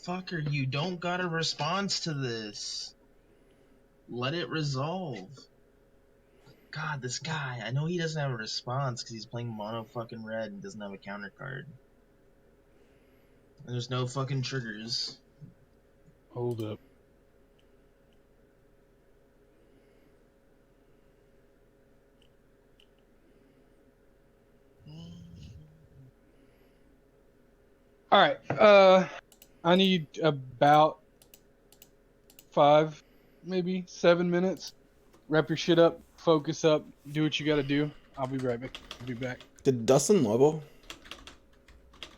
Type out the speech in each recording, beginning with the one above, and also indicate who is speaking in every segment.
Speaker 1: Motherfucker, you don't got a response to this. Let it resolve. God, this guy. I know he doesn't have a response because he's playing mono fucking red and doesn't have a counter card. And there's no fucking triggers.
Speaker 2: Hold up. All right. I need about 5, maybe 7 minutes. Wrap your shit up, focus up, do what you got to do. I'll be right back.
Speaker 3: Did Dustin level?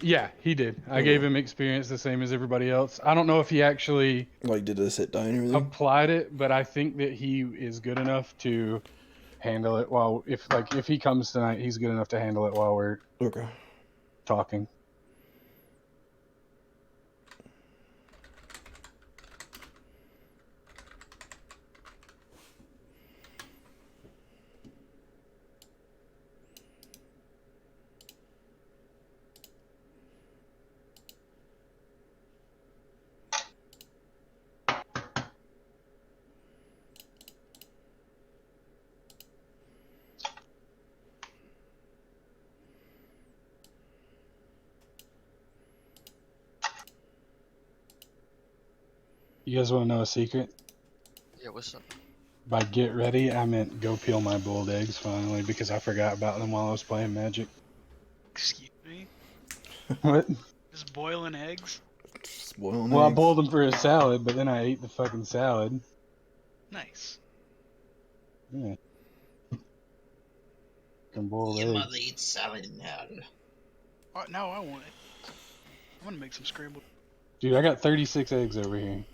Speaker 2: Yeah, he did. I
Speaker 3: Okay.
Speaker 2: gave him experience the same as everybody else. I don't know if he actually
Speaker 3: Like, did this hit die and everything?
Speaker 2: applied it, but I think that he is good enough to handle it while if he comes tonight, he's good enough to handle it while we're
Speaker 3: Okay.
Speaker 2: talking. You guys want to know a secret?
Speaker 4: Yeah, what's up?
Speaker 2: By get ready, I meant go peel my boiled eggs finally because I forgot about them while I was playing Magic.
Speaker 5: Excuse me?
Speaker 2: What?
Speaker 5: Just boiling eggs?
Speaker 3: Just boiling
Speaker 2: Well, I
Speaker 3: eggs.
Speaker 2: boiled them for a salad, but then I ate the fucking salad.
Speaker 5: Nice.
Speaker 2: Yeah. Can boil
Speaker 1: Your
Speaker 2: eggs.
Speaker 1: mother eats salad now.
Speaker 5: Oh, now I want it. I'm gonna make some scrambled.
Speaker 2: Dude, I got 36 eggs over here.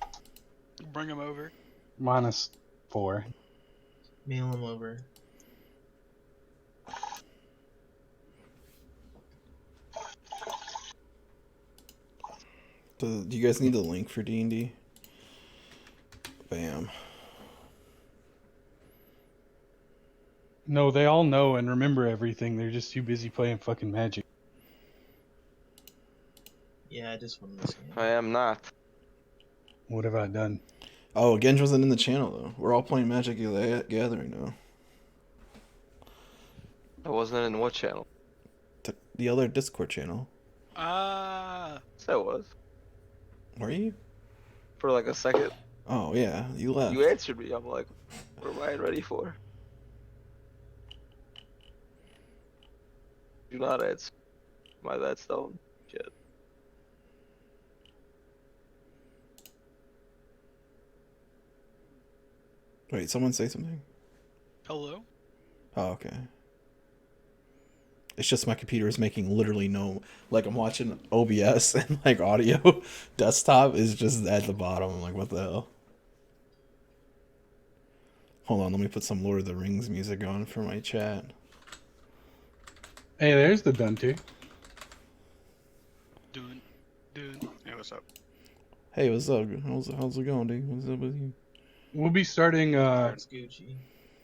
Speaker 5: Bring them over.
Speaker 2: Minus 4.
Speaker 1: Mail him over.
Speaker 3: Do you guys need the link for D&D? Bam.
Speaker 2: No, they all know and remember everything. They're just too busy playing fucking Magic.
Speaker 1: Yeah, I just won this game.
Speaker 4: I am not.
Speaker 2: What have I done?
Speaker 3: Oh, Genj wasn't in the channel, though. We're all playing Magic the Gathering now.
Speaker 4: I wasn't in what channel?
Speaker 3: The other Discord channel.
Speaker 4: Yes, I was.
Speaker 3: Were you?
Speaker 4: For like a second.
Speaker 3: Oh, yeah. You left.
Speaker 4: You answered me. I'm like, what am I ready for? Do not answer. My bad, Stone. Shit.
Speaker 3: Wait, someone say something?
Speaker 5: Hello?
Speaker 3: Oh, okay. It's just my computer is making literally no... Like, I'm watching OBS and, like, audio. Desktop is just at the bottom. I'm like, what the hell? Hold on, let me put some Lord of the Rings music on for my chat.
Speaker 2: Hey, there's the Dunter.
Speaker 5: Dude. Hey, what's up?
Speaker 3: Hey, what's up? How's it going, dude? What's up with you?
Speaker 2: We'll be starting
Speaker 1: It's Gucci.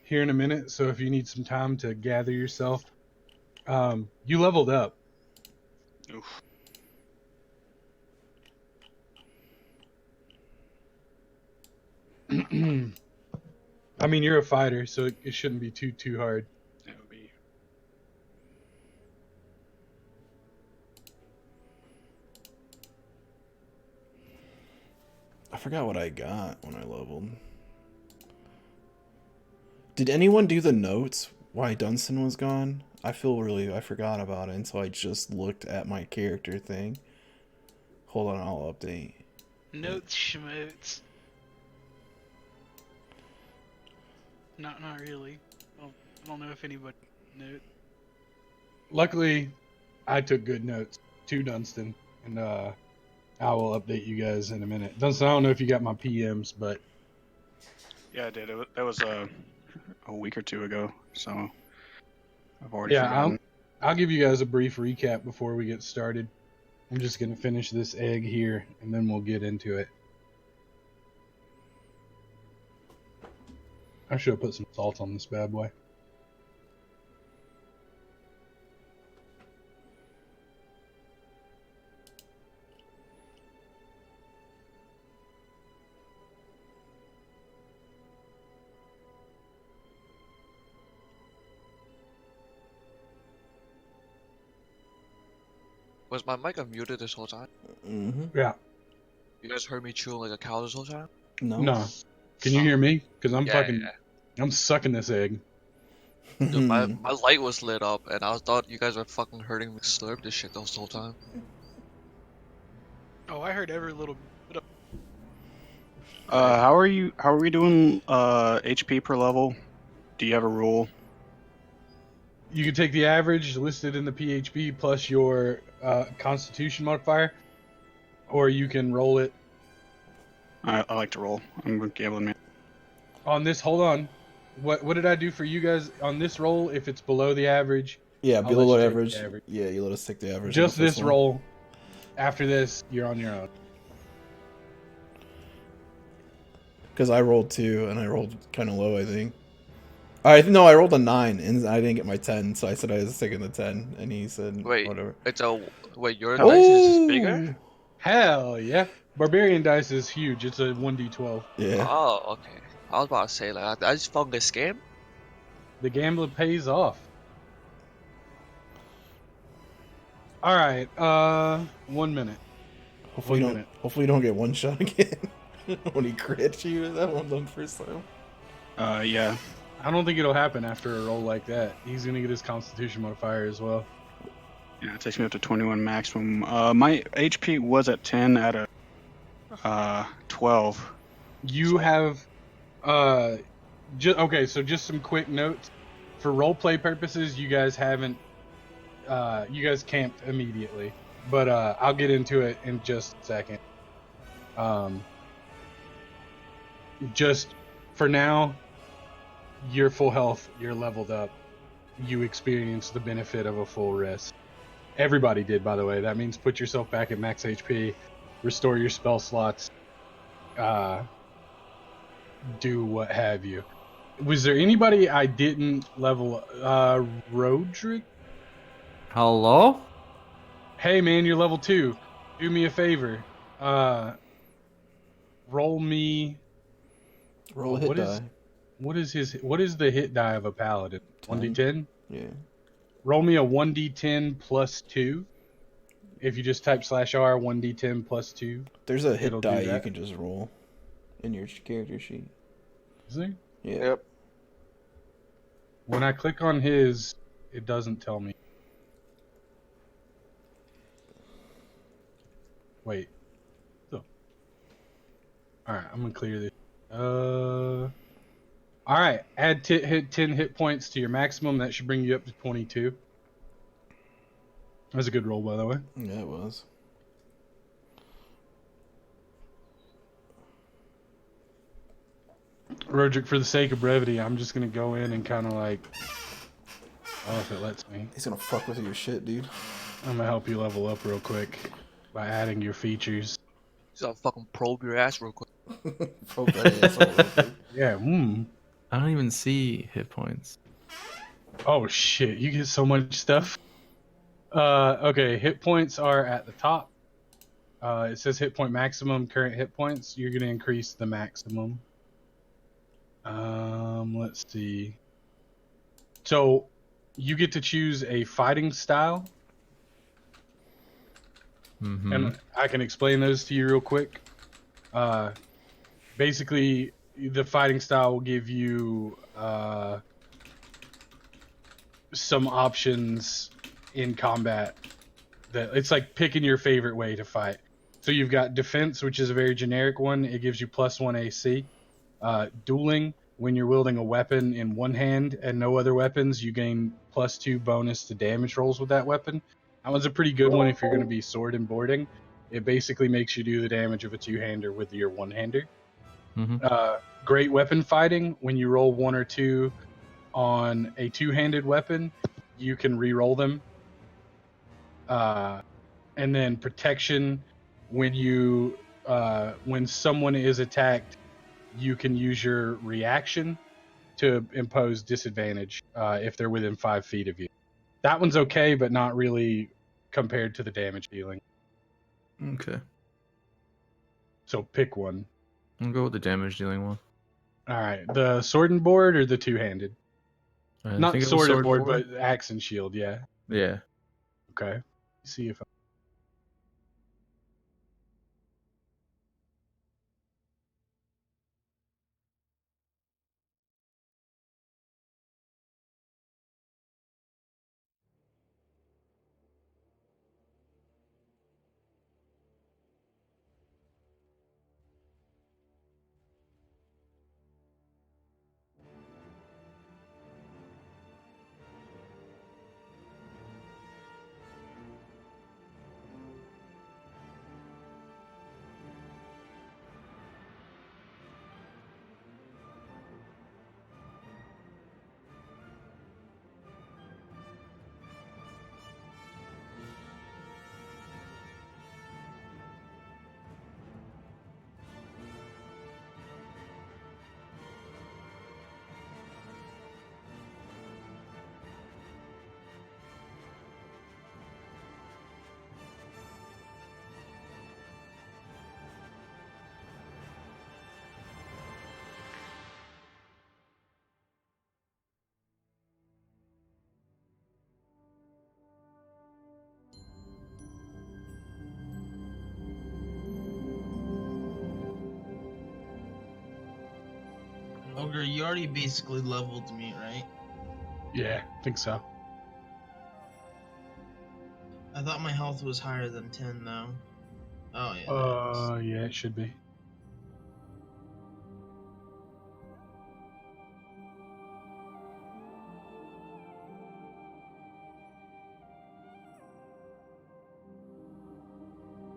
Speaker 2: here in a minute, so if you need some time to gather yourself. You leveled up.
Speaker 5: Oof.
Speaker 2: I mean, you're a fighter, so it shouldn't be too hard.
Speaker 5: That would be...
Speaker 3: I forgot what I got when I leveled. Did anyone do the notes why Dunstan was gone? I forgot about it until I just looked at my character thing. Hold on, I'll update.
Speaker 5: Notes, schmotes. Not really. I don't know if anybody knows.
Speaker 2: Luckily, I took good notes to Dunstan, and I will update you guys in a minute. Dunstan, I don't know if you got my PMs, but
Speaker 5: Yeah, I did. That was a week or two ago, so I've already
Speaker 2: yeah,
Speaker 5: forgotten.
Speaker 2: I'll give you guys a brief recap before we get started. I'm just going to finish this egg here, and then we'll get into it. I should have put some salt on this bad boy.
Speaker 6: Was my mic unmuted this whole time?
Speaker 3: Mm-hmm.
Speaker 2: Yeah.
Speaker 6: You guys heard me chewing like a cow this whole time?
Speaker 3: No.
Speaker 2: No. Can you hear me? Because I'm
Speaker 6: Yeah, yeah.
Speaker 2: I'm sucking this egg.
Speaker 6: Dude, my light was lit up, and I thought you guys were fucking hurting me slurp this shit this whole time.
Speaker 2: Oh, I heard every little bit of...
Speaker 5: How are we doing HP per level? Do you have a rule?
Speaker 2: You can take the average listed in the PHP plus your Constitution modifier, or you can roll it
Speaker 5: I like to roll. I'm a gambling man.
Speaker 2: on this. Hold on. What did I do for you guys on this roll? If it's below the average,
Speaker 3: Yeah,
Speaker 2: I'll
Speaker 3: below
Speaker 2: let you take
Speaker 3: average.
Speaker 2: the average.
Speaker 3: Yeah, you let us take the average.
Speaker 2: Just
Speaker 3: on the
Speaker 2: this
Speaker 3: first one.
Speaker 2: roll. After this, you're on your own.
Speaker 3: Because I rolled 2 and I rolled kind of low, I think. I rolled a 9 and I didn't get my 10, so I said I was taking the 10, and he said
Speaker 6: Wait,
Speaker 3: whatever.
Speaker 6: wait, your dice is bigger?
Speaker 3: Ooh!
Speaker 2: Hell yeah! Barbarian dice is huge. It's a 1d12.
Speaker 3: Yeah.
Speaker 6: Oh, okay. I was about to say, like, I just found this game.
Speaker 2: The gambler pays off. All right. 1 minute.
Speaker 3: Hopefully
Speaker 2: One
Speaker 3: you don't.
Speaker 2: minute.
Speaker 3: Hopefully you don't get one shot again when he crits you. That one done first time.
Speaker 5: Yeah.
Speaker 2: I don't think it'll happen after a roll like that. He's gonna get his Constitution modifier as well.
Speaker 5: Yeah, it takes me up to 21 maximum. My HP was at 10 out of 12.
Speaker 2: You have, okay. So just some quick notes for role play purposes. You guys haven't, you guys camped immediately, but I'll get into it in just a second. Just for now, you're full health. You're leveled up. You experience the benefit of a full rest. Everybody did, by the way. That means put yourself back at max HP, restore your spell slots, do what have you. Was there anybody I didn't level? Roderick?
Speaker 7: Hello?
Speaker 2: Hey man, you're level 2. Do me a favor. Roll me.
Speaker 3: Roll a hit die.
Speaker 2: What is the hit die of a paladin? 1d10?
Speaker 3: Yeah.
Speaker 2: Roll me a 1d10 plus 2. If you just type /R 1d10 plus 2.
Speaker 3: There's a hit
Speaker 2: It'll do
Speaker 3: die you
Speaker 2: that.
Speaker 3: can just roll in your character sheet.
Speaker 2: Is there?
Speaker 3: Yeah.
Speaker 4: Yep.
Speaker 2: When I click on his, it doesn't tell me. Wait. So. Alright, I'm gonna clear this. Alright, add 10 hit points to your maximum. That should bring you up to 22. That was a good roll, by the way.
Speaker 3: Yeah, it was.
Speaker 2: Roderick, for the sake of brevity, I'm just gonna go in and kind of like, oh, if it lets me,
Speaker 3: He's gonna fuck with your shit, dude.
Speaker 2: I'm gonna help you level up real quick by adding your features.
Speaker 6: Just gotta fucking probe your ass real quick.
Speaker 3: Probe that asshole real quick.
Speaker 2: Yeah.
Speaker 7: I don't even see hit points.
Speaker 2: Oh shit, you get so much stuff. Okay, hit points are at the top. It says hit point maximum, current hit points. You're gonna increase the maximum. Let's see. So, you get to choose a fighting style,
Speaker 7: Mm-hmm.
Speaker 2: and I can explain those to you real quick. Basically, the fighting style will give you some options in combat. That it's like picking your favorite way to fight. So you've got defense, which is a very generic one. It gives you +1 AC. Dueling, when you're wielding a weapon in one hand and no other weapons, you gain +2 bonus to damage rolls with that weapon. That one's a pretty good one if you're going to be sword and boarding. It basically makes you do the damage of a two-hander with your one-hander.
Speaker 7: Mm-hmm.
Speaker 2: Great weapon fighting, when you roll 1 or 2 on a two-handed weapon, you can re-roll them. And then protection, when someone is attacked, you can use your reaction to impose disadvantage if they're within 5 feet of you. That one's okay, but not really compared to the damage dealing.
Speaker 7: Okay.
Speaker 2: So pick one.
Speaker 7: I'll go with the damage dealing one.
Speaker 2: All right, the sword and board or the two-handed?
Speaker 7: I
Speaker 2: Not
Speaker 7: think it was
Speaker 2: sword and board,
Speaker 7: board.
Speaker 2: but axe and shield. Yeah.
Speaker 7: Yeah.
Speaker 2: Okay. See if
Speaker 1: Ogre, you already basically leveled me, right?
Speaker 2: Yeah, I think so.
Speaker 1: I thought my health was higher than 10 though. Oh yeah.
Speaker 2: Yeah, it should be.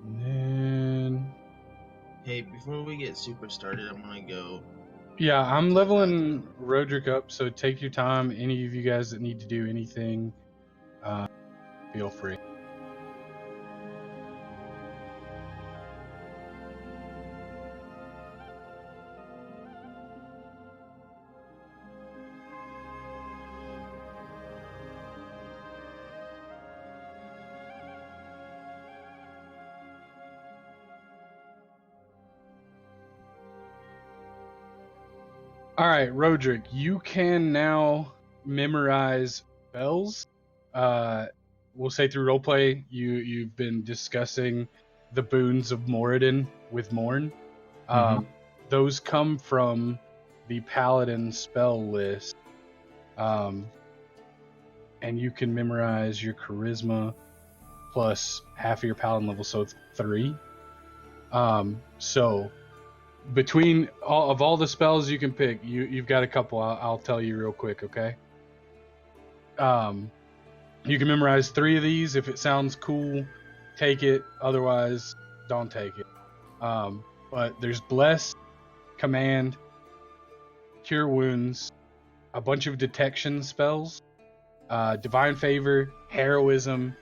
Speaker 2: And then,
Speaker 1: Hey, before we get super started, I'm gonna go.
Speaker 2: yeah, I'm
Speaker 1: to the
Speaker 2: leveling
Speaker 1: bathroom.
Speaker 2: Roderick up, so take your time. Any of you guys that need to do anything, feel free. All right, Roderick, you can now memorize spells. We'll say through roleplay, you've been discussing the boons of Moradin with Morn. Those come from the Paladin spell list, and you can memorize your Charisma plus half of your Paladin level, so it's 3. So between all the spells you can pick, you've got a couple. I'll tell you real quick, okay? You can memorize 3 of these. If it sounds cool, take it. Otherwise, don't take it. But there's Bless, Command, Cure Wounds, a bunch of detection spells, Divine Favor, Heroism,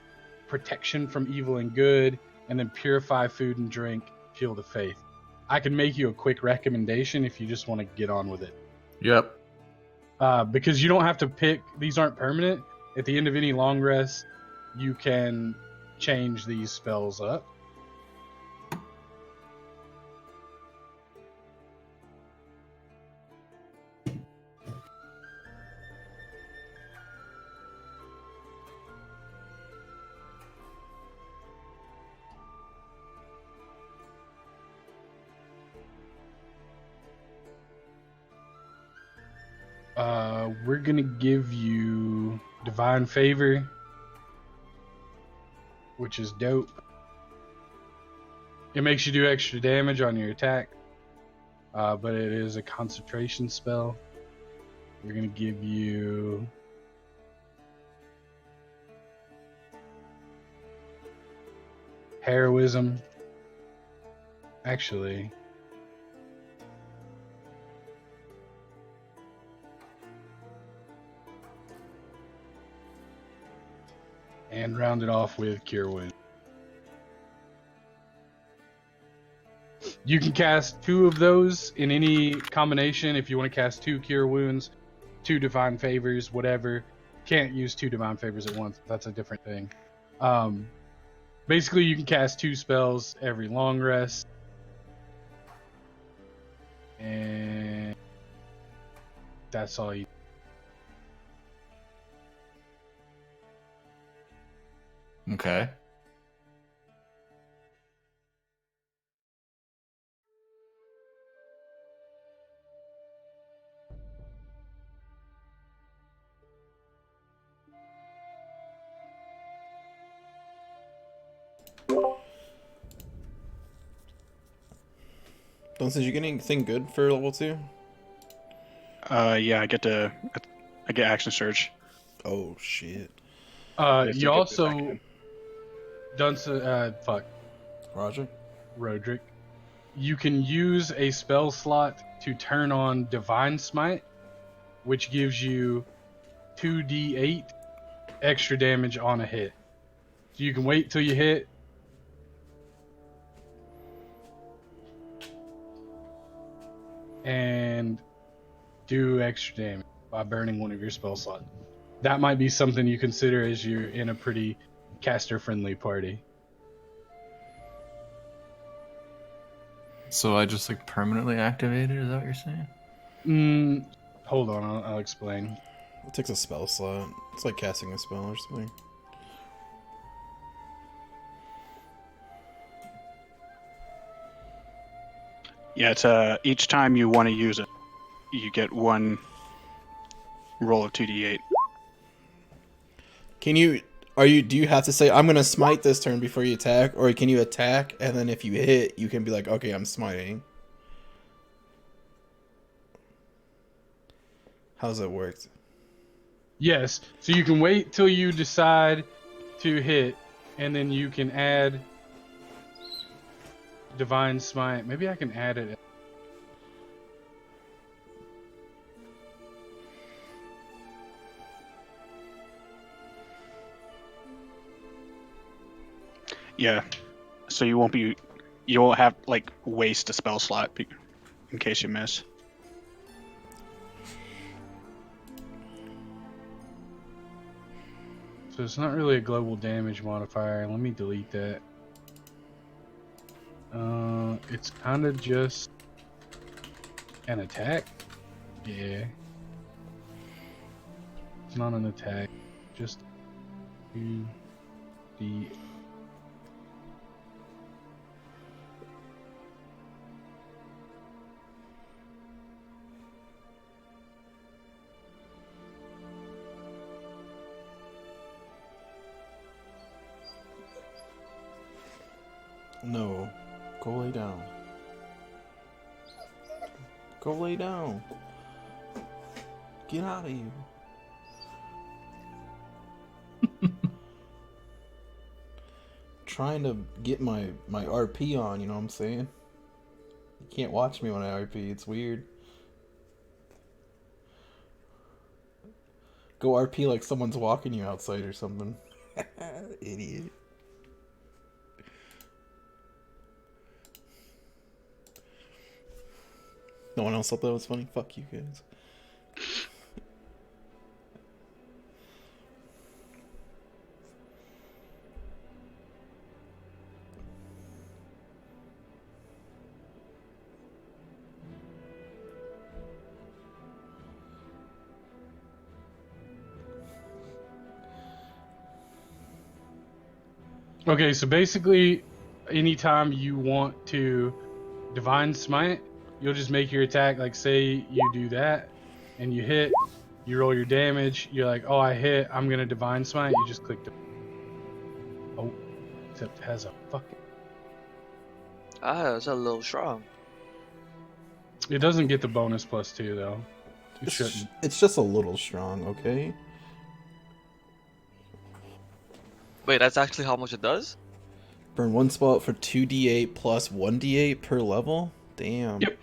Speaker 2: Protection from Evil and Good, and then Purify Food and Drink, Shield of Faith. I can make you a quick recommendation if you just want to get on with it.
Speaker 7: Yep.
Speaker 2: Because you don't have to pick, these aren't permanent. At the end of any long rest, you can change these spells up. We're gonna give you Divine Favor, which is dope. It makes you do extra damage on your attack, but it is a concentration spell. We're gonna give you Heroism. Actually, and round it off with Cure Wounds. You can cast 2 of those in any combination. If you want to cast 2 Cure Wounds, 2 Divine Favors, whatever. Can't use 2 Divine Favors at once. That's a different thing. Basically, you can cast 2 spells every long rest. And that's all you.
Speaker 7: Okay.
Speaker 3: Dunstan, did you get anything good for level 2?
Speaker 5: Yeah, I get action surge.
Speaker 3: Oh shit.
Speaker 5: Just to
Speaker 2: You
Speaker 5: get the
Speaker 2: also
Speaker 5: action.
Speaker 2: done
Speaker 3: Roger?
Speaker 2: Roderick. You can use a spell slot to turn on Divine Smite, which gives you 2d8 extra damage on a hit. So you can wait till you hit. And do extra damage by burning one of your spell slots. That might be something you consider as you're in a pretty caster-friendly party.
Speaker 7: So I just like permanently activate it? Is that what you're saying?
Speaker 2: Hold on, I'll explain.
Speaker 3: It takes a spell slot. It's like casting a spell or something.
Speaker 5: Yeah, it's each time you want to use it. you get one roll of 2d8.
Speaker 3: Can you? Do you have to say I'm gonna smite this turn before you attack, or can you attack and then if you hit, you can be like, okay, I'm smiting. How's that work?
Speaker 2: Yes. So you can wait till you decide to hit, and then you can add Divine Smite. Maybe I can add it.
Speaker 5: Yeah. So you won't have like waste a spell slot in case you miss.
Speaker 2: So it's not really a global damage modifier. Let me delete that. It's kind of just an attack. Yeah. It's not an attack. Just 2d.
Speaker 3: No. Go lay down. Go lay down. Get out of here. Trying to get my RP on, you know what I'm saying? You can't watch me when I RP, it's weird. Go RP like someone's walking you outside or something. Idiot. No one else thought that was funny? Fuck you guys.
Speaker 2: Okay, so basically, anytime you want to Divine Smite, you'll just make your attack, like say you do that, and you hit, you roll your damage, you're like, oh, I hit, I'm going to Divine Smite, you just click the... Oh, except it has a fucking...
Speaker 6: That's a little strong.
Speaker 2: It doesn't get the bonus +2, though. It shouldn't.
Speaker 3: It's just a little strong, okay?
Speaker 6: Wait, that's actually how much it does?
Speaker 3: Burn one spell for 2d8 plus 1d8 per level? Damn.
Speaker 2: Yep.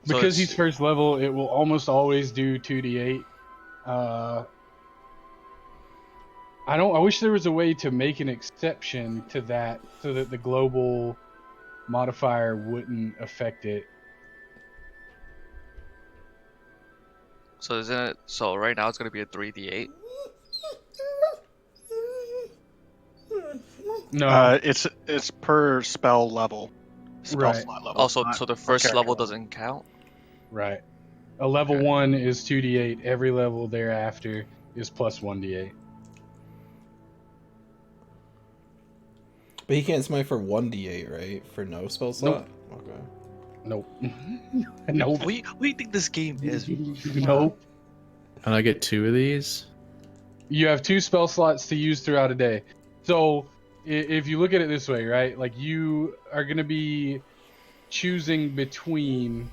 Speaker 6: So
Speaker 2: Because
Speaker 6: it's-
Speaker 2: he's first level, it will almost always do 2d8. I wish there was a way to make an exception to that so that the global modifier wouldn't affect it.
Speaker 6: So isn't it? So right now it's gonna be a 3d8.
Speaker 2: No,
Speaker 5: It's per spell level. Spell
Speaker 2: Right.
Speaker 5: slot level.
Speaker 6: Also,
Speaker 5: not
Speaker 6: so the
Speaker 5: per
Speaker 6: first
Speaker 5: character
Speaker 6: level doesn't count.
Speaker 2: right. A level
Speaker 6: Okay.
Speaker 2: 1 is 2d8. Every level thereafter is plus 1d8.
Speaker 3: But he can't smite for 1d8, right? For no spell slot? Okay.
Speaker 2: Nope. Nope.
Speaker 6: What do you think this game is?
Speaker 2: Nope.
Speaker 7: And I get 2 of these?
Speaker 2: You have 2 spell slots to use throughout a day. So if you look at it this way, right? Like you are going to be choosing between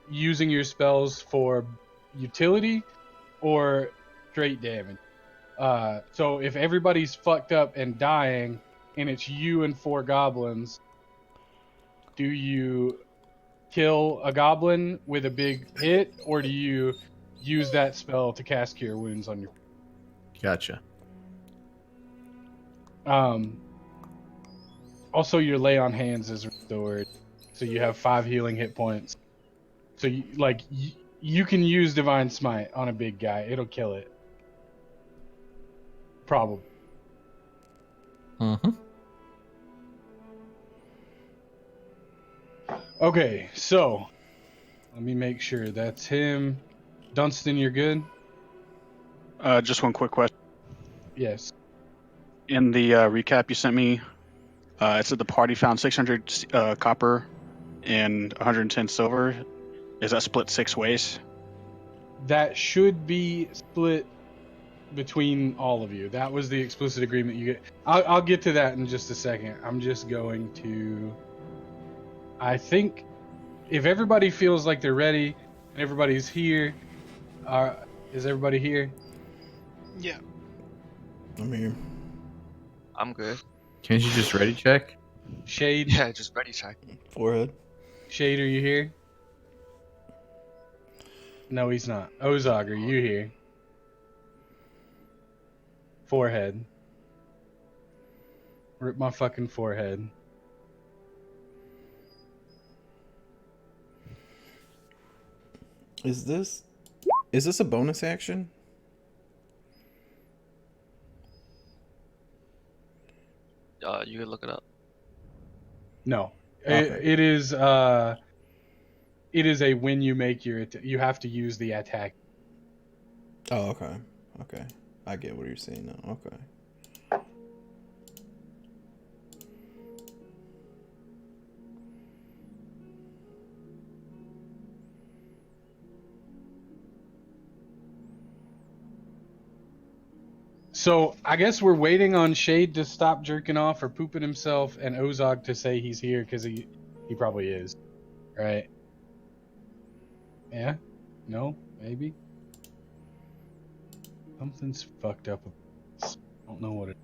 Speaker 2: using your spells for utility or straight damage. So if everybody's fucked up and dying and it's you and 4 goblins, do you kill a goblin with a big hit, or do you use that spell to cast Cure Wounds on your...
Speaker 7: Gotcha.
Speaker 2: Also, your Lay on Hands is restored, so you have 5 healing hit points. So you can use Divine Smite on a big guy; it'll kill it. Probably.
Speaker 7: Mm-hmm.
Speaker 2: Okay, so let me make sure that's him. Dunstan, you're good?
Speaker 5: Just one quick question.
Speaker 2: Yes.
Speaker 5: In the recap you sent me, it said the party found 600 copper and 110 silver. Is that split 6 ways?
Speaker 2: That should be split between all of you. That was the explicit agreement you get. I'll get to that in just a second. I'm just going to. I think if everybody feels like they're ready and everybody's here, is everybody here?
Speaker 8: Yeah.
Speaker 3: I'm here.
Speaker 6: I'm good.
Speaker 7: Can't you just ready check?
Speaker 2: Shade,
Speaker 6: Yeah, just ready check.
Speaker 3: Forehead.
Speaker 2: Shade, are you here? No, he's not. Ozog, are you here? Forehead. Rip my fucking forehead.
Speaker 3: Is this a bonus action?
Speaker 6: You can look it up.
Speaker 2: No.
Speaker 3: Okay.
Speaker 2: It is a when you make your you have to use the attack.
Speaker 3: Oh, okay. Okay. I get what you're saying now. Okay.
Speaker 2: So I guess we're waiting on Shade to stop jerking off or pooping himself, and Ozog to say he's here because he probably is, right? Yeah? No? Maybe? Something's fucked up. I don't know what it.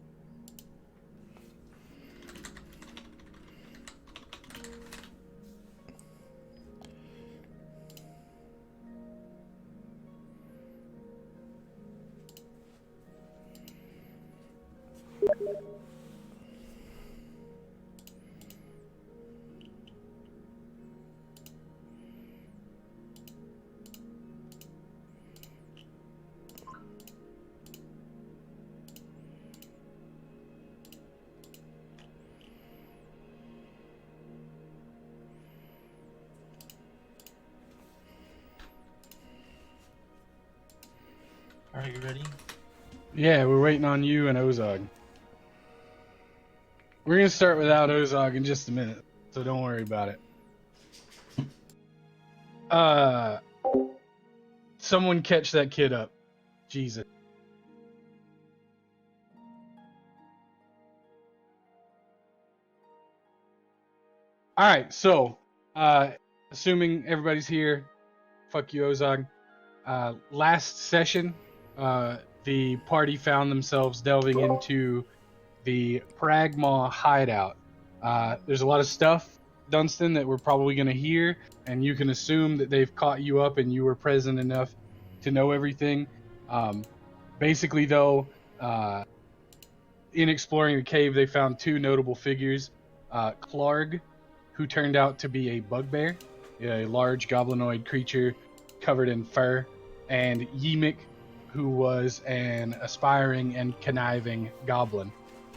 Speaker 1: Are you ready?
Speaker 2: Yeah, we're waiting on you and Ozog. We're gonna start without Ozog in just a minute, so don't worry about it. Someone catch that kid up. Jesus. Alright, so, assuming everybody's here, fuck you, Ozog. Last session, the party found themselves delving into the Pragma hideout. There's a lot of stuff, Dunstan, that we're probably going to hear, and you can assume that they've caught you up and you were present enough to know everything. Basically, though, in exploring the cave, they found two notable figures. Clarg, who turned out to be a bugbear, a large goblinoid creature covered in fur, and Yemik, who was an aspiring and conniving goblin.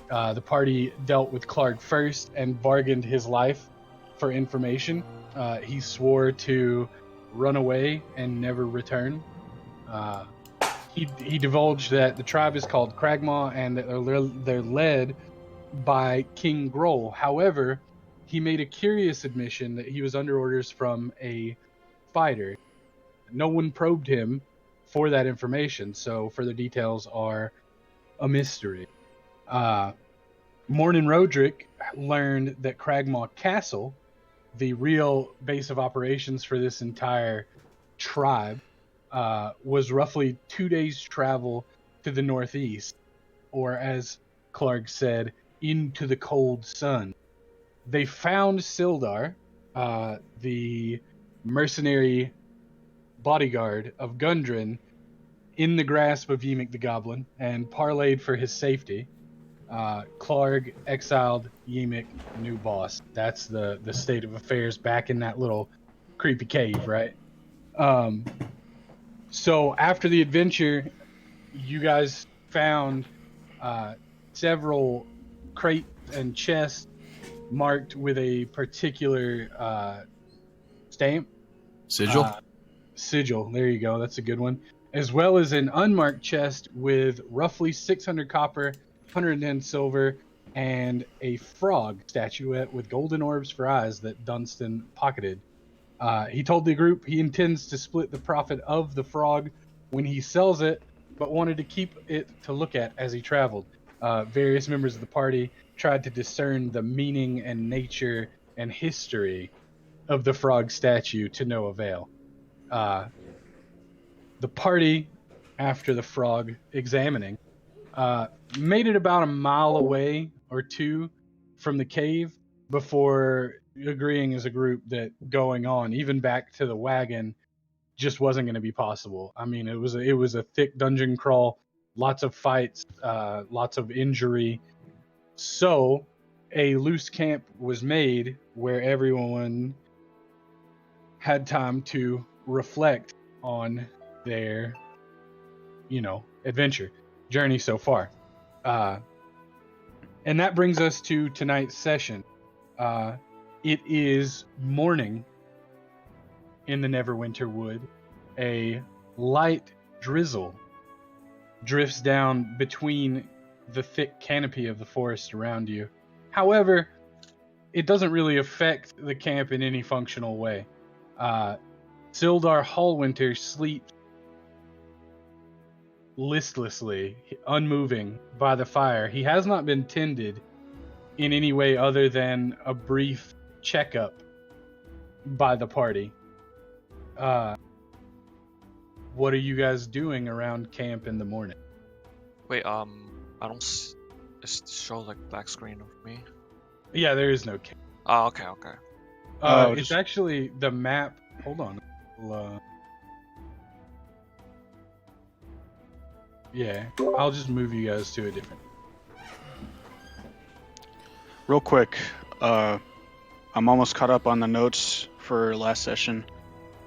Speaker 2: The party dealt with Clark first and bargained his life for information. He swore to run away and never return. He divulged that the tribe is called Kragmaw and that they're led by King Grohl. However, he made a curious admission that he was under orders from a fighter. No one probed him for that information, so further details are a mystery. Mornin Roderick learned that Cragmaw Castle, the real base of operations for this entire tribe, was roughly 2 days' travel to the northeast, or as Clark said, into the cold sun. They found Sildar, the mercenary bodyguard of Gundren, in the grasp of Yemik the Goblin, and parlayed for his safety. Clark exiled Yemik, new boss. That's the state of affairs back in that little creepy cave, right? So after the adventure, you guys found several crates and chests marked with a particular stamp.
Speaker 7: Sigil?
Speaker 2: Sigil, there you go. That's a good one. As well as an unmarked chest with roughly 600 copper, 110 silver, and a frog statuette with golden orbs for eyes that Dunstan pocketed. He told the group he intends to split the profit of the frog when he sells it, but wanted to keep it to look at as he traveled. Various members of the party tried to discern the meaning and nature and history of the frog statue to no avail. The party, after the frog examining, made it about a mile away or two from the cave before agreeing as a group that going on, even back to the wagon, just wasn't going to be possible. I mean, it was a thick dungeon crawl, lots of fights, lots of injury. So a loose camp was made where everyone had time to reflect on their, adventure journey so far. And that brings us to tonight's session. It is morning in the Neverwinter Wood. A light drizzle drifts down between the thick canopy of the forest around you. However, it doesn't really affect the camp in any functional way. Sildar Hallwinter sleeps listlessly, unmoving by the fire. He has not been tended in any way other than a brief checkup by the party. What are you guys doing around camp in the morning?
Speaker 6: Wait, I don't. It shows like black screen of me.
Speaker 2: Yeah, there is no camp.
Speaker 6: Oh, okay, okay.
Speaker 2: It's actually the map. Hold on. Yeah, I'll just move you guys to a different.
Speaker 5: Real quick, I'm almost caught up on the notes for last session.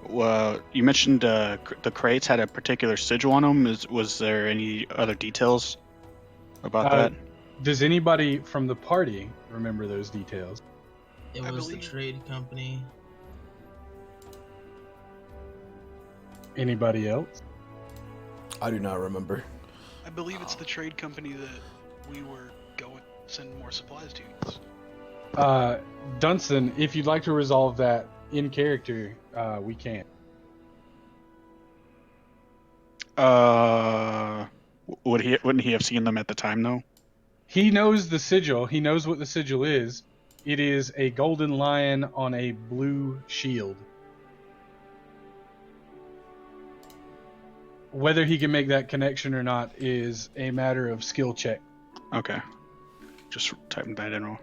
Speaker 5: You mentioned the crates had a particular sigil on them. Was there any other details about that?
Speaker 2: Does anybody from the party remember those details?
Speaker 1: It was the trade company.
Speaker 2: Anybody else?
Speaker 3: I do not remember.
Speaker 8: I believe it's the trade company that we were going to send more supplies to.
Speaker 2: Dunstan, if you'd like to resolve that in character, we can.
Speaker 5: Wouldn't he have seen them at the time though?
Speaker 2: He knows the sigil. He knows what the sigil is. It is a golden lion on a blue shield. Whether he can make that connection or not is a matter of skill check.
Speaker 5: Okay. Just typing that in.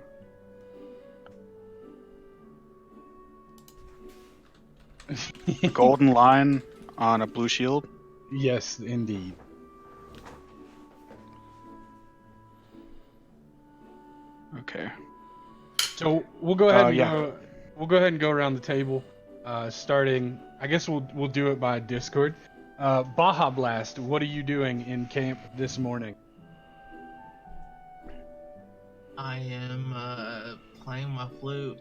Speaker 5: A golden lion on a blue shield?
Speaker 2: Yes, indeed.
Speaker 5: Okay.
Speaker 2: So we'll go ahead and
Speaker 5: yeah.
Speaker 2: we'll go ahead and go around the table. Starting, I guess we'll do it by Discord. Baja Blast, what are you doing in camp this morning?
Speaker 1: I am playing my flute.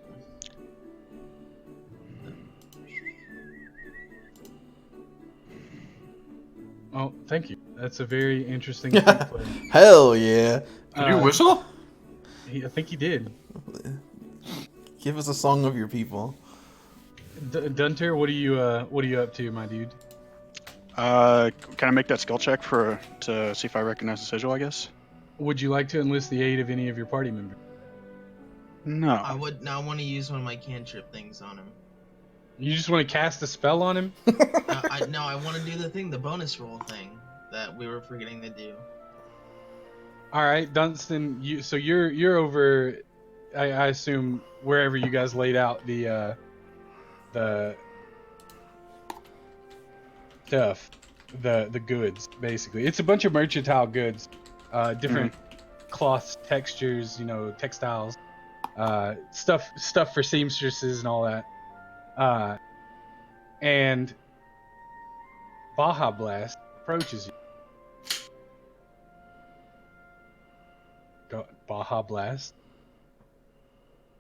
Speaker 2: Oh, thank you. That's a very interesting flute player.
Speaker 3: Hell yeah.
Speaker 7: Did you whistle?
Speaker 2: I think he did.
Speaker 3: Give us a song of your people.
Speaker 2: Dunter, what are you up to, my dude?
Speaker 5: Can I make that skill check to see if I recognize the sigil, I guess?
Speaker 2: Would you like to enlist the aid of any of your party members?
Speaker 5: No.
Speaker 1: I would not want to use one of my cantrip things on him.
Speaker 2: You just want to cast a spell on him?
Speaker 1: I want to do the bonus roll thing that we were forgetting to do.
Speaker 2: All right, Dunstan, you're over, I assume, wherever you guys laid out the stuff, the goods, basically. It's a bunch of mercantile goods, different cloths, textures, textiles, stuff for seamstresses and all that. And Baja Blast approaches you. Baja Blast.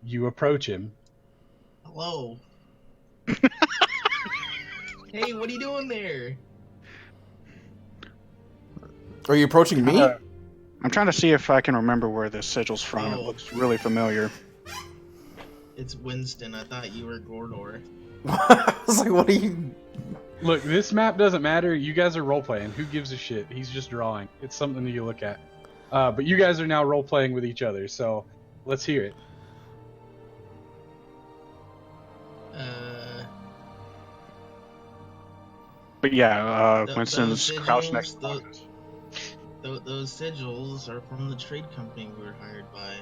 Speaker 2: You approach him.
Speaker 1: Hello. Hey, what are you doing there?
Speaker 3: Are you approaching me?
Speaker 5: I'm trying to see if I can remember where this sigil's from. It
Speaker 1: Oh.
Speaker 5: looks really familiar.
Speaker 1: It's Winston. I thought you were Gordor.
Speaker 3: I was like, what are you?
Speaker 2: Look, this map doesn't matter. You guys are role playing. Who gives a shit? He's just drawing. It's something that you look at. But you guys are now role playing with each other, so let's hear it.
Speaker 5: But yeah,
Speaker 1: Th-
Speaker 5: Winston's
Speaker 1: those
Speaker 5: crouched
Speaker 1: sigils,
Speaker 5: next to
Speaker 1: tho-
Speaker 5: Marcus.
Speaker 1: Those sigils are from the trade company we were hired by.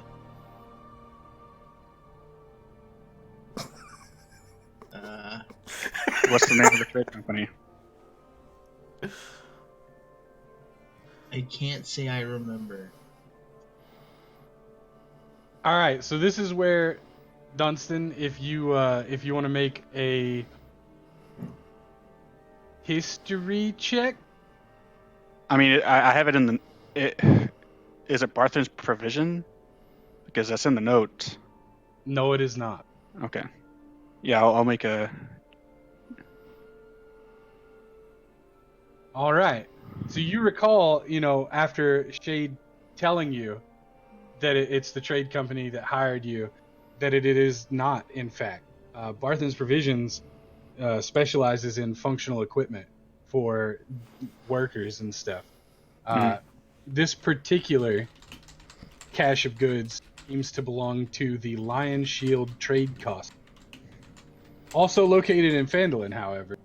Speaker 5: What's the name of the trade company?
Speaker 1: I can't say I remember.
Speaker 2: All right, so this is where Dunstan, if you want to make a history check.
Speaker 5: I mean, I have it in the. Is it Barthen's provision? Because that's in the note.
Speaker 2: No, it is not.
Speaker 5: Okay. Yeah, I'll make a.
Speaker 2: All right. So you recall, after Shade telling you that it's the trade company that hired you, that it is not, in fact. Barthen's Provisions specializes in functional equipment for workers and stuff. This particular cache of goods seems to belong to the Lion Shield Trade Cost. Also located in Phandalin, however.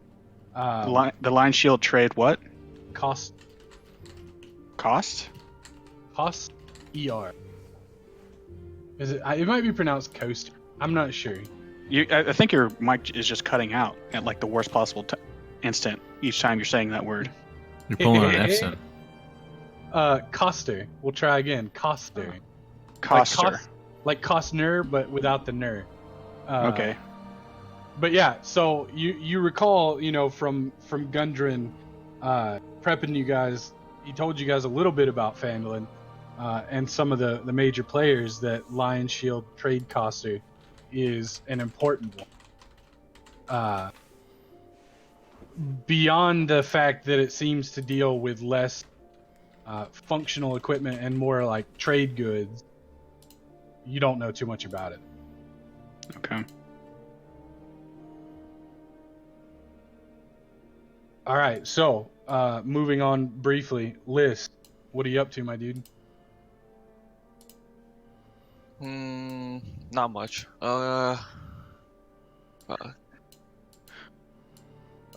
Speaker 5: The line shield trade what?
Speaker 2: Cost
Speaker 5: Cost?
Speaker 2: ER. Is it? It might be pronounced coaster. I'm not sure.
Speaker 5: I think your mic is just cutting out at like the worst possible instant each time you're saying that word.
Speaker 7: You're pulling an accent.
Speaker 2: Coster. We'll try again. Coster.
Speaker 5: Coster.
Speaker 2: Like Costner, but without the ner.
Speaker 5: Okay.
Speaker 2: But yeah, so you recall, from Gundren prepping you guys, he told you guys a little bit about Phandalin and some of the major players, that Lion Shield Trade Coster is an important one. Beyond the fact that it seems to deal with less functional equipment and more like trade goods, you don't know too much about it.
Speaker 5: Okay.
Speaker 2: All right, so moving on briefly, List, what are you up to, my dude?
Speaker 6: Not much.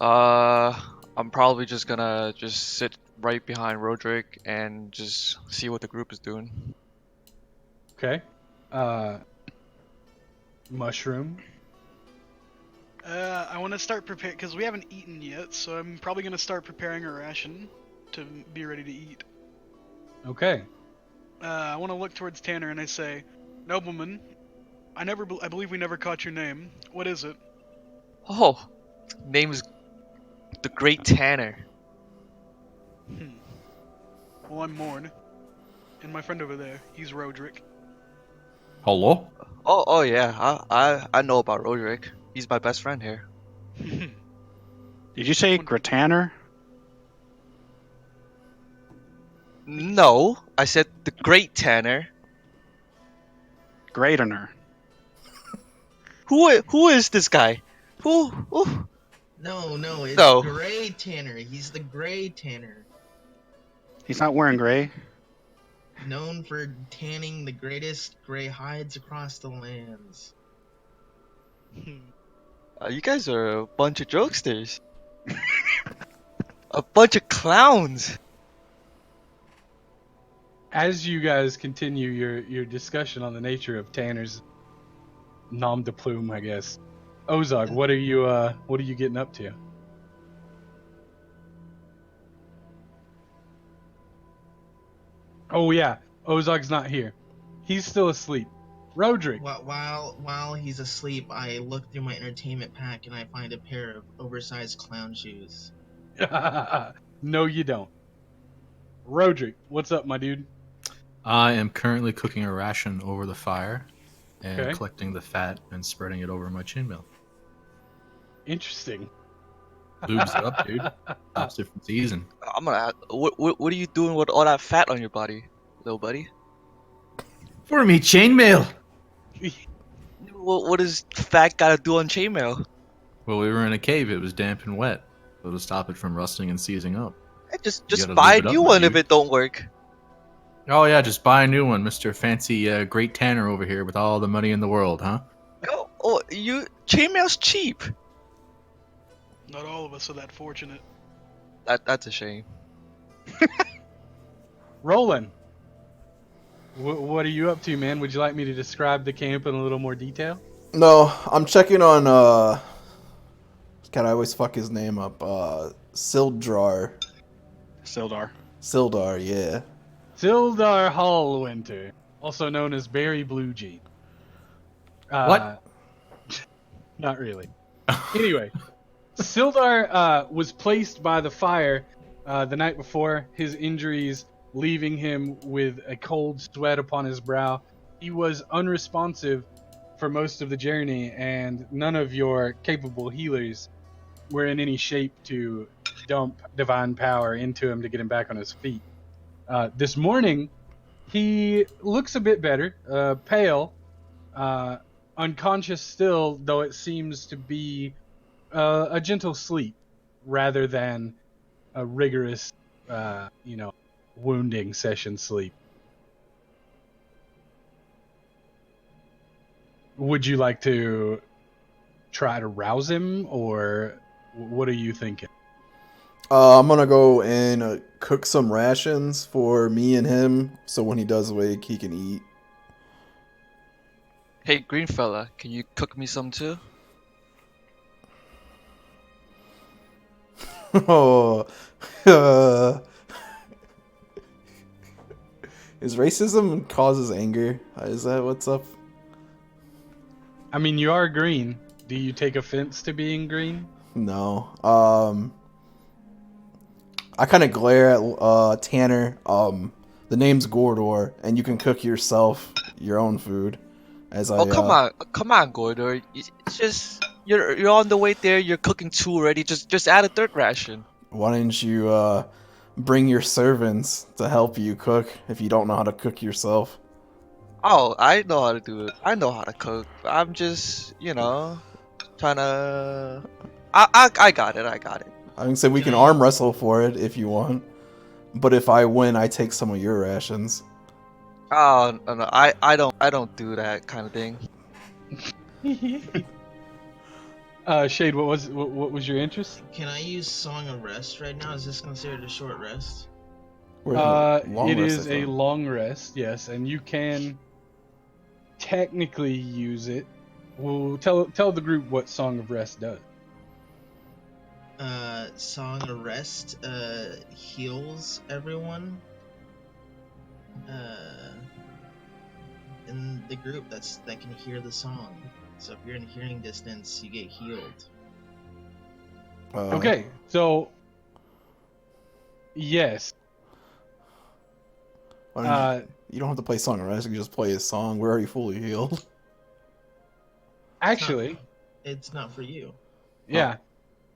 Speaker 6: I'm probably just gonna sit right behind Roderick and just see what the group is doing.
Speaker 2: Okay. Mushroom.
Speaker 8: I want to start preparing because we haven't eaten yet, so I'm probably gonna start preparing a ration to be ready to eat.
Speaker 2: Okay.
Speaker 8: I want to look towards Tanner and I say, "Nobleman, I believe we never caught your name. What is it?"
Speaker 6: Oh, name's the Great Tanner.
Speaker 8: Well, I'm Morn, and my friend over there, he's Roderick.
Speaker 7: Hello?
Speaker 6: Oh yeah, I know about Roderick. He's my best friend here.
Speaker 5: Did you say Gratanner?
Speaker 6: No, I said the Great Tanner.
Speaker 5: Greatener.
Speaker 6: Who is this guy? Who?
Speaker 1: No, it's
Speaker 6: No.
Speaker 1: Gray Tanner. He's the Gray Tanner.
Speaker 5: He's not wearing gray.
Speaker 1: Known for tanning the greatest gray hides across the lands.
Speaker 6: You guys are a bunch of jokesters. A bunch of clowns.
Speaker 2: As you guys continue your discussion on the nature of Tanner's nom de plume, I guess, Ozog, what are you getting up to? Oh yeah, Ozog's not here. He's still asleep. Roderick.
Speaker 1: While he's asleep, I look through my entertainment pack and I find a pair of oversized clown shoes.
Speaker 2: No, you don't. Roderick, what's up, my dude?
Speaker 7: I am currently cooking a ration over the fire and
Speaker 2: Okay.
Speaker 7: collecting the fat and spreading it over my chainmail.
Speaker 2: Interesting.
Speaker 7: Lubes it up, dude. Stops it from season.
Speaker 6: I'm gonna. What are you doing with all that fat on your body? little buddy?
Speaker 7: For me, chainmail.
Speaker 6: What does fat gotta do on chainmail?
Speaker 7: Well, we were in a cave. It was damp and wet, so to stop it from rusting and seizing up.
Speaker 6: Just
Speaker 7: You
Speaker 6: just
Speaker 7: gotta
Speaker 6: buy
Speaker 7: lube
Speaker 6: a
Speaker 7: it up,
Speaker 6: new
Speaker 7: my
Speaker 6: one if
Speaker 7: dude.
Speaker 6: it don't work.
Speaker 7: Oh yeah, just buy a new one, Mr. Fancy Great Tanner over here with all the money in the world, huh?
Speaker 6: You chainmail's cheap.
Speaker 8: Not all of us are that fortunate.
Speaker 6: That's a shame.
Speaker 2: Roland, what are you up to, man? Would you like me to describe the camp in a little more detail?
Speaker 3: No, I'm checking on God, I always fuck his name up. Sildrar.
Speaker 5: Sildar.
Speaker 3: Sildar, yeah.
Speaker 2: Sildar Hallwinter, also known as Barry Blue Jean.
Speaker 7: What?
Speaker 2: Not really. Anyway, Sildar was placed by the fire the night before, his injuries leaving him with a cold sweat upon his brow. He was unresponsive for most of the journey, and none of your capable healers were in any shape to dump divine power into him to get him back on his feet. This morning, he looks a bit better, pale, unconscious still, though it seems to be a gentle sleep rather than a rigorous, wounding session sleep. Would you like to try to rouse him, or what are you thinking?
Speaker 3: I'm gonna go and cook some rations for me and him, so when he does wake, he can eat.
Speaker 6: Hey, green fella, can you cook me some too?
Speaker 3: Oh, is racism causes anger? Is that what's up?
Speaker 2: I mean, you are green. Do you take offense to being green?
Speaker 3: No. I kind of glare at Tanner. The name's Gordor, and you can cook yourself your own food. As I
Speaker 6: Come on, Gordor. It's just you're on the way there. You're cooking two already. Just add a third ration.
Speaker 3: why didn't you bring your servants to help you cook if you don't know how to cook yourself?
Speaker 6: Oh, I know how to do it. I know how to cook. I'm just, trying to. I got it. I got it.
Speaker 3: I can say we can
Speaker 1: Can I-
Speaker 3: arm wrestle for it if you want, but if I win, I take some of your rations.
Speaker 6: Oh no, I don't do that kind of thing.
Speaker 2: Shade, what was your interest?
Speaker 1: Can I use Song of Rest right now? Is this considered a short rest?
Speaker 3: We're in a long
Speaker 2: It
Speaker 3: rest,
Speaker 2: is
Speaker 3: I
Speaker 2: a
Speaker 3: thought.
Speaker 2: long rest, yes, and you can technically use it. Well, tell the group what Song of Rest does.
Speaker 1: Song of Rest heals everyone in the group that can hear the song. So if you're in hearing distance, you get healed.
Speaker 2: Okay, so yes,
Speaker 3: why don't you don't have to play Song of Rest. You can just play his song. We're already fully healed.
Speaker 2: actually,
Speaker 1: It's not for you.
Speaker 2: yeah,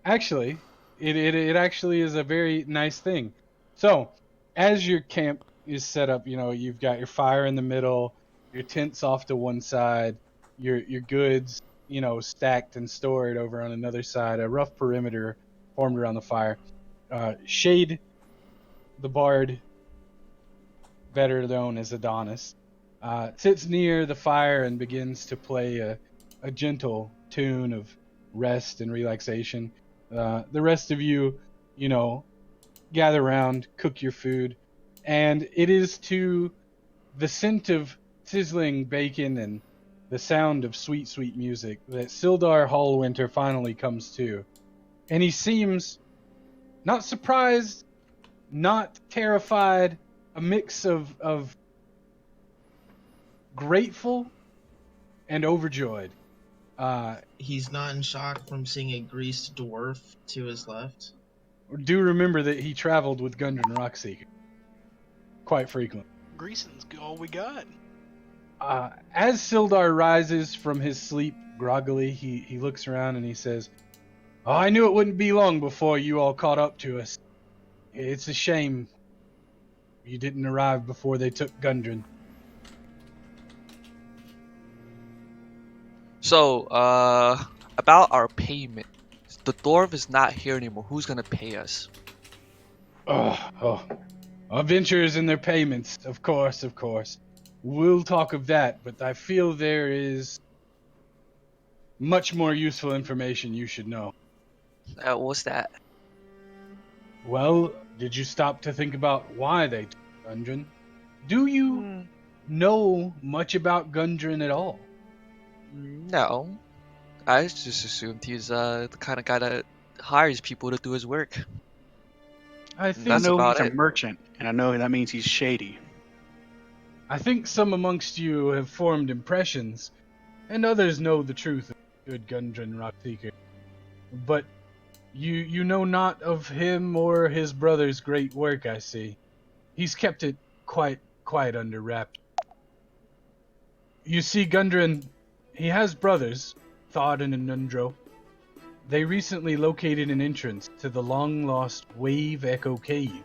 Speaker 2: actually, it actually is a very nice thing. So, as your camp is set up, you've got your fire in the middle, your tents off to one side, your goods, stacked and stored over on another side, a rough perimeter formed around the fire. Shade, the bard, better known as Adonis, sits near the fire and begins to play a gentle tune of rest and relaxation. The rest of you, gather around, cook your food, and it is to the scent of sizzling bacon and the sound of sweet, sweet music that Sildar Hallwinter finally comes to. And he seems not surprised, not terrified, a mix of grateful and overjoyed.
Speaker 1: He's not in shock from seeing a greased dwarf to his left.
Speaker 2: Do remember that he traveled with Gundren Rockseeker quite frequently.
Speaker 8: Greason's all we got.
Speaker 2: As Sildar rises from his sleep groggily, he looks around and he says, "Oh, I knew it wouldn't be long before you all caught up to us. It's a shame. You didn't arrive before they took Gundren.
Speaker 6: So, about our payment. The dwarf is not here anymore. Who's gonna pay us?
Speaker 2: Oh, adventurers and their payments, of course. We'll talk of that, but I feel there is much more useful information you should know.
Speaker 6: What's that?
Speaker 2: Well, did you stop to think about why they took Gundren? Do you
Speaker 6: Hmm,
Speaker 2: know much about Gundren at all?
Speaker 6: no. I just assumed he's the kind of guy that hires people to do his work.
Speaker 2: I
Speaker 5: I
Speaker 2: think
Speaker 6: That's
Speaker 5: know
Speaker 6: about
Speaker 5: he's a
Speaker 6: it.
Speaker 5: merchant, and I know that means he's shady.
Speaker 2: some amongst you have formed impressions, and others know the truth of good Gundren Rockseeker. But you know not of him or his brother's great work, I see. He's kept it quite under wraps. You see, Gundren, he has brothers, Thardan and Nundro. They recently located an entrance to the long-lost Wave Echo Cave.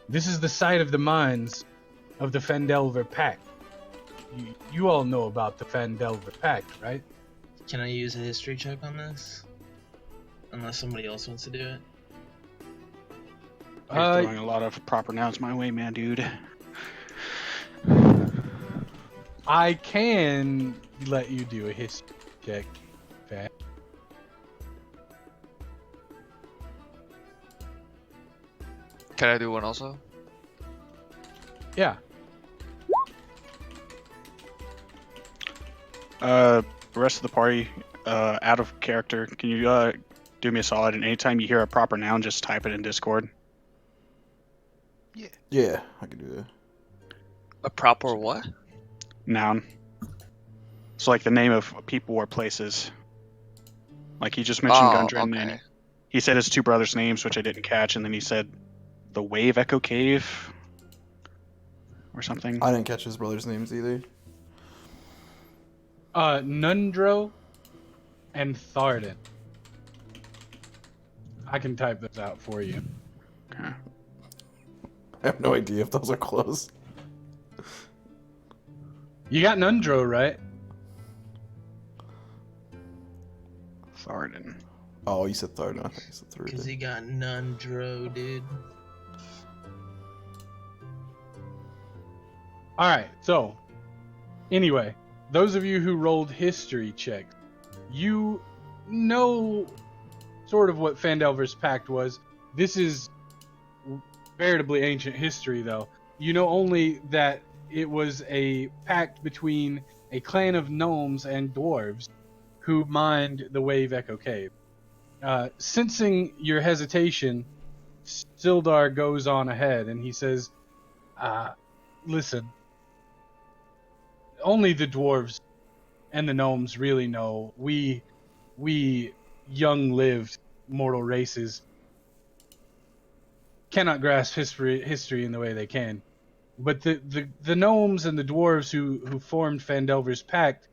Speaker 2: This is the site of the mines of the Phandelver Pact. You all know about the Phandelver Pact, right?
Speaker 1: Can I use a history check on this? Unless somebody else wants to do it.
Speaker 5: You're throwing a lot of proper nouns my way, man, dude.
Speaker 2: I can let you do a history check. Okay.
Speaker 6: Can I do one also?
Speaker 2: Yeah.
Speaker 5: The rest of the party, out of character, can you do me a solid? And anytime you hear a proper noun, just type it in Discord.
Speaker 3: Yeah, I can do that.
Speaker 6: A proper what?
Speaker 5: Noun. So like the name of people or places. Like he just mentioned
Speaker 6: Oh,
Speaker 5: Gundren, and
Speaker 6: okay.
Speaker 5: he said his two brothers' names, which I didn't catch, and then he said the Wave Echo Cave or something.
Speaker 3: I didn't catch his brother's names either.
Speaker 2: Nundro and Thardan. I can type this out for you.
Speaker 5: Okay.
Speaker 3: I have no idea if those are close.
Speaker 2: You got Nundro, right?
Speaker 5: Thardan.
Speaker 3: Oh, you said third. I think you said
Speaker 1: Because
Speaker 3: third.
Speaker 1: he got Nundro, dude.
Speaker 2: Alright, so, anyway, those of you who rolled history checks, you know sort of what Phandelver's Pact was. This is veritably ancient history, though. You know only that it was a pact between a clan of gnomes and dwarves who mined the Wave Echo Cave. Sensing your hesitation, Sildar goes on ahead and he says, listen, only the dwarves and the gnomes really know. We young-lived mortal races cannot grasp history in the way they can. But the gnomes and the dwarves who formed Phandelver's Pact,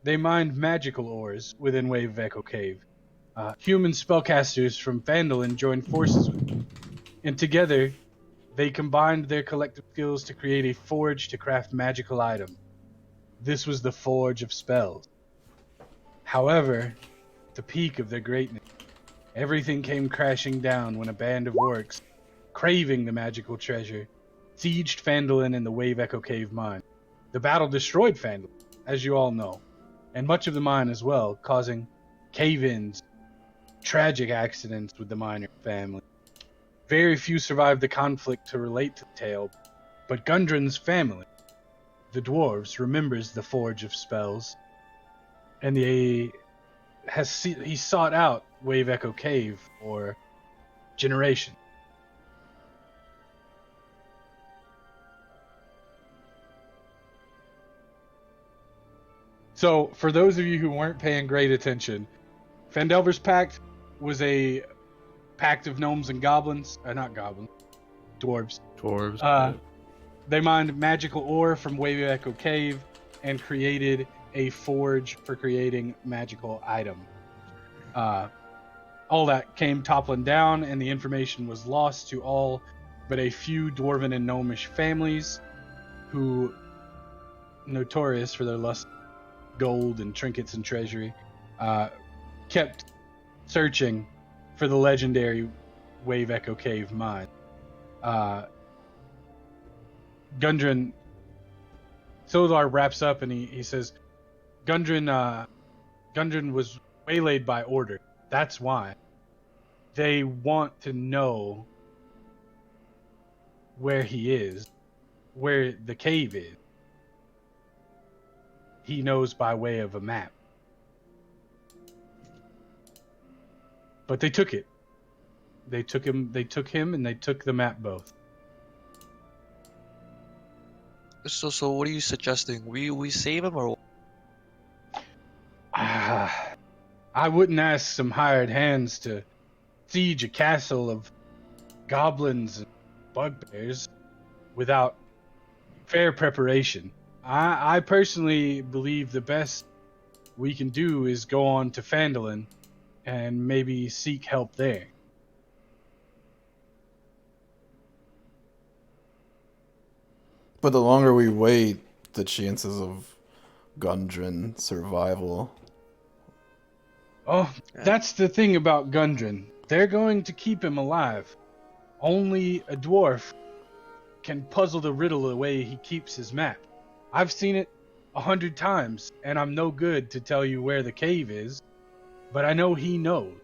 Speaker 2: they mined magical ores within Wave of Echo Cave. Human spellcasters from Phandalin joined forces with them, and together they combined their collective skills to create a forge to craft magical items. This was the Forge of Spells. However, at the peak of their greatness, everything came crashing down when a band of orcs, craving the magical treasure, sieged Phandalin in the Wave Echo Cave mine. The battle destroyed Phandalin, as you all know, and much of the mine as well, causing cave-ins, tragic accidents with the miner family. Very few survived the conflict to relate to the tale, but Gundren's family, the dwarves, remembers the Forge of Spells, and he sought out Wave Echo Cave for generations. So, for those of you who weren't paying great attention, Phandelver's Pact was a pact of gnomes and goblins. Not goblins, dwarves.
Speaker 7: Dwarves.
Speaker 2: They mined magical ore from Wave Echo Cave and created a forge for creating magical items. All that came toppling down, and the information was lost to all but a few dwarven and gnomish families who, notorious for their lust of gold and trinkets and treasury, kept searching for the legendary Wave Echo Cave mine. Gundren, Sildar wraps up and he says, Gundren was waylaid by order. That's why. They want to know where he is, where the cave is. He knows by way of a map. But they took it. They took him and they took the map both.
Speaker 6: So what are you suggesting? We save him or?
Speaker 2: I wouldn't ask some hired hands to siege a castle of goblins and bugbears without fair preparation. I personally believe the best we can do is go on to Phandalin and maybe seek help there.
Speaker 3: But the longer we wait, the chances of Gundren survival.
Speaker 2: Oh, that's the thing about Gundren. They're going to keep him alive. Only a dwarf can puzzle the riddle the way he keeps his map. I've seen it 100 times, and I'm no good to tell you where the cave is, but I know he knows.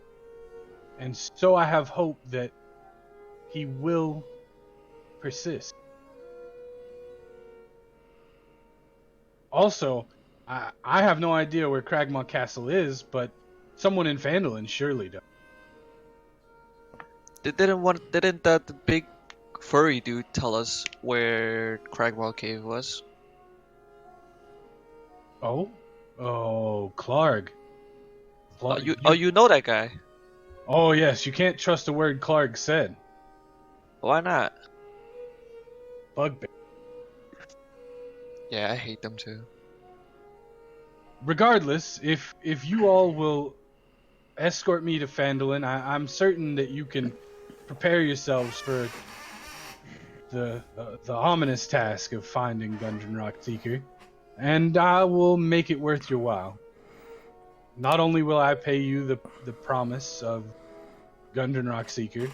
Speaker 2: And so I have hope that he will persist. Also, I have no idea where Cragmaw Castle is, but someone in Phandalin surely does.
Speaker 6: Didn't that big furry dude tell us where Cragwell Cave was?
Speaker 2: Oh, Clark.
Speaker 6: You know that guy?
Speaker 2: Oh yes, you can't trust a word Clark said.
Speaker 6: Why not?
Speaker 2: Bugbear.
Speaker 6: Yeah, I hate them too.
Speaker 2: Regardless, if you all will escort me to Phandalin, I'm certain that you can prepare yourselves for the ominous task of finding Dungeon Rock Seeker, and I will make it worth your while. Not only will I pay you the promise of Dungeon Rock Seeker,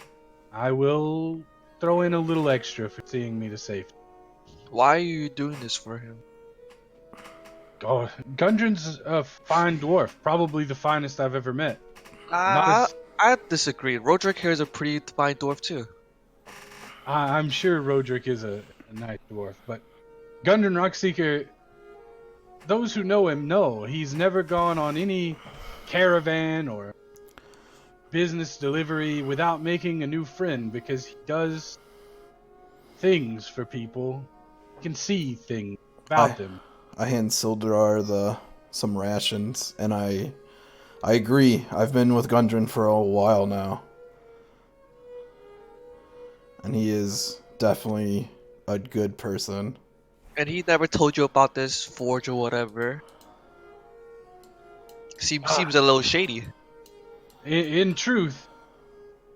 Speaker 2: I will throw in a little extra for seeing me to safety.
Speaker 6: Why are you doing this for him?
Speaker 2: Oh, Gundren's a fine dwarf, probably the finest I've ever met.
Speaker 6: I disagree. Roderick here is a pretty fine dwarf too.
Speaker 2: I'm sure Roderick is a nice dwarf, but Gundren Rockseeker, those who know him know he's never gone on any caravan or business delivery without making a new friend, because he does things for people. He can see things about them.
Speaker 3: I hand Sildar some rations, and I agree. I've been with Gundren for a while now, and he is definitely a good person.
Speaker 6: And he never told you about this forge or whatever. Seems a little shady.
Speaker 2: In truth,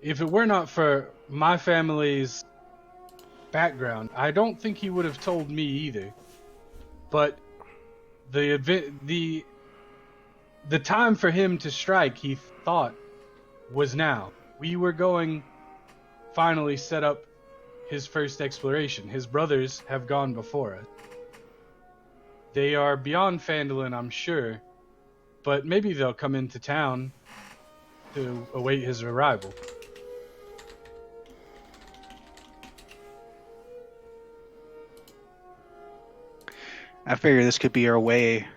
Speaker 2: if it were not for my family's background, I don't think he would have told me either. But the time for him to strike, he thought, was now. We were going finally set up his first exploration. His brothers have gone before us. They are beyond Phandalin, I'm sure, but maybe they'll come into town to await his arrival.
Speaker 5: I figure this could be our way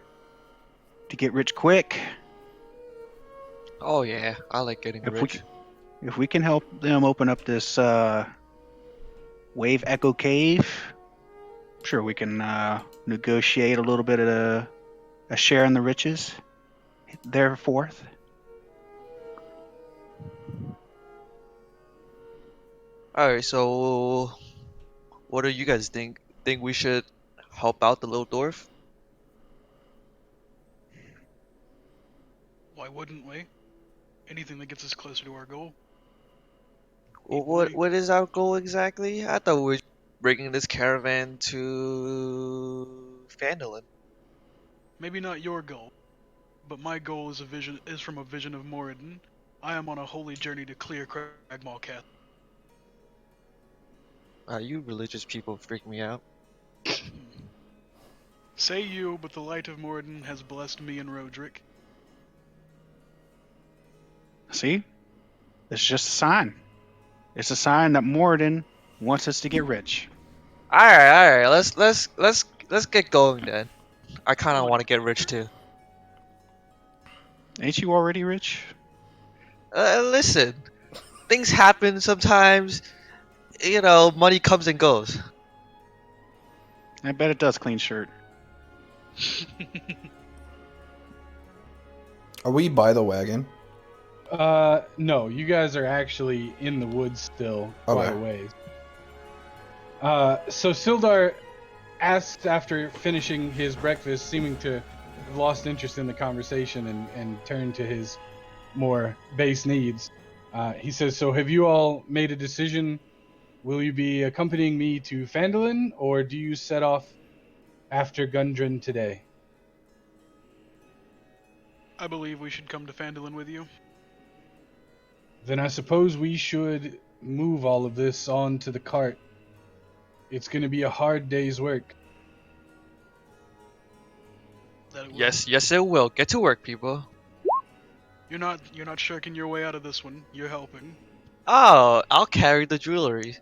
Speaker 5: to get rich quick.
Speaker 6: Oh yeah, I like getting rich.
Speaker 5: If we can help them open up this Wave Echo Cave, I'm sure we can negotiate a little bit of a share in the riches thereforth.
Speaker 6: Alright, so what do you guys think? Think we should help out the little dwarf?
Speaker 8: Why wouldn't we? Anything that gets us closer to our goal.
Speaker 6: What is our goal exactly? I thought we were bringing this caravan to Phandalin.
Speaker 8: Maybe not your goal, but my goal is from a vision of Moradin. I am on a holy journey to clear Cragmaw Castle.
Speaker 6: You religious people freak me out.
Speaker 8: Say you, but the light of Moradin has blessed me and Roderick.
Speaker 5: See? It's just a sign. It's a sign that Moradin wants us to get rich.
Speaker 6: All right. Let's get going then. I kind of
Speaker 8: Look,
Speaker 6: want to get rich too.
Speaker 5: Ain't you already rich?
Speaker 6: Listen, things happen sometimes. You know, money comes and goes.
Speaker 5: I bet it does, clean shirt.
Speaker 3: Are we by the wagon?
Speaker 2: No, you guys are actually in the woods still, quite
Speaker 3: Okay.
Speaker 2: a ways. So Sildar asks after finishing his breakfast, seeming to have lost interest in the conversation and turn to his more base needs. He says, "So have you all made a decision? Will you be accompanying me to Phandalin, or do you set off after Gundren today?"
Speaker 8: I believe we should come to Phandalin with you.
Speaker 2: Then I suppose we should move all of this onto the cart. It's going to be a hard day's work.
Speaker 8: That it will.
Speaker 6: Yes, it will. Get to work, people.
Speaker 8: You're not shirking your way out of this one. You're helping.
Speaker 6: Oh, I'll carry the jewelry.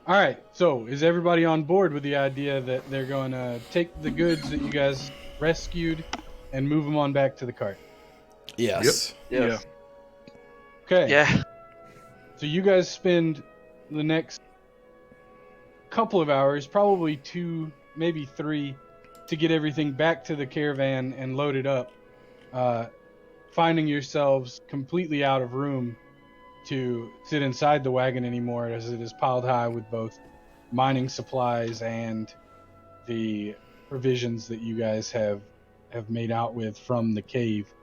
Speaker 2: All right, so is everybody on board with the idea that they're going to take the goods that you guys rescued and move them on back to the cart?
Speaker 3: Yes.
Speaker 4: Yes.
Speaker 2: Okay.
Speaker 6: Yeah.
Speaker 2: So you guys spend the next couple of hours, probably 2, maybe 3, to get everything back to the caravan and load it up, finding yourselves completely out of room to sit inside the wagon anymore, as it is piled high with both mining supplies and the provisions that you guys have made out with from the cave.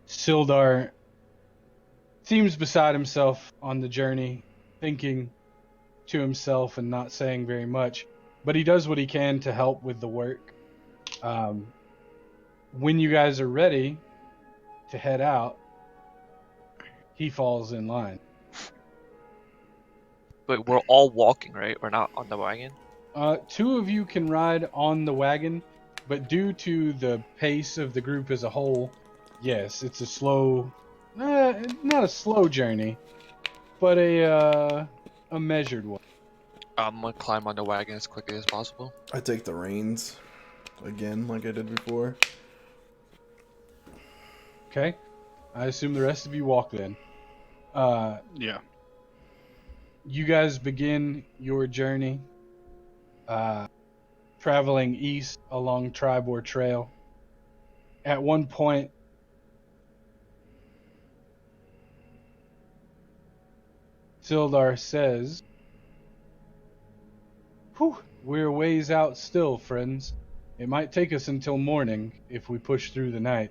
Speaker 2: Sildar seems beside himself on the journey, thinking to himself and not saying very much, but he does what he can to help with the work. When you guys are ready to head out, he falls in line.
Speaker 6: But we're all walking, right? We're not on the wagon.
Speaker 2: 2 of you can ride on the wagon, but due to the pace of the group as a whole, yes, it's a slow, not a slow journey, but a measured one.
Speaker 6: I'm gonna climb on the wagon as quickly as possible.
Speaker 3: I take the reins again, like I did before.
Speaker 2: Okay, I assume the rest of you walk then.
Speaker 5: Yeah.
Speaker 2: You guys begin your journey, traveling east along Tribor Trail. At one point, Sildar says, "Whew, we're ways out still, friends. It might take us until morning if we push through the night."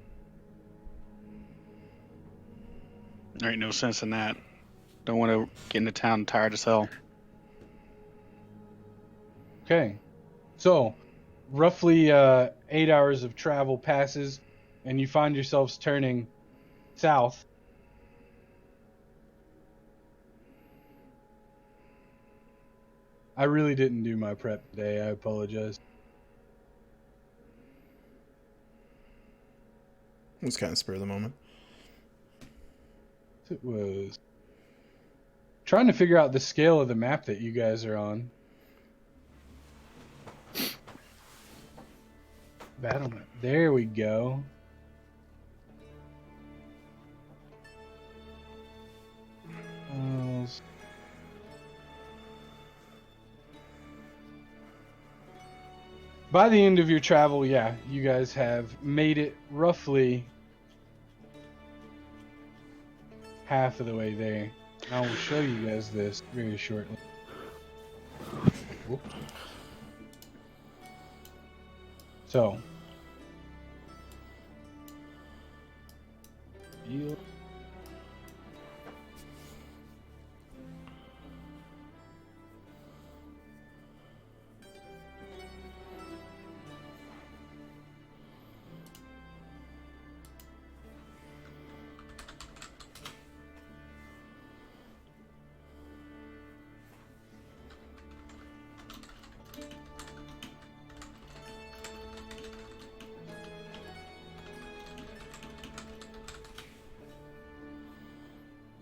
Speaker 5: There ain't no sense in that. Don't want to get into town tired as hell.
Speaker 2: Okay, so roughly 8 hours of travel passes, and you find yourselves turning south. I really didn't do my prep today. I apologize.
Speaker 3: It was kind of spur of the moment.
Speaker 2: It was trying to figure out the scale of the map that you guys are on. Battle map. There we go. By the end of your travel, yeah, you guys have made it roughly half of the way there. I will show you guys this very shortly. Whoop. So, Heal.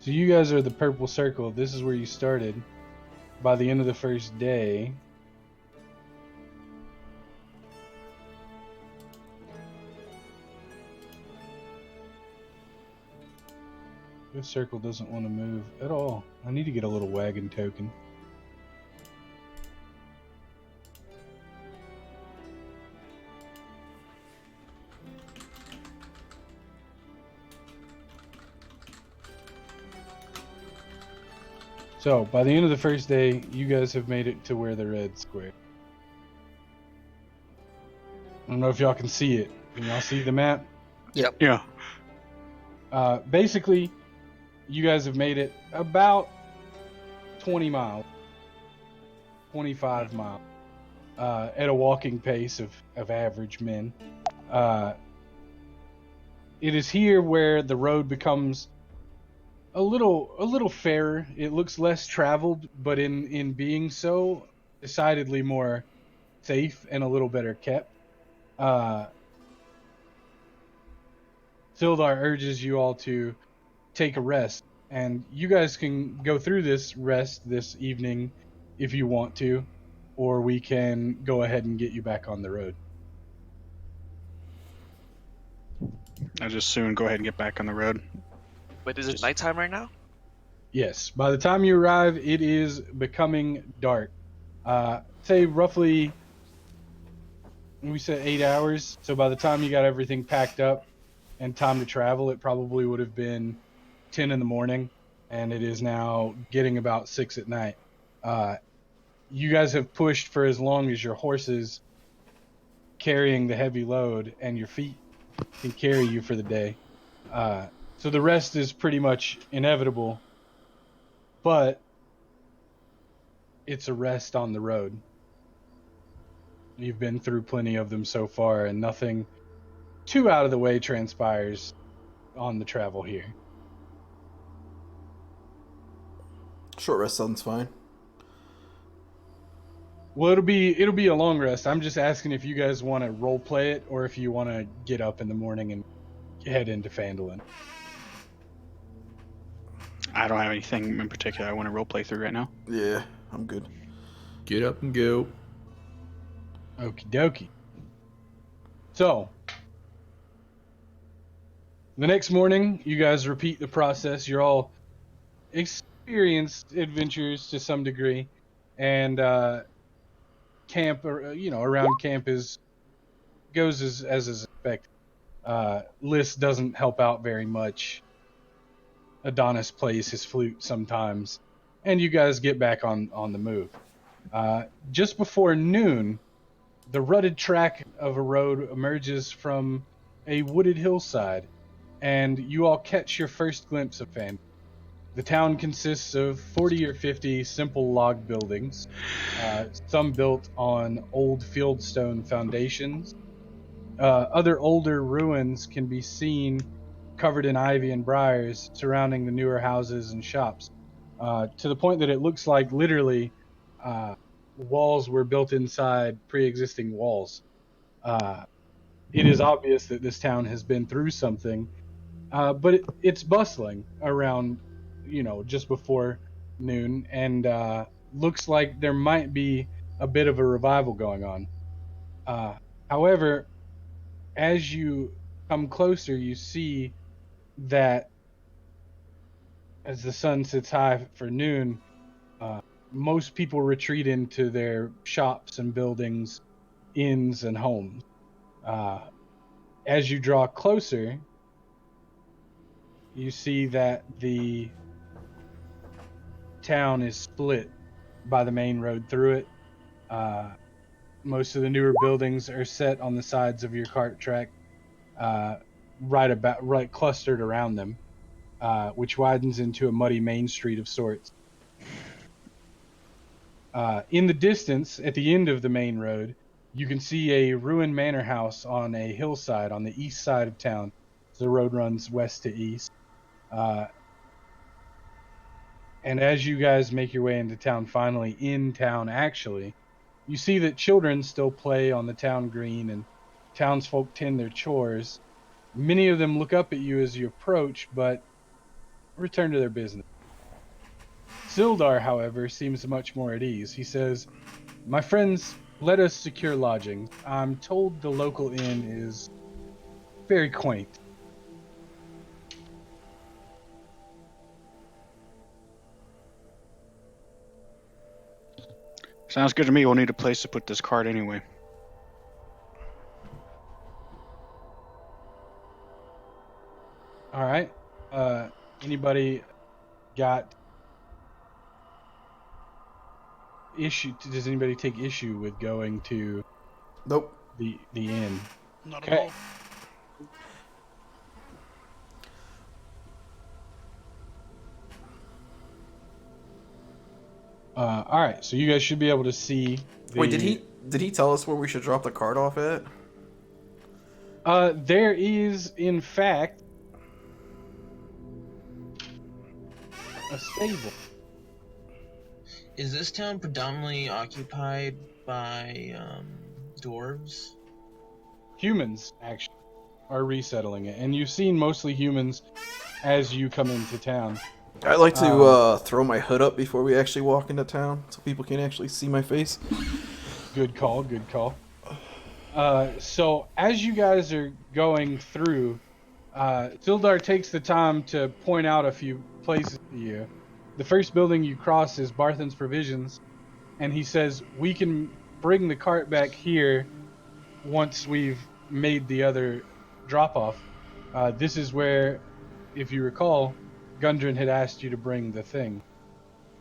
Speaker 2: So you guys are the purple circle. This is where you started. By the end of the first day, this circle doesn't want to move at all. I need to get a little wagon token. So, by the end of the first day, you guys have made it to where the red square. I don't know if y'all can see it. Can y'all see the map?
Speaker 5: Yeah.
Speaker 2: Basically, you guys have made it about 20 miles, 25 miles, at a walking pace of average men. It is here where the road becomes a little fairer. It looks less traveled, but in being so, decidedly more safe and a little better kept. Sildar urges you all to take a rest, and you guys can go through this rest this evening if you want to, or we can go ahead and get you back on the road.
Speaker 5: I just soon go ahead and get back on the road.
Speaker 6: Wait, is it nighttime right now?
Speaker 2: Yes, by the time you arrive, it is becoming dark. Say roughly, we said 8 hours. So by the time you got everything packed up and time to travel, it probably would have been 10 in the morning, and it is now getting about 6 at night. You guys have pushed for as long as your horses carrying the heavy load and your feet can carry you for the day. So the rest is pretty much inevitable, but it's a rest on the road. You've been through plenty of them so far, and nothing too out of the way transpires on the travel here.
Speaker 3: Short rest sounds fine.
Speaker 2: Well, it'll be a long rest. I'm just asking if you guys want to role play it or if you want to get up in the morning and head into Phandalin.
Speaker 5: I don't have anything in particular I want to roleplay through right now.
Speaker 3: Yeah, I'm good.
Speaker 7: Get up and go.
Speaker 2: Okie dokie. So, the next morning, you guys repeat the process. You're all experienced adventurers to some degree, and camp, around camp goes as is expected. List doesn't help out very much. Adonis plays his flute sometimes, and you guys get back on the move. Just before noon, the rutted track of a road emerges from a wooded hillside, and you all catch your first glimpse of Phandalin. The town consists of 40 or 50 simple log buildings, some built on old fieldstone foundations. Other older ruins can be seen covered in ivy and briars surrounding the newer houses and shops, to the point that it looks like literally walls were built inside pre-existing walls. It is obvious that this town has been through something, but it's bustling around, just before noon, and looks like there might be a bit of a revival going on. However, as you come closer, you see that as the sun sits high for noon, most people retreat into their shops and buildings, inns and homes. As you draw closer, you see that the town is split by the main road through it. Most of the newer buildings are set on the sides of your cart track. right clustered around them, which widens into a muddy main street of sorts. In the distance, at the end of the main road, you can see a ruined manor house on a hillside on the east side of town. So the road runs west to east. Uh, and as you guys make your way into town, finally in town actually, you see that children still play on the town green and townsfolk tend their chores. Many of them look up at you as you approach, but return to their business. Sildar, however, seems much more at ease. He says, "My friends, let us secure lodgings. I'm told the local inn is very quaint."
Speaker 5: Sounds good to me. We'll need a place to put this cart anyway.
Speaker 2: All right. Anybody got issue? Does anybody take issue with going to
Speaker 3: Nope.
Speaker 2: the inn?
Speaker 8: Not
Speaker 2: Okay.
Speaker 8: at all.
Speaker 2: All right. So you guys should be able to see.
Speaker 3: Wait, did he tell us where we should drop the cart off at?
Speaker 2: There is, in fact, a stable.
Speaker 1: Is this town predominantly occupied by dwarves?
Speaker 2: Humans actually are resettling it, and you've seen mostly humans as you come into town.
Speaker 3: I'd like to throw my hood up before we actually walk into town, so people can actually see my face.
Speaker 2: Good call. Good call. So as you guys are going through, Sildar takes the time to point out a few places to you. The first building you cross is Barthen's Provisions, and he says, "We can bring the cart back here once we've made the other drop-off. This is where, if you recall, Gundren had asked you to bring the thing."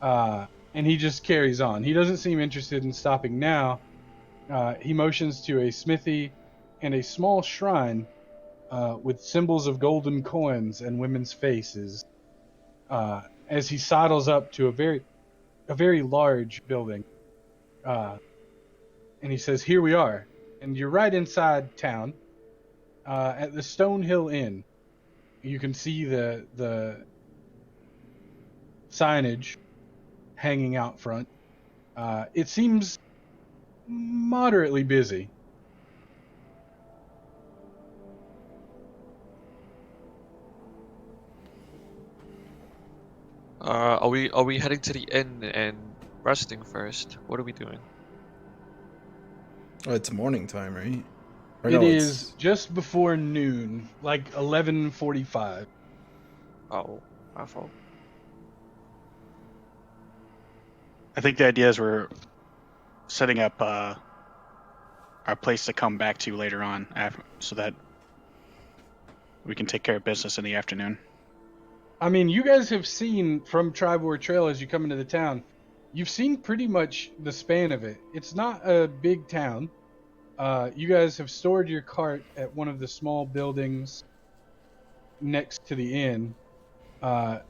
Speaker 2: And he just carries on. He doesn't seem interested in stopping now. He motions to a smithy and a small shrine with symbols of golden coins and women's faces as he sidles up to a very large building. And he says, "Here we are." And you're right inside town at the Stonehill Inn. You can see the signage hanging out front. It seems moderately busy.
Speaker 6: Are we heading to the inn and resting first? What are we doing?
Speaker 3: Oh, it's morning time, right? Or
Speaker 2: It
Speaker 3: no,
Speaker 2: is just before noon, like 11:45.
Speaker 6: Oh, my fault.
Speaker 5: I think the idea is we're setting up our place to come back to later on, so that we can take care of business in the afternoon.
Speaker 2: I mean, you guys have seen from Tribor Trail as you come into the town, you've seen pretty much the span of it. It's not a big town. You guys have stored your cart at one of the small buildings next to the inn. A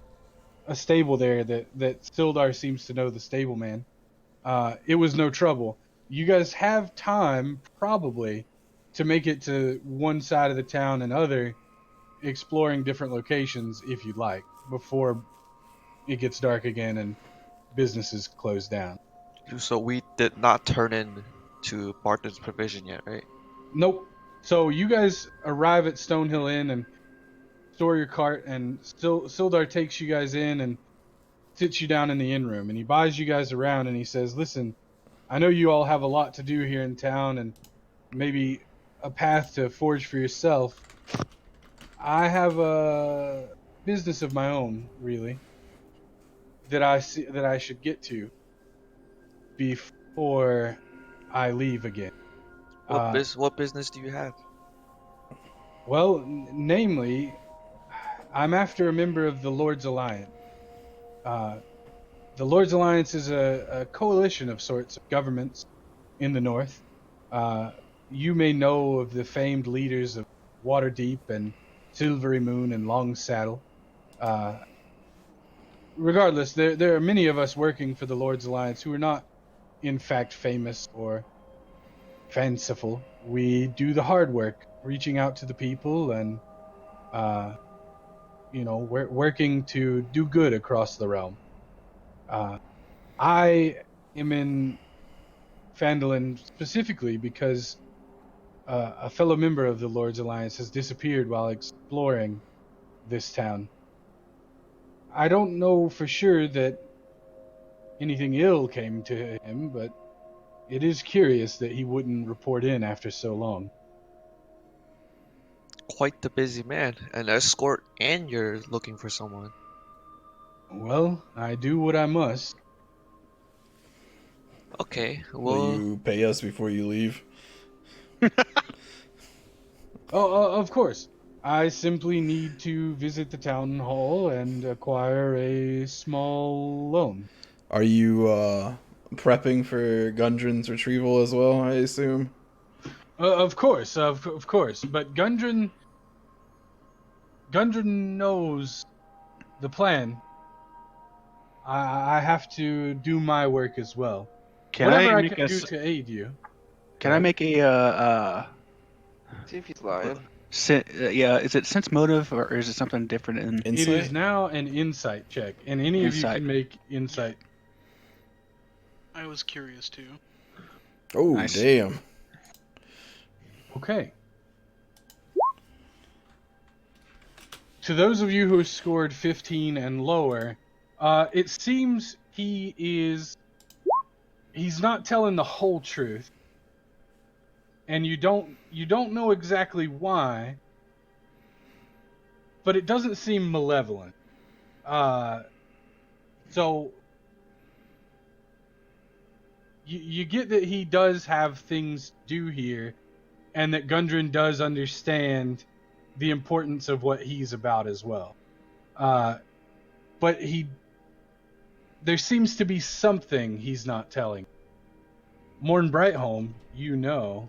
Speaker 2: stable there that Sildar seems to know the stableman. It was no trouble. You guys have time, probably, to make it to one side of the town and other, exploring different locations if you'd like, before it gets dark again and businesses close down.
Speaker 6: So we did not turn in to Barton's Provision yet, right?
Speaker 2: Nope. So you guys arrive at Stonehill Inn and store your cart, and Sildar takes you guys in and sits you down in the inn room, and he buys you guys around, and he says, "Listen, I know you all have a lot to do here in town and maybe a path to forge for yourself. I have a business of my own, really, that I should get to before I leave again."
Speaker 6: What business do you have?
Speaker 2: Well, namely, I'm after a member of the Lord's Alliance. The Lord's Alliance is a coalition of sorts of governments in the north. You may know of the famed leaders of Waterdeep and Silvery Moon and Long Saddle. Regardless, there are many of us working for the Lord's Alliance who are not, in fact, famous or fanciful. We do the hard work, reaching out to the people and, we're working to do good across the realm. I am in Phandalin specifically because a fellow member of the Lord's Alliance has disappeared while exploring this town. I don't know for sure that anything ill came to him, but it is curious that he wouldn't report in after so long.
Speaker 6: Quite the busy man. An escort and you're looking for someone.
Speaker 2: Well, I do what I must.
Speaker 6: Okay,
Speaker 3: Will
Speaker 6: well,
Speaker 3: you pay us before you leave?
Speaker 2: Of course. I simply need to visit the town hall and acquire a small loan.
Speaker 3: Are you prepping for Gundren's retrieval as well, I assume?
Speaker 2: Of course, of course. But Gundren knows the plan. I have to do my work as well.
Speaker 5: Can
Speaker 2: Whatever
Speaker 5: I
Speaker 2: I
Speaker 5: make
Speaker 2: can
Speaker 5: a
Speaker 2: do to aid you.
Speaker 5: Can I make a
Speaker 4: See if he's lying.
Speaker 5: yeah? Is it sense motive or is it something different? In
Speaker 2: It is
Speaker 3: Insight?
Speaker 2: now an insight check, and any of you
Speaker 5: Insight.
Speaker 2: can make insight.
Speaker 8: I was curious too.
Speaker 3: Oh,
Speaker 5: Nice.
Speaker 3: damn.
Speaker 2: Okay. To those of you who scored 15 and lower, it seems he's not telling the whole truth, and you don't know exactly why, but it doesn't seem malevolent. So you get that he does have things to do here, and that Gundren does understand the importance of what he's about as well. But there seems to be something he's not telling. Morn Brightholm, you know.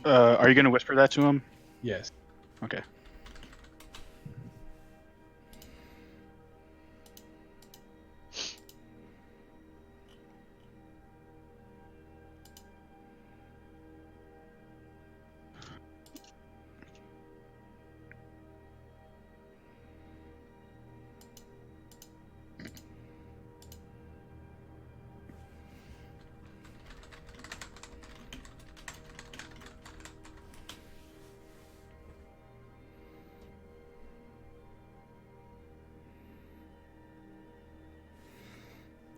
Speaker 5: Are you gonna whisper that to him?
Speaker 2: Yes.
Speaker 5: Okay.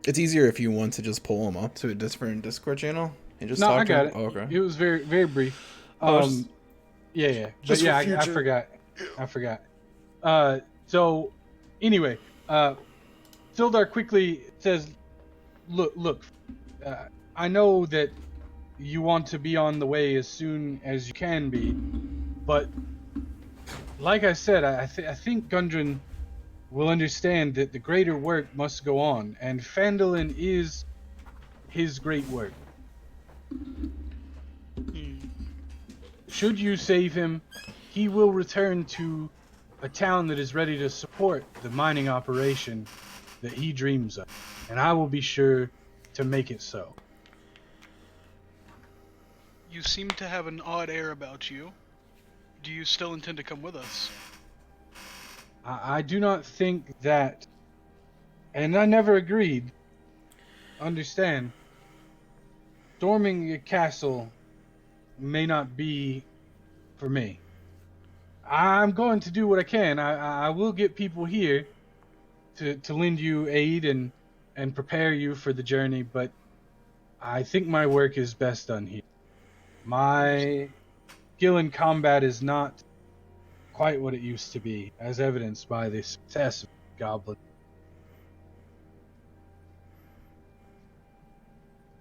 Speaker 3: It's easier if you want to just pull him up to a different Discord channel and just
Speaker 2: No,
Speaker 3: talk
Speaker 2: I
Speaker 3: to
Speaker 2: got
Speaker 3: him.
Speaker 2: it.
Speaker 3: Oh, okay.
Speaker 2: It was very, very brief.
Speaker 3: Oh, just-
Speaker 2: Yeah. But
Speaker 3: just
Speaker 2: yeah,
Speaker 3: for future.
Speaker 2: I forgot. So anyway, Sildar quickly says, "Look, I know that you want to be on the way as soon as you can be, but like I said, I think Gundren will understand that the greater work must go on, and Phandalin is his great work. Should you save him, he will return to a town that is ready to support the mining operation that he dreams of, and I will be sure to make it so."
Speaker 8: You seem to have an odd air about you. Do you still intend to come with us?
Speaker 2: I do not think that, and I never agreed. Understand, storming a castle may not be for me. I'm going to do what I can. I will get people here to lend you aid and prepare you for the journey, but I think my work is best done here. My skill in combat is not quite what it used to be, as evidenced by the success of Goblin.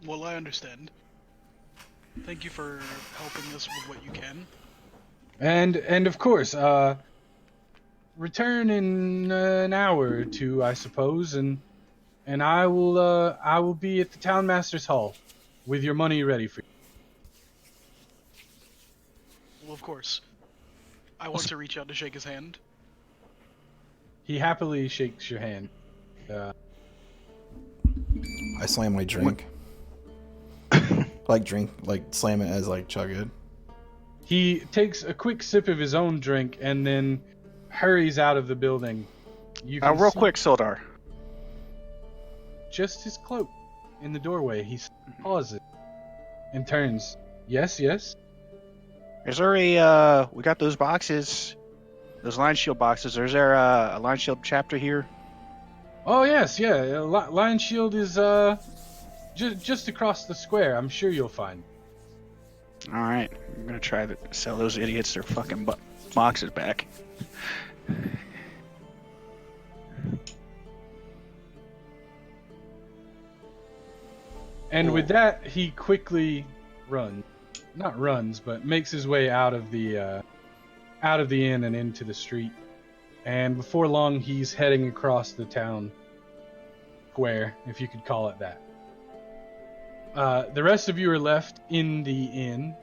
Speaker 8: Well, I understand. Thank you for helping us with what you can.
Speaker 2: And of course, return in an hour or two, I suppose, and I will be at the town master's hall with your money ready for you.
Speaker 8: Well, of course. I want to reach out to shake his hand.
Speaker 2: He happily shakes your hand.
Speaker 3: I slam my drink. Like slam it as like chug it.
Speaker 2: He takes a quick sip of his own drink and then hurries out of the building. You can
Speaker 5: Real
Speaker 2: see
Speaker 5: quick, Sildar.
Speaker 2: just his cloak in the doorway. He pauses and turns. Yes, yes.
Speaker 5: Is there a we got those boxes, those line shield boxes. Is there a line shield chapter here?
Speaker 2: Oh yes, yeah. Lion Shield is just across the square. I'm sure you'll find.
Speaker 5: All right, I'm gonna try to sell those idiots their fucking boxes back.
Speaker 2: And with that, he quickly not runs, but makes his way out of the inn and into the street. And before long, he's heading across the town square, if you could call it that. The rest of you are left in the inn,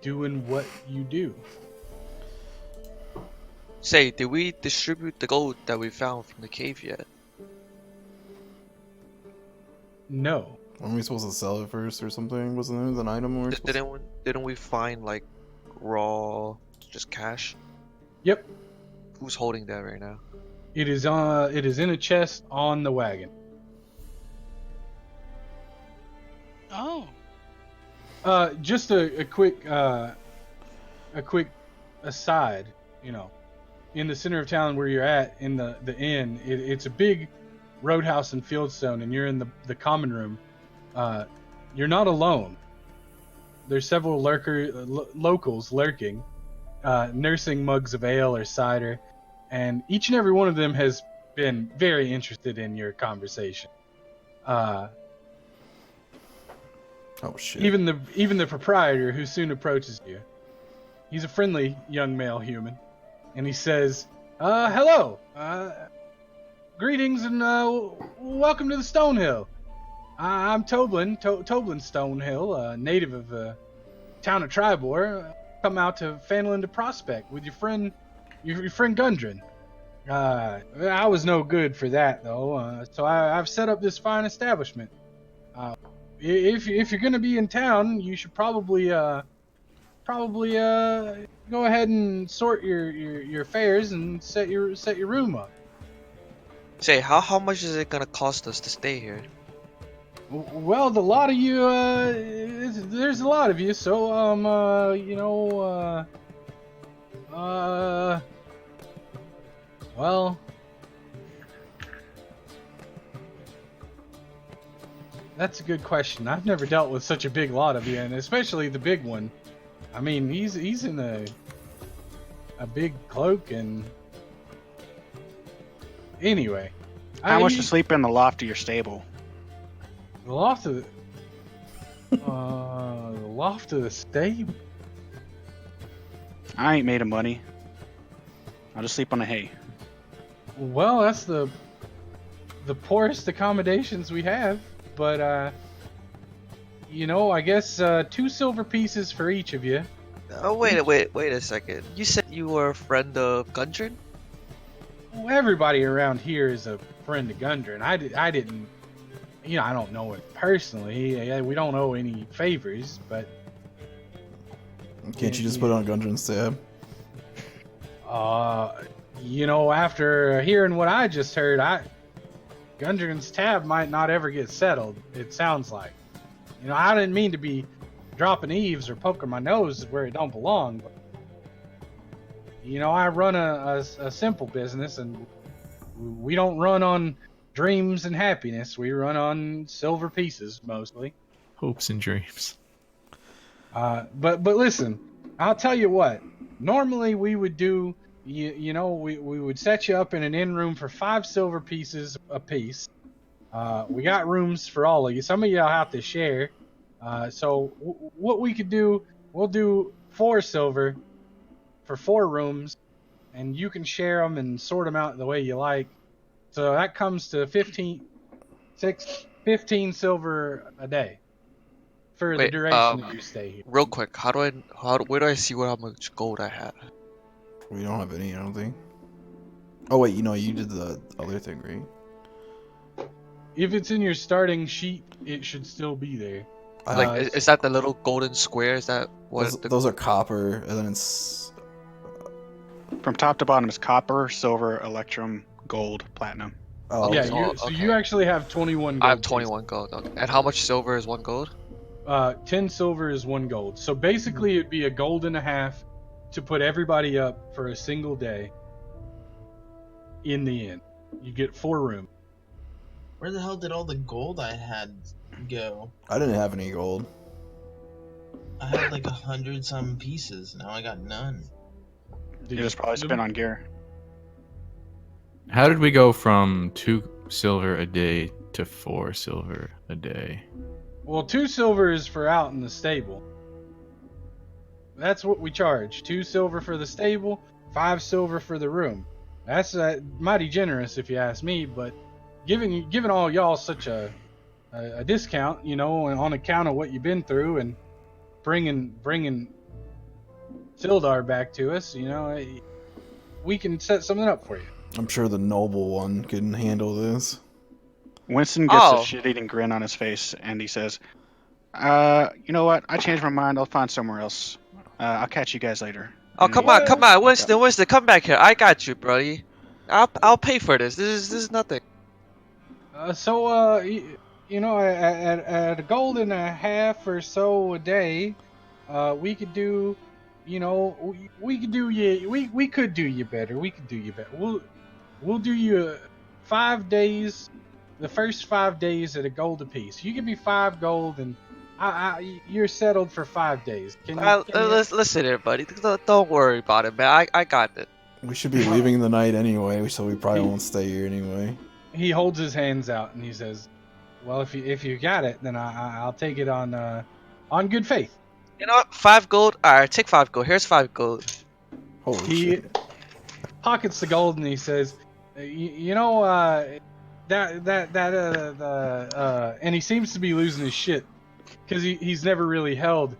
Speaker 2: doing what you do.
Speaker 6: Say, did we distribute the gold that we found from the cave yet?
Speaker 2: No.
Speaker 3: Weren't we supposed to sell it first or something? Wasn't it an item we were supposed to...
Speaker 6: Didn't we find like raw just cash?
Speaker 2: Yep.
Speaker 6: Who's holding that right now?
Speaker 2: It is in a chest on the wagon.
Speaker 8: Oh.
Speaker 2: Just a quick aside, in the center of town where you're at, in the inn, it's a big roadhouse and fieldstone, and you're in the common room. You're not alone. There's several locals lurking, nursing mugs of ale or cider, and each and every one of them has been very interested in your conversation.
Speaker 3: Oh shit.
Speaker 2: Even the proprietor, who soon approaches you. He's a friendly young male human, and he says, "Hello, greetings and welcome to the Stonehill. I'm Toblin Stonehill, native of the town of Tribor. Come out to Phandalin to prospect with your friend Gundren. I was no good for that though, so I've set up this fine establishment. If you're gonna be in town, you should probably go ahead and sort your affairs and set your room up."
Speaker 6: Say, how much is it gonna cost us to stay here?
Speaker 2: Well, the lot of you, there's a lot of you, so well, that's a good question. I've never dealt with such a big lot of you, and especially the big one. I mean, he's in a big cloak, and anyway.
Speaker 5: How much to sleep in the loft of your stable?
Speaker 2: The loft of the stable.
Speaker 5: I ain't made of money. I'll just sleep on the hay.
Speaker 2: Well, that's the poorest accommodations we have, but I guess 2 silver pieces for each of you.
Speaker 6: Oh wait a second. You said you were a friend of Gundren?
Speaker 2: Well, everybody around here is a friend of Gundren. I didn't, I don't know it personally. We don't owe any favors, but
Speaker 3: Can't you just put it on Gundren's tab?
Speaker 2: After hearing what I just heard, Gundren's tab might not ever get settled. It sounds like. I didn't mean to be dropping eaves or poking my nose where it don't belong, but I run a simple business, and we don't run on dreams and happiness. We run on silver pieces mostly.
Speaker 7: Hopes and dreams.
Speaker 2: But listen, I'll tell you what. Normally we would do, we would set you up in an inn room for 5 silver pieces a piece. We got rooms for all of you. Some of you will have to share. So what we could do, we'll do 4 silver for 4 rooms, and you can share them and sort them out the way you like. So that comes to 15 silver a day for the
Speaker 6: Wait,
Speaker 2: duration that you stay here.
Speaker 6: real quick, where do I see how much gold I have?
Speaker 3: We don't have any, I don't think. Oh wait, you did the other thing, right?
Speaker 2: If it's in your starting sheet, it should still be there.
Speaker 6: Like, is that the little golden square? Is that what?
Speaker 3: Those are copper, and then it's
Speaker 5: From top to bottom is copper, silver, electrum, gold, platinum.
Speaker 3: oh
Speaker 2: Yeah,
Speaker 6: Okay.
Speaker 2: so you actually have 21 gold.
Speaker 6: I have 21 gold. Okay. And how much silver is 1 gold?
Speaker 2: 10 silver is 1 gold. So basically, it'd be a gold and a half to put everybody up for a single day. In the end, you get 4 rooms.
Speaker 1: Where the hell did all the gold I had go?
Speaker 3: I didn't have any gold.
Speaker 1: I had like 100-some pieces. Now I got none.
Speaker 5: It was probably spent on gear.
Speaker 7: How did we go from 2 silver a day to 4 silver a day?
Speaker 2: Well, 2 silver is for out in the stable. That's what we charge. 2 silver for the stable, 5 silver for the room. That's mighty generous if you ask me, but giving all y'all such a discount, on account of what you've been through and bringing Sildar back to us, we can set something up for you.
Speaker 3: I'm sure the noble one can handle this.
Speaker 5: Winston gets a shit-eating grin on his face, and he says, you know what? I changed my mind. I'll find somewhere else. I'll catch you guys later.
Speaker 6: Oh,
Speaker 5: And
Speaker 6: come
Speaker 5: he-
Speaker 6: on, Winston, come back here. I got you, buddy. I'll pay for this. This is nothing.
Speaker 2: At a gold and a half or so a day, we could do, we could do you. We could do you better. We could do you better. We'll do you 5 days. The first 5 days at a gold apiece. You give me 5 gold, and you're settled for 5 days.
Speaker 6: Listen here, buddy. Don't worry about it, man. I got it.
Speaker 3: We should be leaving the night anyway, so we probably won't stay here anyway.
Speaker 2: He holds his hands out and he says, "Well, if you got it, then I'll take it on good faith."
Speaker 6: You know what? 5 gold. Alright, take 5 gold. Here's 5 gold.
Speaker 3: Holy
Speaker 2: He
Speaker 3: shit.
Speaker 2: pockets the gold and he says, and he seems to be losing his shit because he's never really held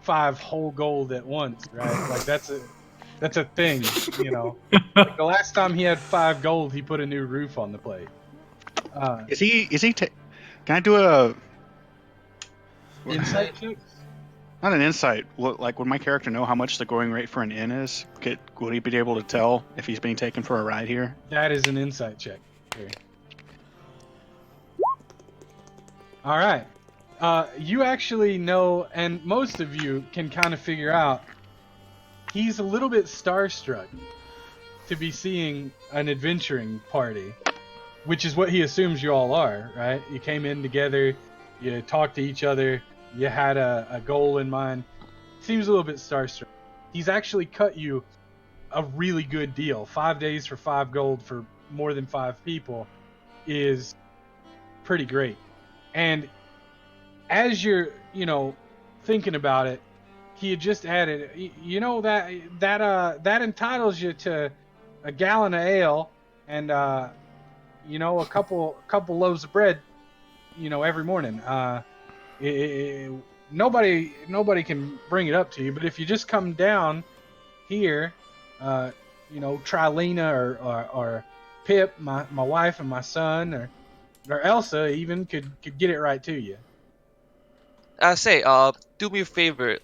Speaker 2: 5 whole gold at once, right? Like that's a thing, Like the last time he had 5 gold, he put a new roof on the place.
Speaker 5: Is he? Can I do a
Speaker 2: Insight check?
Speaker 5: not an insight? Like, would my character know how much the going rate for an inn is? Would he be able to tell if he's being taken for a ride here?
Speaker 2: That is an insight check. Here. All right. You actually know, and most of you can kind of figure out, he's a little bit starstruck to be seeing an adventuring party, which is what he assumes you all are, right? You came in together, you talked to each other, you had a goal in mind. Seems a little bit starstruck. He's actually cut you a really good deal. 5 days for 5 gold for more than 5 people is pretty great. And as you're, thinking about it, he had just added, that entitles you to a gallon of ale and a couple loaves of bread, every morning. Nobody can bring it up to you, but if you just come down here, Trilena or Pip, my wife and my son, or Elsa even could get it right to you.
Speaker 6: Do me a favor.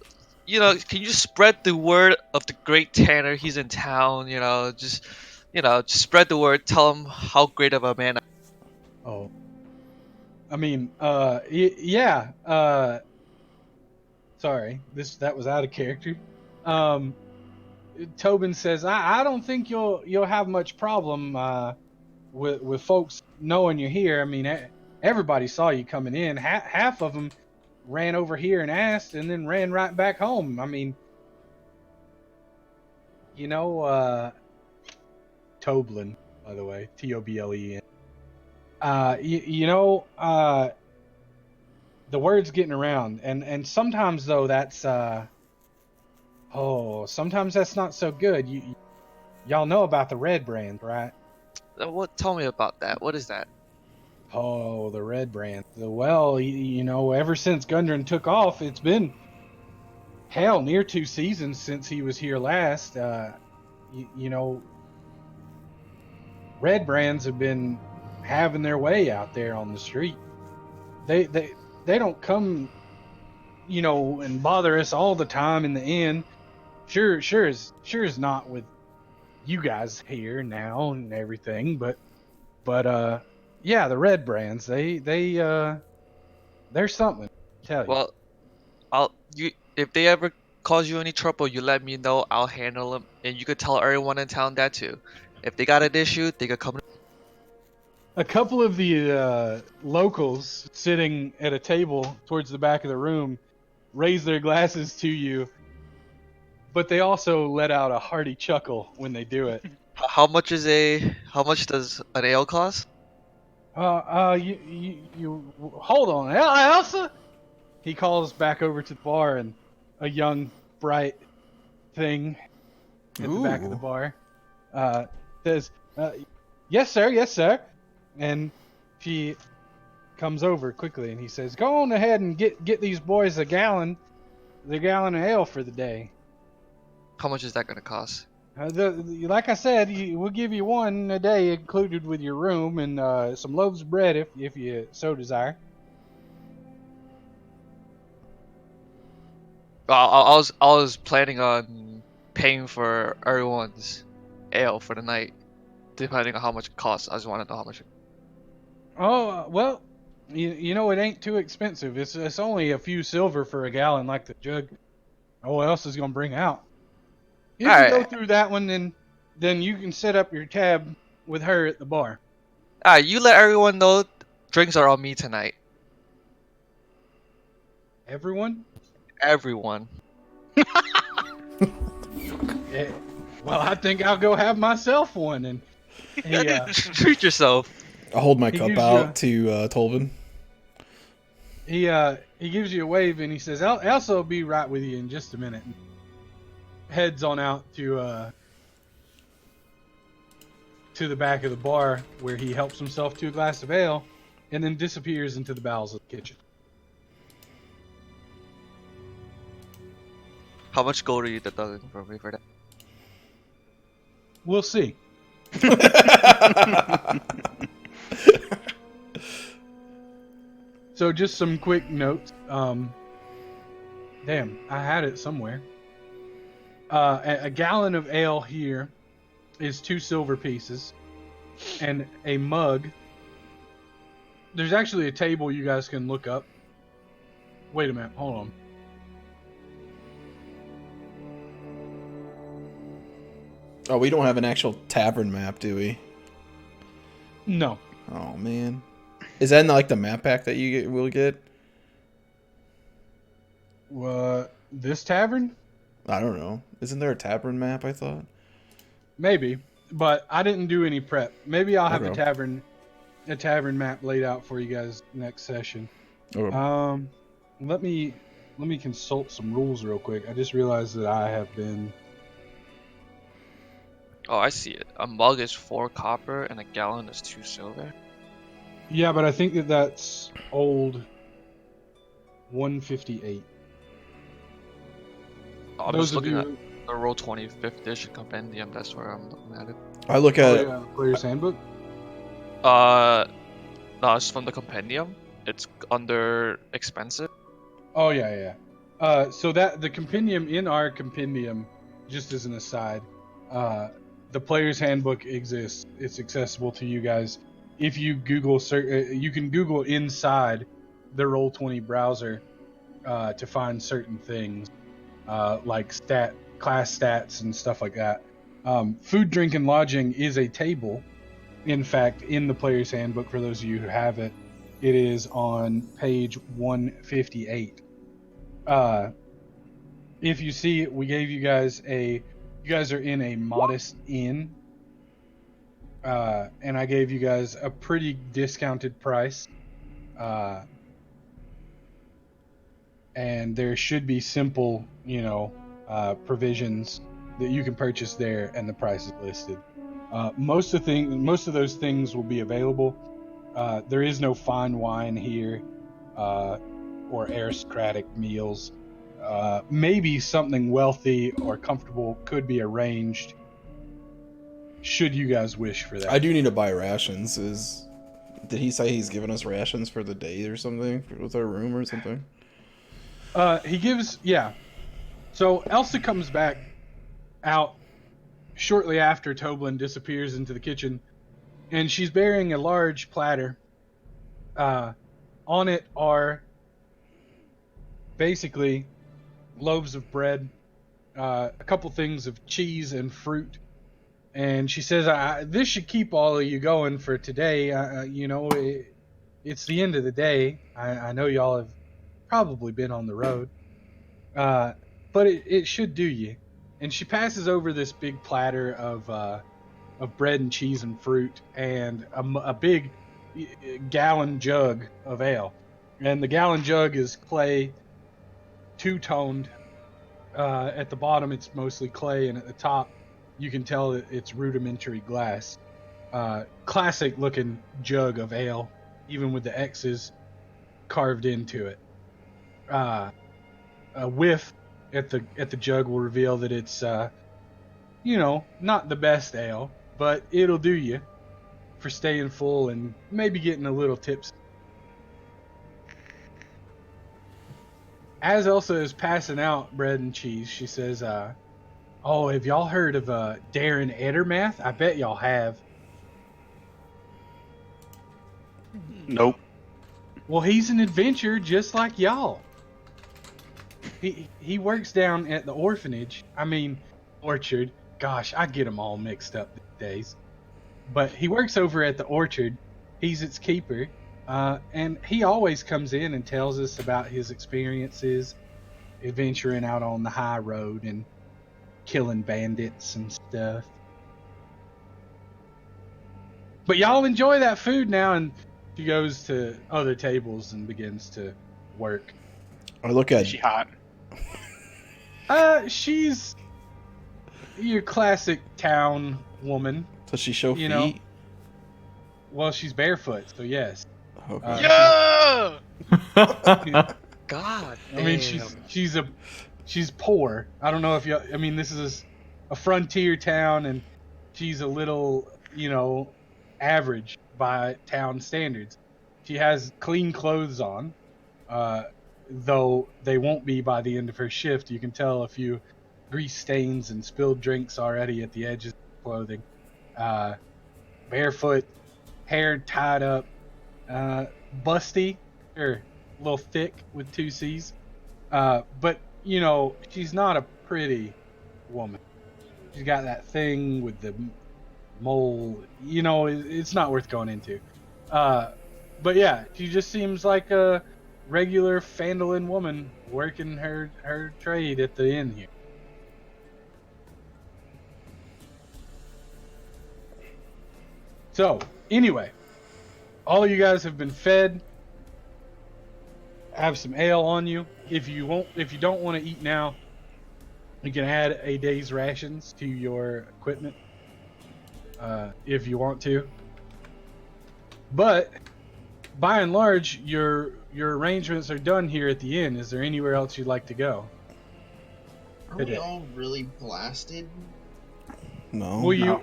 Speaker 6: Can you spread the word of the great Tanner? He's in town. Just spread the word. Tell him how great of a man.
Speaker 2: Oh, I mean, yeah. Sorry, that was out of character. Tobin says, I don't think you'll have much problem with folks knowing you're here. I mean, everybody saw you coming in. Half of them ran over here and asked, and then ran right back home. I mean, Toblin, by the way, Toblen. The word's getting around, and sometimes though that's sometimes that's not so good. Y'all know about the red brand, right?
Speaker 6: Tell me about that. What is that?
Speaker 2: Oh, the red brand. Well, ever since Gundren took off, it's been hell near 2 seasons since he was here last. You know, red brands have been having their way out there on the street. They don't come, and bother us all the time in the inn. Sure is not with you guys here now and everything, but yeah, the red brands, they're something, I tell you.
Speaker 6: Well, I'll you if they ever cause you any trouble, you let me know. I'll handle them, and you could tell everyone in town that too. If they got an issue, they could come.
Speaker 2: A couple of the locals sitting at a table towards the back of the room raise their glasses to you, but they also let out a hearty chuckle when they do it.
Speaker 6: How much does an ale cost?
Speaker 2: You hold on, Elsa. He calls back over to the bar, and a young, bright thing at the back of the
Speaker 3: Ooh.
Speaker 2: bar says, yes, sir, yes, sir. And she comes over quickly, and he says, go on ahead and get these boys the gallon of ale for the day.
Speaker 6: How much is that gonna cost?
Speaker 2: Like I said, we'll give you one a day included with your room, and some loaves of bread if you so desire.
Speaker 6: I was planning on paying for everyone's ale for the night, depending on how much it costs. I just want to know how much.
Speaker 2: Oh, well, it ain't too expensive. It's only a few silver for a gallon, like the jug. What else is gonna bring out? If you go
Speaker 6: Alright,
Speaker 2: through that one, then you can set up your tab with her at the bar.
Speaker 6: alright. You let everyone know drinks are on me tonight.
Speaker 2: Everyone?
Speaker 6: Everyone.
Speaker 2: Yeah. Well, I think I'll go have myself one. And
Speaker 6: Treat yourself.
Speaker 3: I hold my
Speaker 2: He
Speaker 3: cup
Speaker 2: gives
Speaker 3: out to Tolvin.
Speaker 2: he gives you a wave, and he says, Elsa will be right with you in just a minute. And heads on out to the back of the bar, where he helps himself to a glass of ale, and then disappears into the bowels of the kitchen.
Speaker 6: How much gold are you deducting from me for that?
Speaker 2: We'll see. So just some quick notes. Damn, I had it somewhere. A gallon of ale here is 2 silver pieces, and a mug. There's actually a table you guys can look up. Wait a minute, hold on.
Speaker 3: Oh, we don't have an actual tavern map, do we?
Speaker 2: No.
Speaker 3: Oh man, is that in like the map pack that will get?
Speaker 2: This tavern?
Speaker 3: I don't know. Isn't there a tavern map? I thought.
Speaker 2: Maybe, but I didn't do any prep. Maybe I'll have
Speaker 3: Okay.
Speaker 2: a tavern map laid out for you guys next session.
Speaker 3: Okay.
Speaker 2: Let me consult some rules real quick. I just realized that I have been.
Speaker 6: Oh, I see it. A mug is 4 copper and a gallon is 2 silver.
Speaker 2: Yeah, but I think that's old 158.
Speaker 6: I'm
Speaker 2: Those
Speaker 6: just
Speaker 2: of
Speaker 6: looking at
Speaker 2: you.
Speaker 6: the Roll 20 5th edition compendium. That's where I'm looking at it.
Speaker 3: I look
Speaker 2: Oh
Speaker 3: at.
Speaker 2: yeah, Player's Handbook.
Speaker 6: No, it's from the compendium. It's under expensive.
Speaker 2: Oh yeah. So that the compendium in our compendium, just as an aside, the Player's Handbook exists. It's accessible to you guys. If you Google, you can Google inside the Roll20 browser to find certain things like class stats and stuff like that. Food, drink, and lodging is a table. In fact, in the Player's Handbook, for those of you who have it, it is on page 158. If you see, we gave you guys you guys are in a modest inn, and I gave you guys a pretty discounted price, and there should be simple, provisions that you can purchase there, and the price is listed. Most of those things will be available. There is no fine wine here, or aristocratic meals. Maybe something wealthy or comfortable could be arranged, should you guys wish for that.
Speaker 3: I do need to buy rations. Did he say he's giving us rations for the day or something with our room or something?
Speaker 2: He gives, yeah. So Elsa comes back out shortly after Toblin disappears into the kitchen, and she's bearing a large platter. On it are basically loaves of bread, a couple things of cheese and fruit. And she says, "This should keep all of you going for today. It's the end of the day. I know y'all have probably been on the road, but it should do you." And she passes over this big platter of bread and cheese and fruit, and a big gallon jug of ale. And the gallon jug is clay, two-toned. At the bottom, it's mostly clay, and at the top, you can tell that it's rudimentary glass. Classic-looking jug of ale, even with the X's carved into it. A whiff at the jug will reveal that it's not the best ale, but it'll do you for staying full and maybe getting a little tipsy. As Elsa is passing out bread and cheese, she says, "Oh, have y'all heard of Darren Edermath? I bet y'all have."
Speaker 5: Nope.
Speaker 2: Well, he's an adventurer just like y'all. He works down at the orphanage. I mean, orchard. Gosh, I get them all mixed up these days. But he works over at the orchard. He's its keeper. And he always comes in and tells us about his experiences adventuring out on the high road and killing bandits and stuff. But y'all enjoy that food now, and she goes to other tables and begins to work.
Speaker 3: I look at.
Speaker 5: Is she hot?
Speaker 2: She's your classic town woman.
Speaker 3: Does she show
Speaker 2: You
Speaker 3: feet?
Speaker 2: know. Well, she's barefoot, so yes.
Speaker 3: Okay.
Speaker 8: Yeah!
Speaker 6: God.
Speaker 2: I mean,
Speaker 6: damn.
Speaker 2: she's poor. I don't know if you. I mean, this is a frontier town, and she's a little, average by town standards. She has clean clothes on, though they won't be by the end of her shift. You can tell a few grease stains and spilled drinks already at the edges of the clothing. Barefoot, hair tied up, busty, or a little thick with two C's. But, she's not a pretty woman. She's got that thing with the mole. It's not worth going into. But yeah, she just seems like a regular Phandalin woman working her trade at the inn here. So, anyway, all you guys have been fed. Have some ale on you. If you don't want to eat now, you can add a day's rations to your equipment, if you want to. But by and large, your arrangements are done here at the inn. Is there anywhere else you'd like to go?
Speaker 1: Are we all really blasted?
Speaker 3: No.
Speaker 2: Well,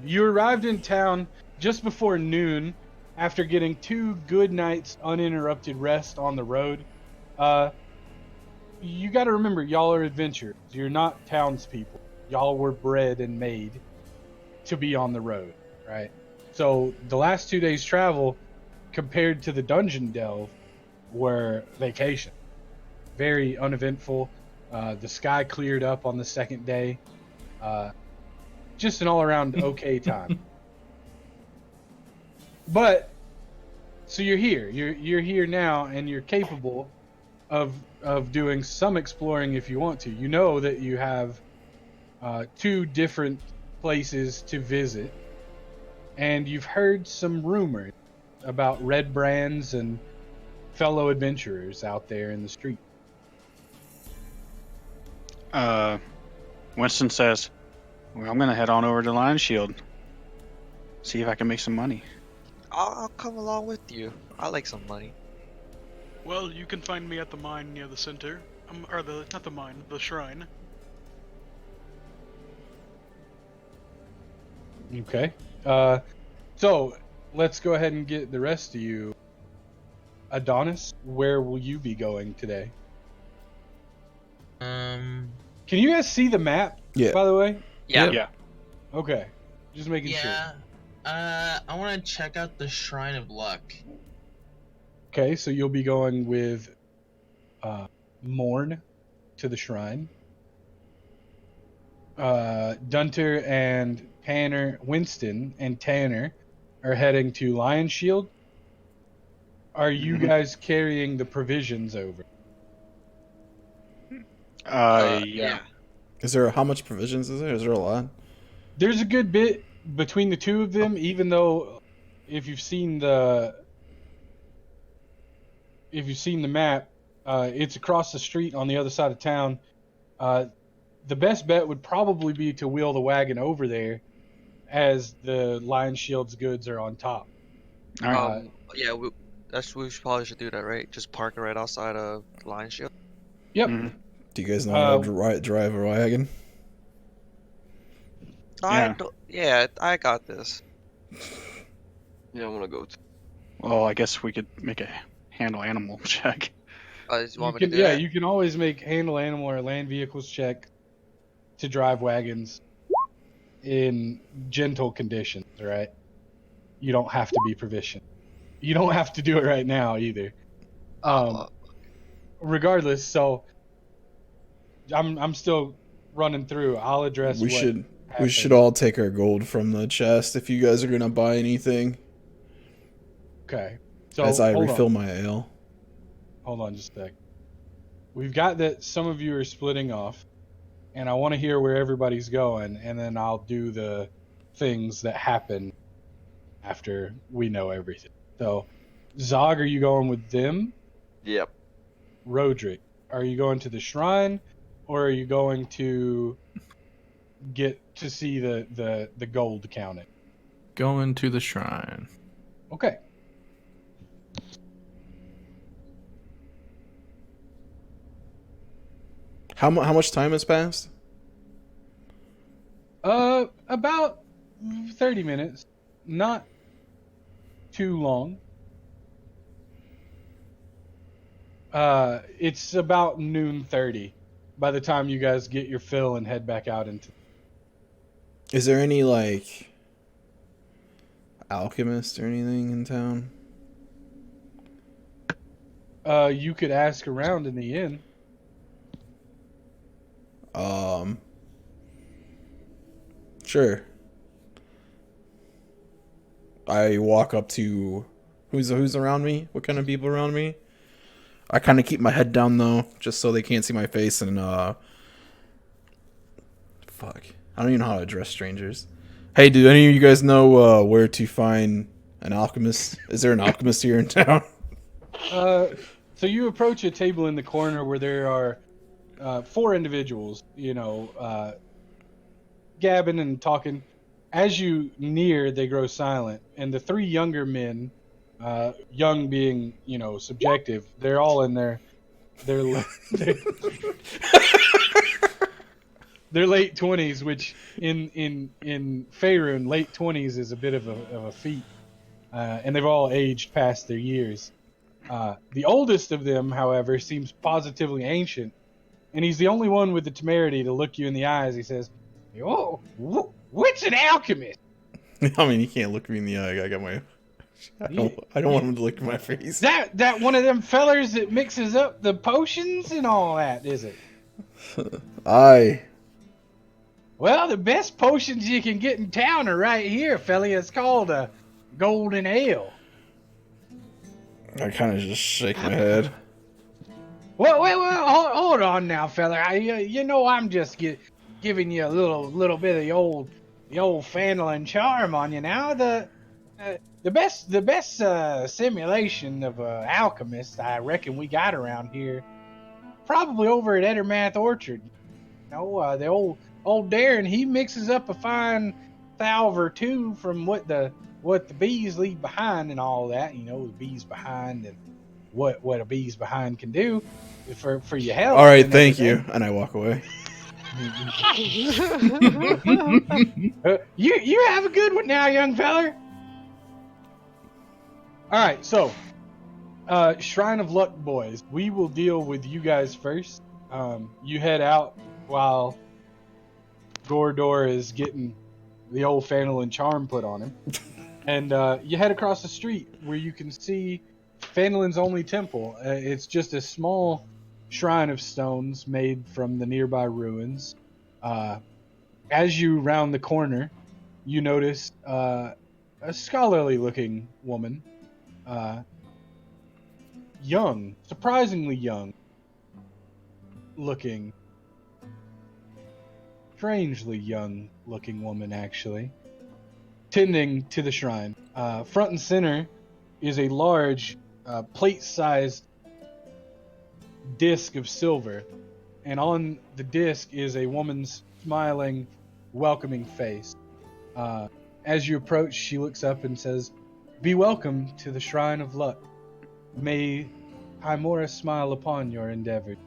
Speaker 2: you arrived in town just before noon after getting 2 good nights uninterrupted rest on the road. You got to remember, y'all are adventurers. You're not townspeople. Y'all were bred and made to be on the road, right? So the last 2 days' travel, compared to the dungeon delve, were vacation. Very uneventful. The sky cleared up on the second day. Just an all-around okay time. But so you're here. You're here now, and you're capable of doing some exploring if you want to. You know that you have 2 different places to visit, and you've heard some rumors about red brands and fellow adventurers out there in the street.
Speaker 5: Winston says, "Well, I'm gonna head on over to Lion Shield, see if I can make some money."
Speaker 6: I'll come along with you. I like some money.
Speaker 8: Well, you can find me at the mine near the center. Or not the mine, the shrine.
Speaker 2: Okay. So let's go ahead and get the rest of you. Adonis, where will you be going today?
Speaker 1: Um.
Speaker 2: Can you guys see the map?
Speaker 3: Yeah.
Speaker 2: By the way.
Speaker 6: Yeah.
Speaker 7: Yeah.
Speaker 2: Okay. Just making sure.
Speaker 1: Yeah. I want to check out the Shrine of Luck.
Speaker 2: Okay, so you'll be going with Morn to the shrine. Dunter and Winston and Tanner are heading to Lion Shield. Are you
Speaker 5: Mhm.
Speaker 2: guys carrying the provisions over?
Speaker 5: Yeah.
Speaker 3: Is there how much provisions is there? Is there a lot?
Speaker 2: There's a good bit between the two of them, even though if you've seen the map, it's across the street on the other side of town. The best bet would probably be to wheel the wagon over there, as the Lion Shield's goods are on top.
Speaker 5: All right.
Speaker 6: Yeah, we probably should do that, right? Just park it right outside of Lion Shield.
Speaker 2: Yep.
Speaker 5: Mhm.
Speaker 3: Do you guys know how to drive a wagon?
Speaker 6: Yeah, I got this.
Speaker 4: Yeah, I want to go.
Speaker 5: Well, I guess we could make a handle animal check.
Speaker 6: You want me to do that?
Speaker 2: You can always make handle animal or land vehicles check to drive wagons in gentle conditions, right? You don't have to be proficient. You don't have to do it right now either. Regardless, so I'm still running through. I'll address
Speaker 3: We
Speaker 2: what
Speaker 3: should
Speaker 2: happened.
Speaker 3: all take our gold from the chest if you guys are gonna buy anything.
Speaker 2: Okay. So
Speaker 3: As I
Speaker 2: hold
Speaker 3: refill
Speaker 2: on.
Speaker 3: my ale.
Speaker 2: Hold on just a sec. We've got that some of you are splitting off, and I want to hear where everybody's going, and then I'll do the things that happen after we know everything. So, Zog, are you going with them?
Speaker 4: Yep.
Speaker 2: Roderick, are you going to the shrine, or are you going to get to see the gold counted?
Speaker 7: Going to the shrine.
Speaker 2: Okay.
Speaker 3: How much time has passed?
Speaker 2: About 30 minutes. Not too long. It's about noon 30 by the time you guys get your fill and head back out into.
Speaker 3: Is there any like alchemist or anything in town?
Speaker 2: You could ask around in the inn.
Speaker 3: Sure. I walk up to who's around me? What kind of people around me? I kind of keep my head down though, just so they can't see my face and fuck. I don't even know how to address strangers. Hey, do any of you guys know where to find an alchemist? Is there an alchemist here in town?
Speaker 2: So you approach a table in the corner where there are 4 individuals, gabbing and talking. As you near, they grow silent, and the 3 younger men, young being, subjective, they're all in their late 20s, which in Faerun, late 20s is a bit of a feat, and they've all aged past their years. The oldest of them, however, seems positively ancient, and he's the only one with the temerity to look you in the eyes. He says, "Oh, what's an alchemist?"
Speaker 3: I mean, you can't look me in the eye. I got my. I don't want him to look at my face.
Speaker 2: That one of them fellers that mixes up the potions and all that, is it?
Speaker 3: Aye.
Speaker 2: Well, the best potions you can get in town are right here, fella. It's called a golden ale.
Speaker 3: I kind of just shake my head.
Speaker 2: Well, hold on now, fella. I'm just giving you a little bit of the old Phandalin charm on you now. The best simulation of an alchemist I reckon we got around here, probably over at Ettermath Orchard. The old Darren, he mixes up a fine salve or two from what the what the bees leave behind and all that. You know, the bees behind and what a bees behind can do for your
Speaker 3: All
Speaker 2: health
Speaker 3: right,
Speaker 2: and
Speaker 3: thank
Speaker 2: everything.
Speaker 3: you. And I walk away.
Speaker 2: You have a good one now, young feller. All right, so Shrine of Luck boys, we will deal with you guys first. You head out while Gordor is getting the old Phandalin charm put on him, and you head across the street where you can see Phandalin's only temple. It's just a small shrine of stones made from the nearby ruins. As you round the corner, you notice a scholarly-looking woman, uh, young, surprisingly young looking, strangely young looking woman, actually, tending to the shrine. Front and center is a large, plate sized disc of silver, and on the disc is a woman's smiling, welcoming face. Uh, as you approach, she looks up and says, "Be welcome to the Shrine of Luck. May Hymora smile upon your endeavors,"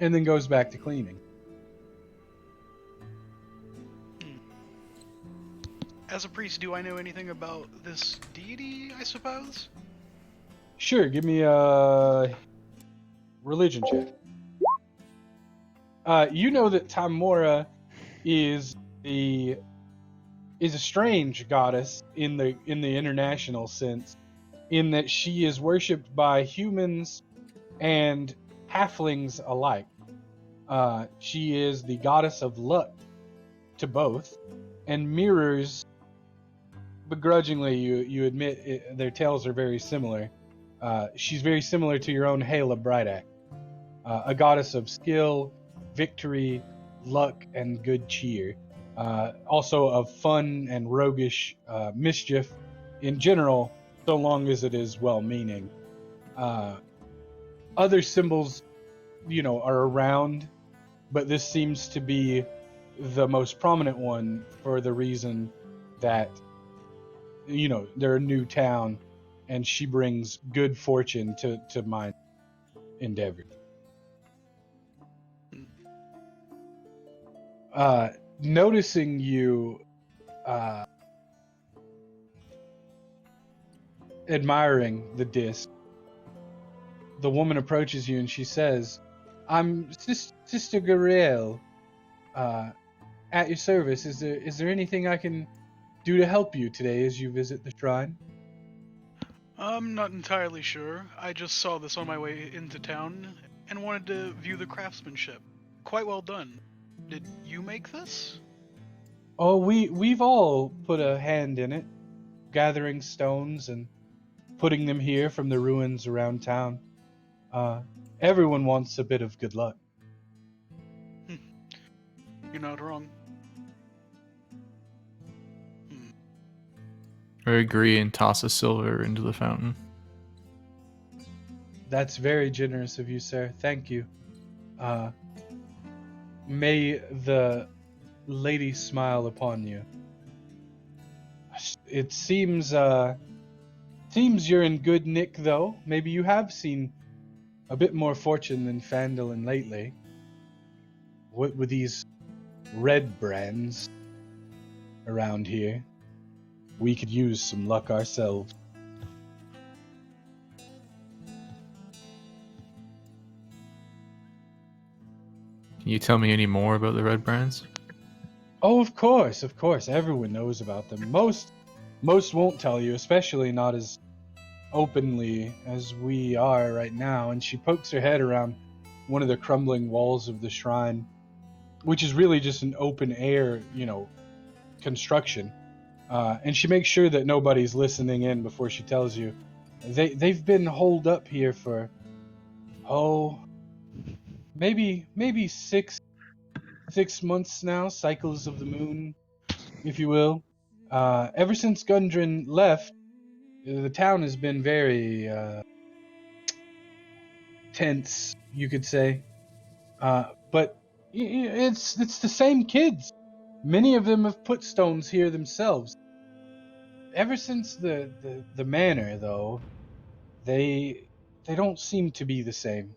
Speaker 2: and then goes back to cleaning.
Speaker 8: As a priest, do I know anything about this deity, I suppose?
Speaker 2: Sure, give me a religion check. You know that Timora is the is a strange goddess in the international sense, in that she is worshipped by humans and halflings alike. She is the goddess of luck to both, and mirrors, begrudgingly, you admit their tales are very similar. She's very similar to your own Hala Brightac, a goddess of skill, victory, luck, and good cheer. Also of fun and roguish mischief in general, so long as it is well-meaning. Other symbols, are around, but this seems to be the most prominent one for the reason that, they're a new town, and she brings good fortune to my endeavor. Noticing you, uh, admiring the disc, the woman approaches you and she says, "I'm Sister Gariel, at your service. Is there anything I can do to help you today as you visit the shrine?"
Speaker 8: I'm not entirely sure. I just saw this on my way into town and wanted to view the craftsmanship. Quite well done. Did you make this?
Speaker 2: Oh, we've all put a hand in it, gathering stones and putting them here from the ruins around town. Uh, Everyone wants a bit of good luck.
Speaker 8: You're not wrong. Hmm.
Speaker 7: I agree and toss a silver into the fountain.
Speaker 2: That's very generous of you, sir. Thank you. Uh, may the lady smile upon you. It seems you're in good nick, though. Maybe you have seen a bit more fortune than Phandalin lately. What with these red brands around here, we could use some luck ourselves.
Speaker 7: Can you tell me any more about the red brands?
Speaker 2: Oh, of course, of course. Everyone knows about them. Most won't tell you, especially not as openly as we are right now. And she pokes her head around one of the crumbling walls of the shrine, which is really just an open air, construction. And she makes sure that nobody's listening in before she tells you. They've been holed up here for, oh, maybe 6 months now, cycles of the moon, if you will. Ever since Gundren left, the town has been very tense, you could say. But it's the same kids. Many of them have put stones here themselves. ever since the manor, though, they don't seem to be the same.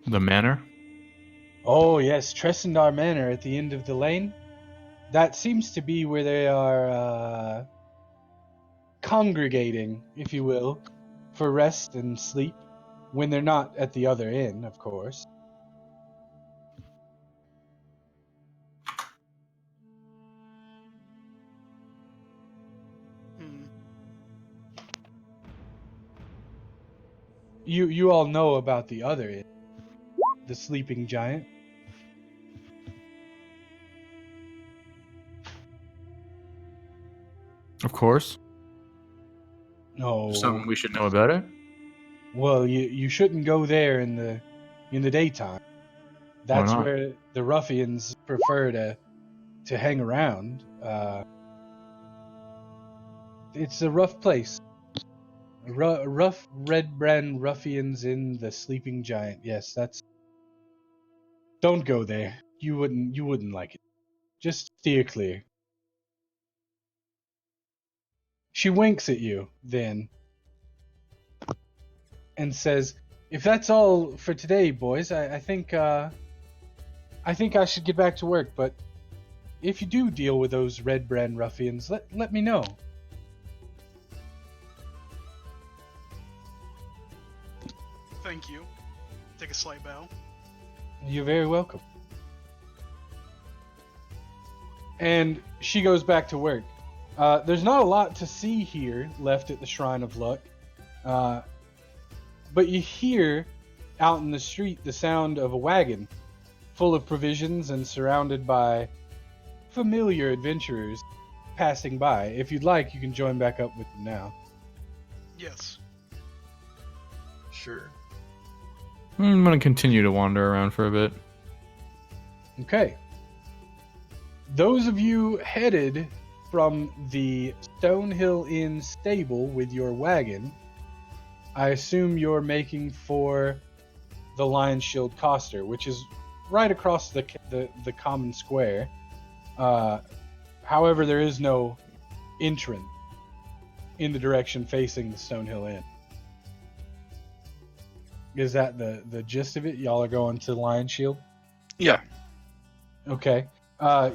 Speaker 7: The manor?
Speaker 2: Oh yes, Tressendar Manor at the end of the lane. That seems to be where they are congregating, if you will, for rest and sleep, when they're not at the other inn, of course.
Speaker 8: Hmm.
Speaker 2: You all know about the other inn, the Sleeping Giant.
Speaker 7: Of course.
Speaker 2: No,
Speaker 7: Something we should know about it.
Speaker 2: well, you shouldn't go there in the daytime.
Speaker 7: Why
Speaker 2: That's
Speaker 7: not?
Speaker 2: where the ruffians prefer to hang around. It's a rough place. Rough red brand ruffians in the Sleeping Giant. Yes, that's. Don't go there. You wouldn't like it. Just steer clear. She winks at you then and says, "If that's all for today, boys, I think I should get back to work. But if you do deal with those red brand ruffians, let me know."
Speaker 8: Thank you. Take a slight bow.
Speaker 2: You're very welcome. And she goes back to work. There's not a lot to see here left at the Shrine of Luck, but you hear out in the street the sound of a wagon full of provisions and surrounded by familiar adventurers passing by. If you'd like, you can join back up with them now.
Speaker 8: Yes.
Speaker 1: Sure.
Speaker 7: I'm gonna continue to wander around for a bit.
Speaker 2: Okay. Those of you headed from the Stonehill Inn stable with your wagon, I assume you're making for the Lion Shield Coster, which is right across the common square. However, there is no entrance in the direction facing the Stonehill Inn. Is that the gist of it? Y'all are going to Lion Shield?
Speaker 5: Yeah.
Speaker 2: Okay.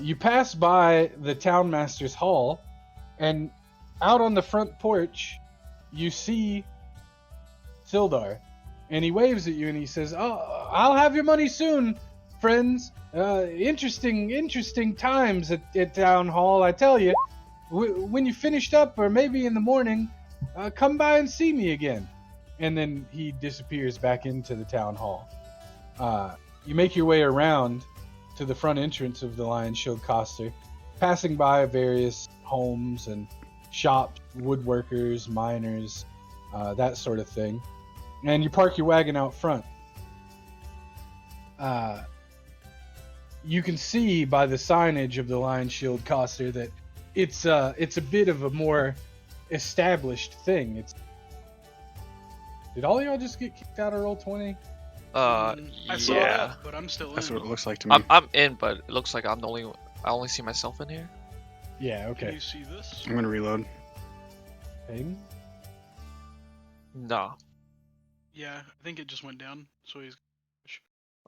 Speaker 2: You pass by the Townmaster's Hall, and out on the front porch, you see Sildar. And he waves at you and he says, "Oh, I'll have your money soon, friends. Interesting times at Town Hall, I tell you. When you finished up, or maybe in the morning, come by and see me again." And then he disappears back into the Town Hall. You make your way around to the front entrance of the Lion Shield Coster, passing by various homes and shops, woodworkers, miners, that sort of thing. And you park your wagon out front. You can see by the signage of the Lion Shield Coster that it's a bit of a more established thing. Did all y'all just get kicked out of Roll20?
Speaker 8: I saw
Speaker 6: Yeah.
Speaker 8: that, but I'm still
Speaker 5: That's
Speaker 8: in.
Speaker 5: what it looks like to me.
Speaker 6: I'm in, but it looks like I only see myself in here.
Speaker 2: Yeah,
Speaker 8: Can
Speaker 2: okay.
Speaker 8: you see this?
Speaker 5: I'm gonna reload.
Speaker 2: Ping?
Speaker 6: No.
Speaker 8: Yeah, I think it just went down. So he's.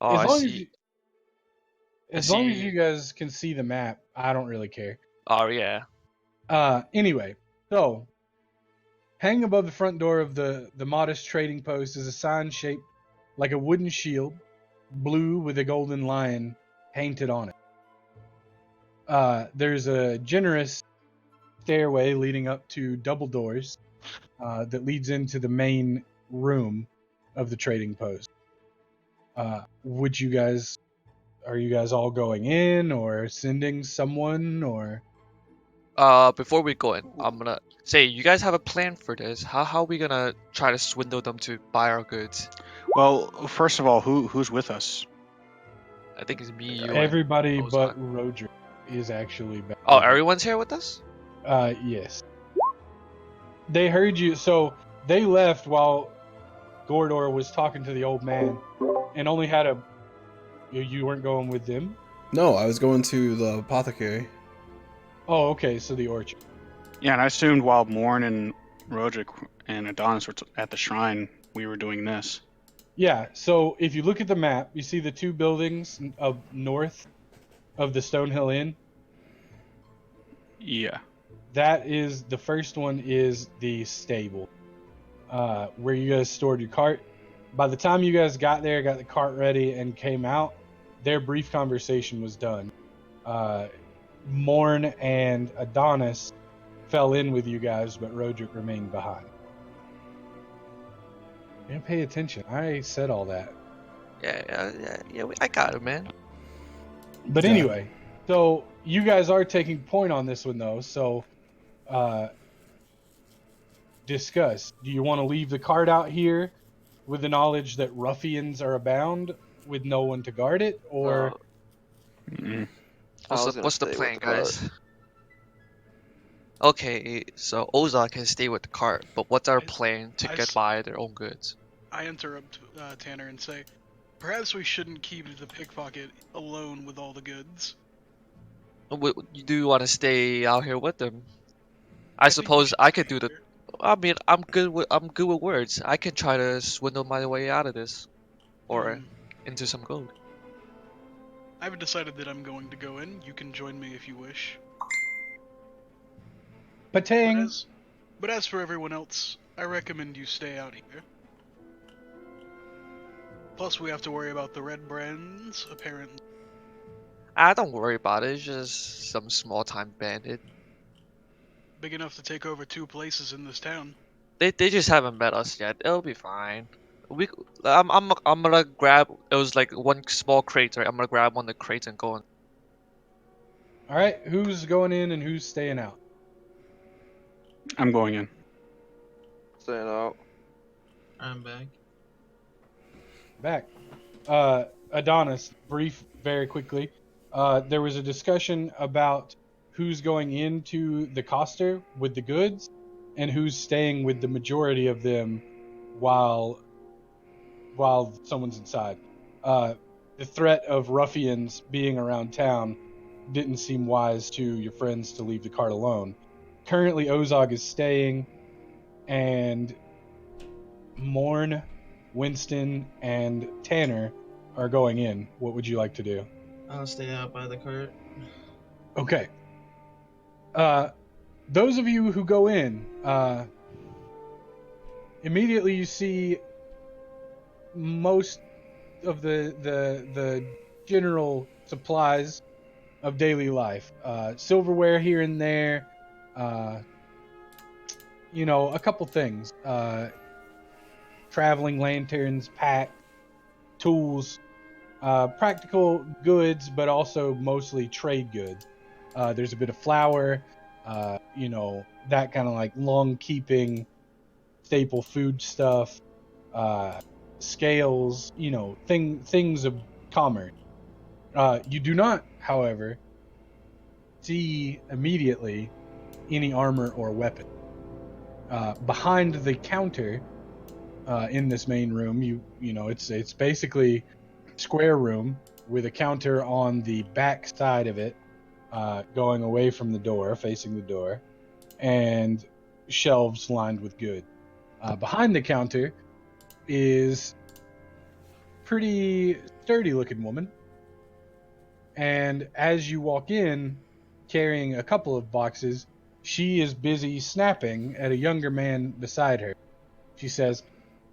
Speaker 6: Oh,
Speaker 2: As
Speaker 6: I
Speaker 2: long
Speaker 6: see.
Speaker 2: as long as
Speaker 6: see.
Speaker 2: you guys can see the map, I don't really care.
Speaker 6: Oh yeah.
Speaker 2: Anyway, so hanging above the front door of the modest trading post is a sign shaped like a wooden shield, blue with a golden lion painted on it. There's a generous stairway leading up to double doors that leads into the main room of the trading post. Are you guys all going in or sending someone or?
Speaker 6: Before we go in, I'm gonna say you guys have a plan for this. How are we gonna try to swindle them to buy our goods?
Speaker 5: Well, first of all, who's with us?
Speaker 6: I think it's me, you,
Speaker 2: Everybody
Speaker 6: and
Speaker 2: but
Speaker 6: Ozan.
Speaker 2: Roderick is actually back.
Speaker 6: Oh, everyone's here with us?
Speaker 2: Yes. They heard you, so they left while Gordor was talking to the old man, and only had a. You weren't going with them?
Speaker 3: No, I was going to the apothecary.
Speaker 2: Oh, okay, so the orchard.
Speaker 5: Yeah, and I assumed while Morn and Roderick and Adonis were at the shrine, we were doing this.
Speaker 2: Yeah, so if you look at the map, you see the two buildings of north of the Stonehill Inn.
Speaker 5: Yeah.
Speaker 2: That is the first one is the stable, where you guys stored your cart. By the time you guys got there, got the cart ready, and came out, their brief conversation was done. Morn and Adonis fell in with you guys, but Roderick remained behind. Didn't pay attention. I said all that.
Speaker 6: Yeah. I got it, man.
Speaker 2: But
Speaker 3: Yeah.
Speaker 2: anyway, so you guys are taking point on this one though. So, discuss. Do you want to leave the cart out here with the knowledge that ruffians are abound with no one to guard it, or
Speaker 5: Mm.
Speaker 4: I was gonna
Speaker 6: What's the
Speaker 4: stay with
Speaker 6: plan,
Speaker 4: the cart.
Speaker 6: guys? Okay, so Ozark can stay with the cart, but what's our plan to
Speaker 8: I
Speaker 6: get
Speaker 8: s-
Speaker 6: by their own goods?
Speaker 8: I interrupt Tanner and say, perhaps we shouldn't keep the pickpocket alone with all the goods.
Speaker 6: Do you want to stay out here with them? I
Speaker 8: think we
Speaker 6: suppose
Speaker 8: should
Speaker 6: I
Speaker 8: stay
Speaker 6: could do the.
Speaker 8: here.
Speaker 6: I mean, I'm good with words. I can try to swindle my way out of this, or into some gold.
Speaker 8: I've decided that I'm going to go in. You can join me if you wish. But
Speaker 2: patang?
Speaker 8: as for everyone else, I recommend you stay out here. Plus, we have to worry about the red brands, apparently.
Speaker 6: Ah, don't worry about it. It's just some small time bandit.
Speaker 8: Big enough to take over 2 places in this town.
Speaker 6: They just haven't met us yet. It'll be fine. We I'm gonna grab. It was like one small crate, right? I'm gonna grab one of the crates and go in.
Speaker 2: All right, who's going in and who's staying out?
Speaker 5: I'm going in.
Speaker 4: Staying out.
Speaker 1: I'm back.
Speaker 2: Back. Adonis, brief, very quickly. There was a discussion about who's going into the coster with the goods and who's staying with the majority of them while someone's inside. The threat of ruffians being around town didn't seem wise to your friends to leave the cart alone. Currently, Ozog is staying, and Morn, Winston, and Tanner are going in. What would you like to do?
Speaker 1: I'll stay out by the cart.
Speaker 2: Okay. Those of you who go in, immediately you see most of the general supplies of daily life. Silverware here and there. A couple things. Traveling lanterns, packs, tools, practical goods, but also mostly trade goods. There's a bit of flour, that kind of like long keeping staple food stuff, scales, things of commerce. You do not, however, see immediately any armor or weapon. Behind the counter in this main room, it's basically square room with a counter on the back side of it, going away from the door, facing the door, and shelves lined with goods. Behind the counter is pretty sturdy looking woman, and as you walk in carrying a couple of boxes, she is busy snapping at a younger man beside her. She says,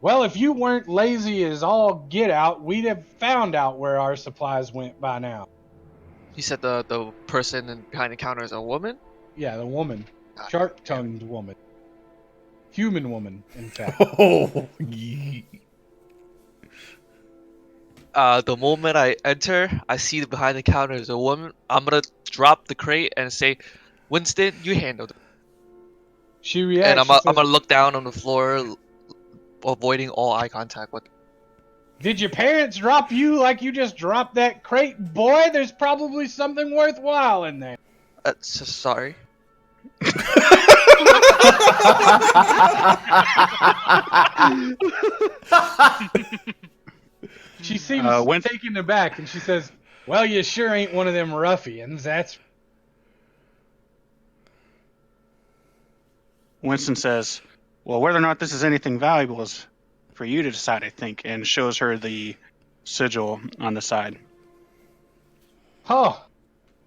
Speaker 2: "Well, if you weren't lazy as all get out, we'd have found out where our supplies went by now."
Speaker 6: You said the person behind the counter is a woman.
Speaker 2: Yeah, the woman.
Speaker 6: God,
Speaker 2: Sharp-tongued woman. Human woman, in fact.
Speaker 3: Oh,
Speaker 6: The moment I enter, I see behind the counter is a woman. I'm gonna drop the crate and say, "Winston, you handle it."
Speaker 2: She
Speaker 6: And
Speaker 2: reacts, she
Speaker 6: I'm
Speaker 2: says,
Speaker 6: gonna look down on the floor, avoiding all eye contact with.
Speaker 2: "Did your parents drop you like you just dropped that crate? Boy, there's probably something worthwhile in there."
Speaker 6: Sorry.
Speaker 2: She seems
Speaker 5: When
Speaker 2: taken aback, and she says, "Well, you sure ain't one of them ruffians, that's..."
Speaker 5: Winston says, "Well, whether or not this is anything valuable is for you to decide, I think," and shows her the sigil on the side.
Speaker 2: Oh,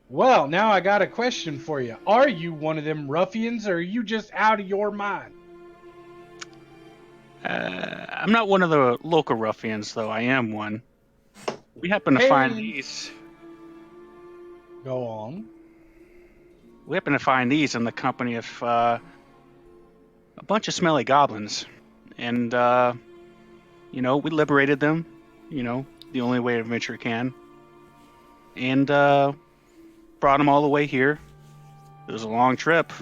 Speaker 2: well, now I got a question for you. Are you one of them ruffians, or are you just out of your mind?
Speaker 5: I'm not one of the local ruffians, though. I am one. We happen to find
Speaker 2: Hey.
Speaker 5: these.
Speaker 2: Go on.
Speaker 5: We happen to find these in the company of a bunch of smelly goblins, and we liberated them. The only way an adventure can, and brought them all the way here. It was a long trip.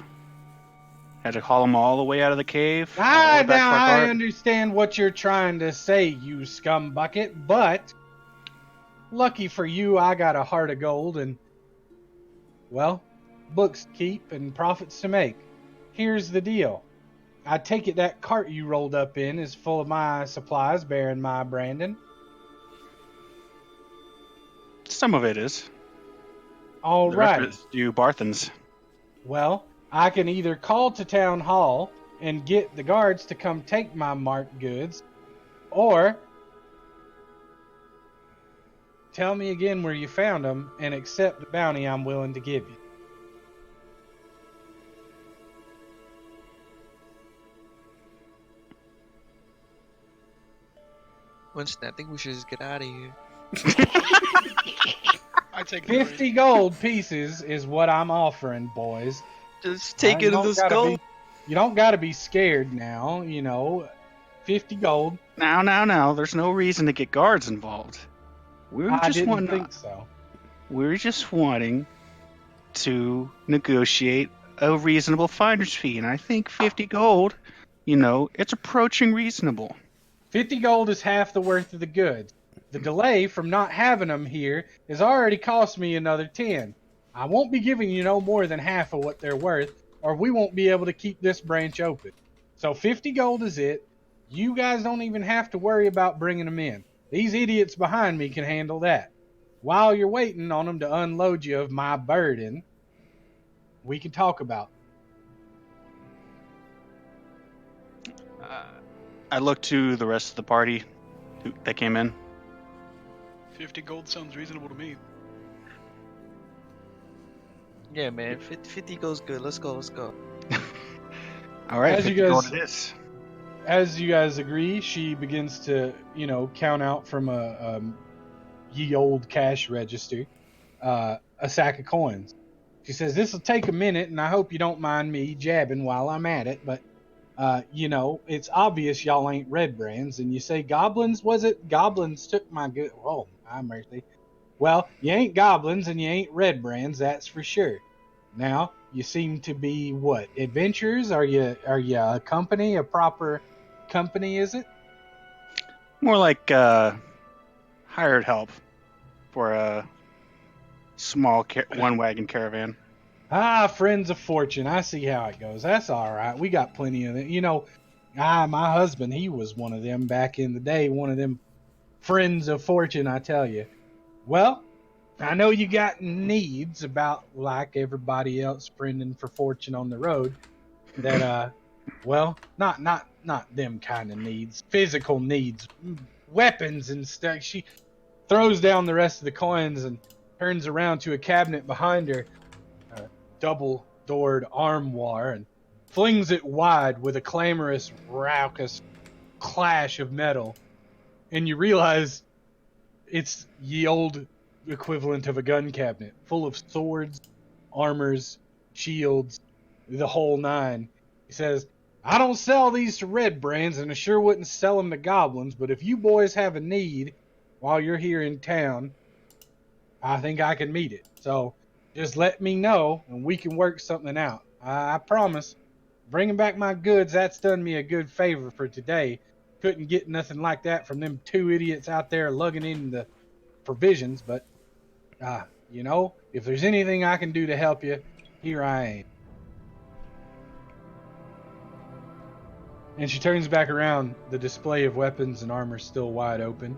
Speaker 5: Had to haul them all the way out of the cave, all the way back
Speaker 2: Now
Speaker 5: to our
Speaker 2: I
Speaker 5: cart.
Speaker 2: understand what you're trying to say, you scumbucket, but lucky for you, I got a heart of gold and, well, books to keep and profits to make. Here's the deal. I take it that cart you rolled up in is full of my supplies bearing my Brandon.
Speaker 5: Some of it is.
Speaker 2: All
Speaker 5: The rest
Speaker 2: right.
Speaker 5: of it's you Barthans.
Speaker 2: Well, I can either call to town hall and get the guards to come take my marked goods, or tell me again where you found them and accept the bounty I'm willing to give you.
Speaker 6: Winston, I think we should just get out of here.
Speaker 8: I take the
Speaker 2: 50 gold pieces is what I'm offering, boys.
Speaker 6: Just take
Speaker 2: You
Speaker 6: it in
Speaker 2: don't
Speaker 6: the
Speaker 2: gotta
Speaker 6: skull.
Speaker 2: you don't got to be scared now, 50 gold.
Speaker 5: Now. There's no reason to get guards involved.
Speaker 2: I didn't think so.
Speaker 5: We're just wanting to negotiate a reasonable finder's fee, and I think 50 gold, it's approaching reasonable.
Speaker 2: 50 gold is half the worth of the goods. The delay from not having them here has already cost me another 10. I won't be giving you no more than half of what they're worth, or we won't be able to keep this branch open. So 50 gold is it. You guys don't even have to worry about bringing them in. These idiots behind me can handle that. While you're waiting on them to unload you of my burden, we can talk about
Speaker 5: I look to the rest of the party that came in.
Speaker 8: 50 gold sounds reasonable to me.
Speaker 6: Yeah, man. 50 goes good. Let's go.
Speaker 5: All right,
Speaker 2: As you
Speaker 5: 50 gold
Speaker 2: guys-
Speaker 5: it is.
Speaker 2: As you guys agree, she begins to, count out from a ye old cash register a sack of coins. She says, "This will take a minute, and I hope you don't mind me jabbing while I'm at it, but, it's obvious y'all ain't red brands, and you say goblins, was it? Goblins took my good... Oh, my mercy. Well, you ain't goblins, and you ain't red brands, that's for sure. Now, you seem to be, what, adventurers? Are you a company, a proper company, is it?
Speaker 5: More like hired help for a small one-wagon caravan.
Speaker 2: Friends of fortune. I see how it goes. That's all right. We got plenty of it. My husband, he was one of them back in the day, one of them friends of fortune, I tell you. Well, I know you got needs about like everybody else friending for fortune on the road that, not them kind of needs, physical needs, weapons and stuff. She throws down the rest of the coins and turns around to a cabinet behind her, a double-doored armoire, and flings it wide with a clamorous, raucous clash of metal. And you realize it's ye old equivalent of a gun cabinet, full of swords, armors, shields, the whole nine. He says, "I don't sell these to red brands, and I sure wouldn't sell them to goblins, but if you boys have a need while you're here in town, I think I can meet it. So just let me know, and we can work something out. I promise. Bringing back my goods, that's done me a good favor for today. Couldn't get nothing like that from them two idiots out there lugging in the provisions, but, if there's anything I can do to help you, here I am." And she turns back around, the display of weapons and armor still wide open.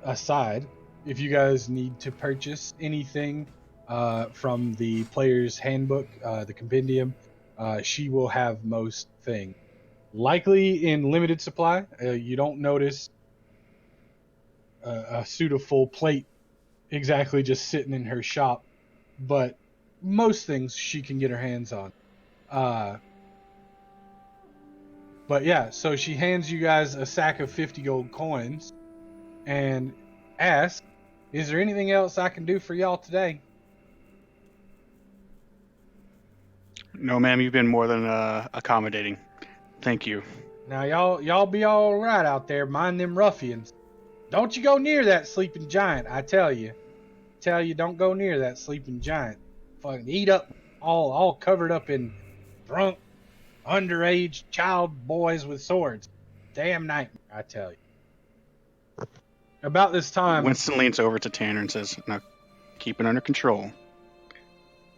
Speaker 2: Aside, if you guys need to purchase anything from the player's handbook, the compendium, she will have most things. Likely in limited supply. You don't notice a suit of full plate exactly just sitting in her shop, but most things she can get her hands on. Uh, but yeah, so she hands you guys a sack of 50 gold coins and asks, "Is there anything else I can do for y'all today?"
Speaker 5: No, ma'am, you've been more than accommodating. Thank you.
Speaker 2: Now y'all be all right out there, mind them ruffians. Don't you go near that sleeping giant, I tell you. Tell you, don't go near that sleeping giant. Fucking eat up, all covered up in drunk, underage child boys with swords. Damn nightmare, I tell you. About this time,
Speaker 5: Winston leans over to Tanner and says, "Now, keep it under control."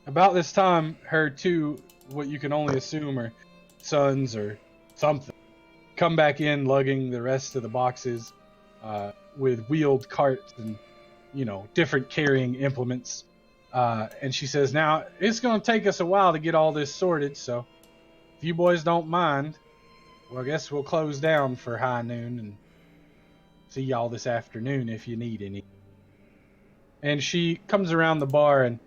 Speaker 2: her two, what you can only assume are sons or something, come back in lugging the rest of the boxes with wheeled carts and, different carrying implements. And she says, "Now, it's going to take us a while to get all this sorted, so if you boys don't mind, well, I guess we'll close down for high noon and see y'all this afternoon if you need any." And she comes around the bar and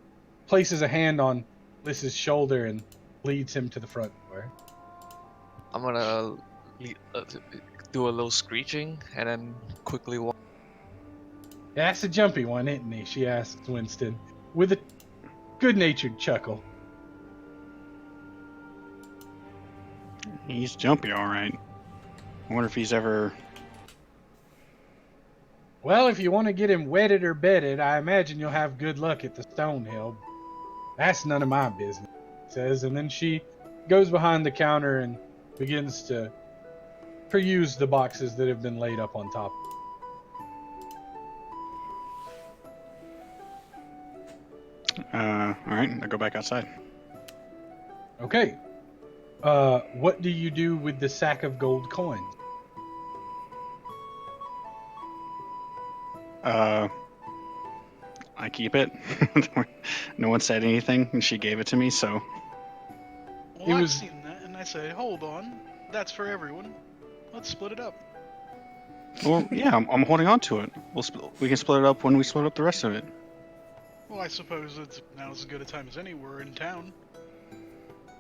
Speaker 2: places a hand on Liss's shoulder and leads him to the front door.
Speaker 6: I'm gonna do a little screeching and then quickly walk.
Speaker 2: "Yeah, that's a jumpy one, isn't he?" she asks Winston, with a good-natured chuckle.
Speaker 5: He's jumpy, all right. I wonder if he's ever...
Speaker 2: "Well, if you want to get him wedded or bedded, I imagine you'll have good luck at the Stonehill. That's none of my business," says, and then she goes behind the counter and begins to peruse the boxes that have been laid up on top.
Speaker 5: All right, I go back outside.
Speaker 2: Okay. What do you do with the sack of gold coins?
Speaker 5: I keep it. No one said anything, and she gave it to me, so...
Speaker 8: Well, I've seen that, and I say, hold on, that's for everyone. Let's split it up.
Speaker 5: Well, yeah, I'm holding on to it. We can split it up when we split up the rest of it.
Speaker 8: Well, I suppose it's now as good a time as any. We're in town.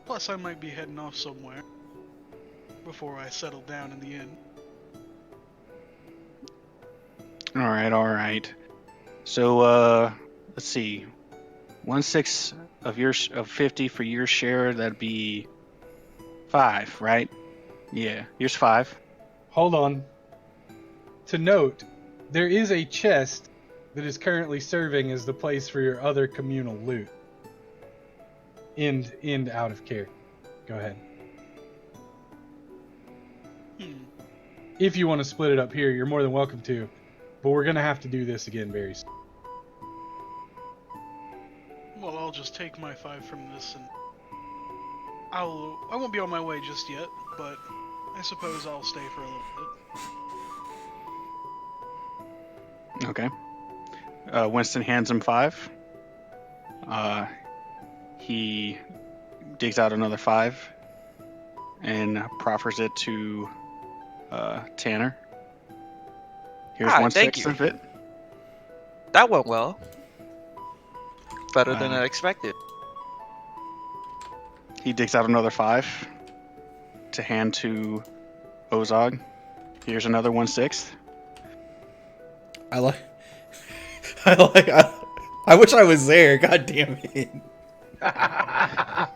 Speaker 8: Plus, I might be heading off somewhere before I settle down in the inn.
Speaker 5: All right. So, let's see. 1/6 of 50 for your share. That'd be 5, right? Yeah, here's 5.
Speaker 2: Hold on. To note, there is a chest that is currently serving as the place for your other communal loot. End out of care. Go ahead. If you want to split it up here, you're more than welcome to. But we're going to have to do this again very soon.
Speaker 8: Well, I'll just take my 5 from this, and I won't be on my way just yet, but I suppose I'll stay for a little bit.
Speaker 5: Okay. Winston hands him 5. He digs out another 5 and proffers it to Tanner. Here's 1/6 of it.
Speaker 6: That went well. Better than I expected.
Speaker 5: He digs out another 5 to hand to Ozog. Here's another 1/6.
Speaker 3: I wish I was there. God damn it.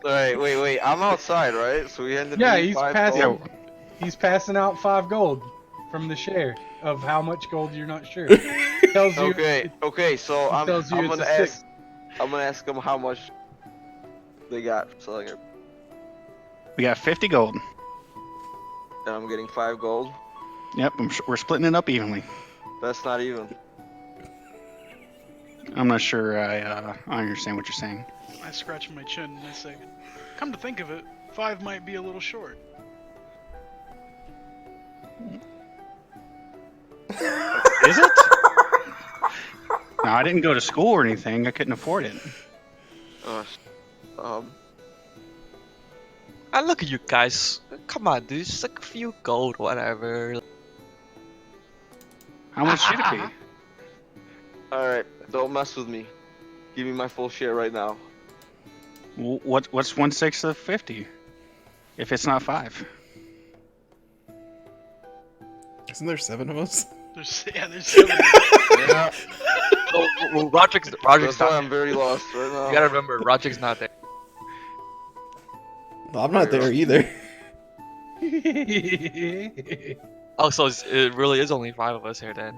Speaker 4: Wait. I'm outside, right? So we ended
Speaker 2: Yeah,
Speaker 4: up
Speaker 2: he's
Speaker 4: 5
Speaker 2: passing.
Speaker 4: gold.
Speaker 2: He's passing out 5 gold from the share of how much gold you're not sure. Tells you.
Speaker 4: Okay. So I'm
Speaker 2: tells you it's
Speaker 4: gonna
Speaker 2: a
Speaker 4: ask. I'm gonna ask them how much they got for selling it,
Speaker 5: We got 50 gold.
Speaker 4: and I'm getting 5 gold.
Speaker 5: Yep, we're splitting it up evenly.
Speaker 4: That's not even.
Speaker 5: I'm not sure I understand what you're saying.
Speaker 8: I scratch my chin and I say, come to think of it, 5 might be a little short.
Speaker 5: Is it? No, I didn't go to school or anything. I couldn't afford it.
Speaker 6: Man, look at you guys. Come on, dude. Just like a few gold, whatever.
Speaker 5: How much should it be?
Speaker 4: Alright, don't mess with me. Give me my full share right now.
Speaker 5: What's 1/6 of 50? If it's not 5.
Speaker 3: Isn't there 7 of us?
Speaker 8: There's 7.
Speaker 4: Yeah.
Speaker 6: Oh, Roderick's
Speaker 4: That's
Speaker 6: not
Speaker 4: why
Speaker 6: there.
Speaker 4: I'm very lost right now.
Speaker 6: You gotta remember, Roderick's not there.
Speaker 3: No, I'm not there either.
Speaker 6: Oh, so it really is only 5 of us here then.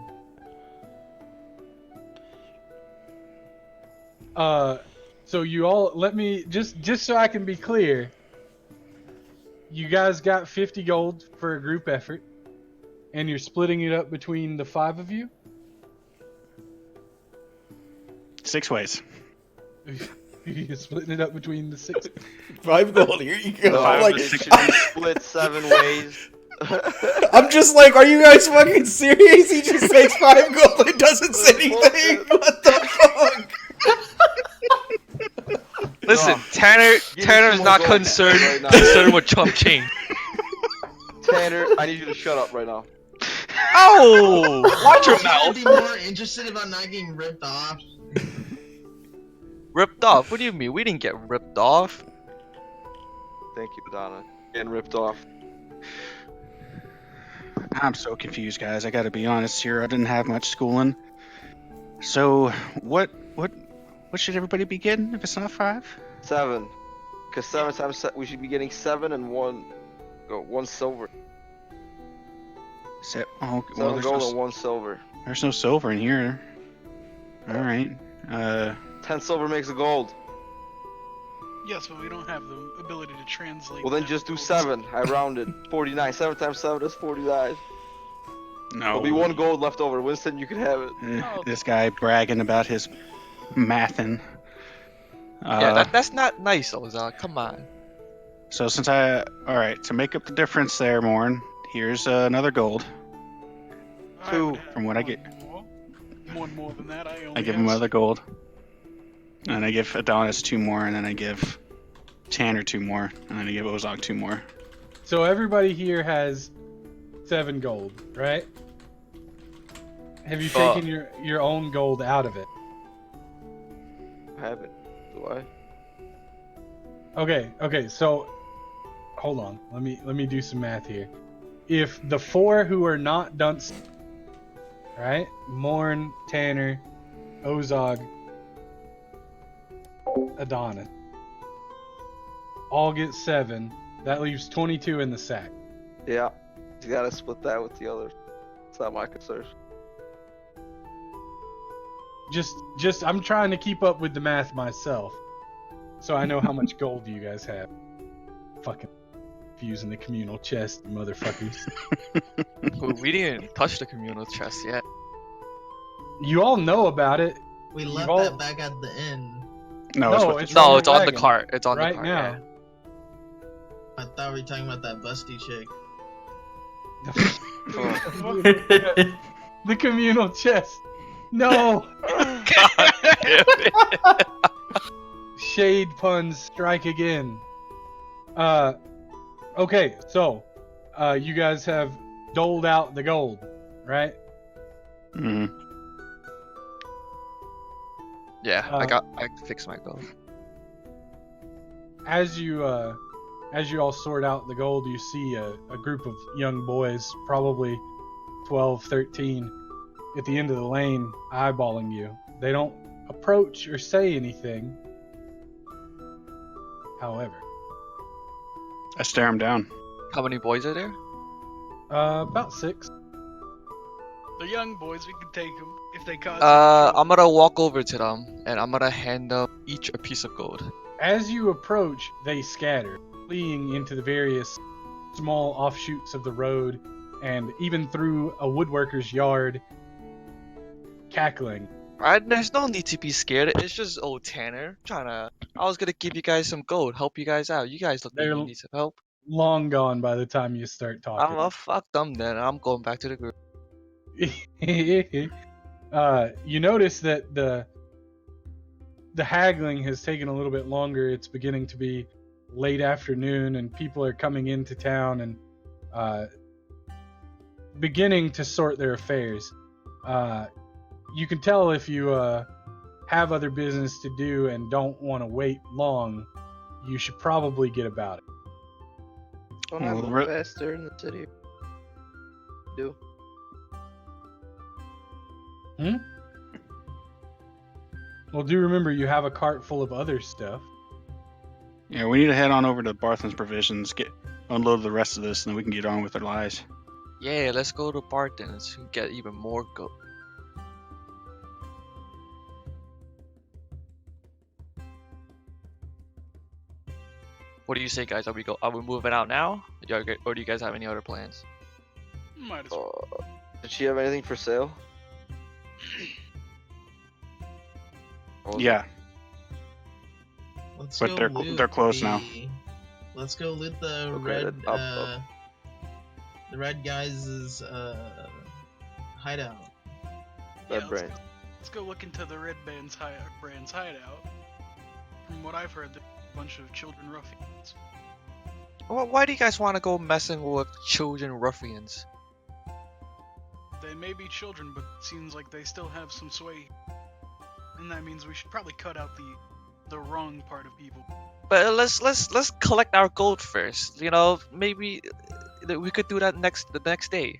Speaker 2: So you all let me just so I can be clear. You guys got 50 gold for a group effort, and you're splitting it up between the 5 of you.
Speaker 5: 6 ways.
Speaker 2: You're splitting it up between the 6.
Speaker 3: 5 gold. Here you go.
Speaker 4: No,
Speaker 3: I'm like,
Speaker 4: it should be split 7 ways.
Speaker 3: I'm just like, are you guys fucking serious? He just takes 5 gold and doesn't say anything. What the fuck?
Speaker 6: Listen,
Speaker 4: No.
Speaker 6: Tanner's
Speaker 4: more
Speaker 6: not
Speaker 4: gold
Speaker 6: concerned
Speaker 4: right now.
Speaker 6: concerned with chump change.
Speaker 4: Tanner, I need you to shut up right now.
Speaker 6: Oh, watch your
Speaker 1: I'd
Speaker 6: mouth.
Speaker 1: be more interested about not getting ripped off.
Speaker 6: Ripped off? What do you mean? We didn't get ripped off.
Speaker 4: Thank you, Donna. Getting ripped off.
Speaker 5: I'm so confused, guys. I gotta be honest here. I didn't have much schooling. So, what should everybody be getting if it's not 5?
Speaker 4: 7. Because 7 times we should be getting 7 and 1 silver.
Speaker 5: Oh,
Speaker 4: 7
Speaker 5: well,
Speaker 4: gold and 1 silver.
Speaker 5: there's no silver in here. All right.
Speaker 4: 10 silver makes a gold.
Speaker 8: Yes, but we don't have the ability to translate.
Speaker 4: Well, then
Speaker 8: that
Speaker 4: just do
Speaker 8: gold.
Speaker 4: 7. I rounded. 49. 7 times 7 is 49.
Speaker 5: No.
Speaker 4: There'll be 1 gold left over. Winston, you can have it.
Speaker 5: This guy bragging about his mathin'.
Speaker 6: Yeah, that's not nice, Ozan. Come on.
Speaker 5: So since all right, to make up the difference there, Morn, here's another gold.
Speaker 8: I
Speaker 4: 2.
Speaker 8: would have
Speaker 5: From what I
Speaker 8: one
Speaker 5: get.
Speaker 8: more than that. I
Speaker 5: I give him another gold. And I give Adonis 2 more, and then I give Tanner 2 more, and then I give Ozog 2 more.
Speaker 2: So everybody here has 7 gold, right? Have you taken your own gold out of it?
Speaker 4: I have it. Do I?
Speaker 2: Okay, so hold on. Let me do some math here. If the 4 who are not dunce, right? Morn, Tanner, Ozog, Adonis, all get 7. That leaves 22 in the sack.
Speaker 4: Yeah. You gotta split that with the other. It's not my concern.
Speaker 2: Just I'm trying to keep up with the math myself, so I know how much gold you guys have. Fucking using the communal chest, you motherfuckers.
Speaker 6: We didn't touch the communal chest yet.
Speaker 2: You all know about it.
Speaker 1: We left
Speaker 2: all-
Speaker 1: that back at the inn.
Speaker 5: No,
Speaker 2: No,
Speaker 5: it's
Speaker 2: it's
Speaker 5: what
Speaker 6: No,
Speaker 2: on
Speaker 6: it's
Speaker 2: the
Speaker 6: on the
Speaker 2: wagon
Speaker 6: cart. It's on
Speaker 2: right
Speaker 6: the cart.
Speaker 2: now.
Speaker 6: Yeah.
Speaker 1: I thought we were talking about that busty chick.
Speaker 2: The communal chest. No.
Speaker 6: God damn it.
Speaker 2: Shade puns strike again. Okay, so you guys have doled out the gold, right?
Speaker 5: Mhm.
Speaker 6: Yeah, I fixed my goal.
Speaker 2: As you all sort out the gold, you see a group of young boys, probably 12, 13, at the end of the lane, eyeballing you. They don't approach or say anything. However,
Speaker 5: I stare him down.
Speaker 6: How many boys are there?
Speaker 2: about 6.
Speaker 8: The young boys, we can take them if they cause.
Speaker 6: I'm gonna walk over to them and I'm gonna hand them each a piece of gold.
Speaker 2: As you approach, they scatter, fleeing into the various small offshoots of the road and even through a woodworker's yard, cackling.
Speaker 6: There's no need to be scared. It's just old Tanner I was gonna give you guys some gold, help you guys out. You guys look like you need some help.
Speaker 2: Long gone by the time you start talking.
Speaker 6: Fuck them then. I'm going back to the group.
Speaker 2: You notice that the haggling has taken a little bit longer. It's beginning to be late afternoon, and people are coming into town and beginning to sort their affairs. You can tell if you have other business to do and don't want to wait long, you should probably get about it.
Speaker 4: Don't I
Speaker 5: Well,
Speaker 4: move
Speaker 5: re-
Speaker 4: faster in the city? Do.
Speaker 2: Well, do remember you have a cart full of other stuff.
Speaker 5: Yeah, we need to head on over to Barthen's Provisions, unload the rest of this, and then we can get on with our lives.
Speaker 6: Yeah, let's go to Barton's and get even more gold. What do you say, guys? Are we moving out now, or do you guys have any other plans?
Speaker 8: Might as well.
Speaker 4: Did she have anything for sale? What was
Speaker 5: Yeah,
Speaker 1: Let's
Speaker 5: but
Speaker 1: go
Speaker 5: they're
Speaker 1: loot
Speaker 5: they're closed now.
Speaker 1: Let's go loot the
Speaker 4: Okay,
Speaker 1: red
Speaker 4: then up.
Speaker 1: the red guys' hideout.
Speaker 4: Red
Speaker 8: Yeah,
Speaker 4: brain.
Speaker 8: let's go look into the Red Band's hideout. From what I've heard, there's a bunch of children ruffians.
Speaker 6: Well, why do you guys want to go messing with children ruffians?
Speaker 8: They may be children, but it seems like they still have some sway. And that means we should probably cut out the wrong part of people.
Speaker 6: But let's collect our gold first. You know, maybe we could do that the next day.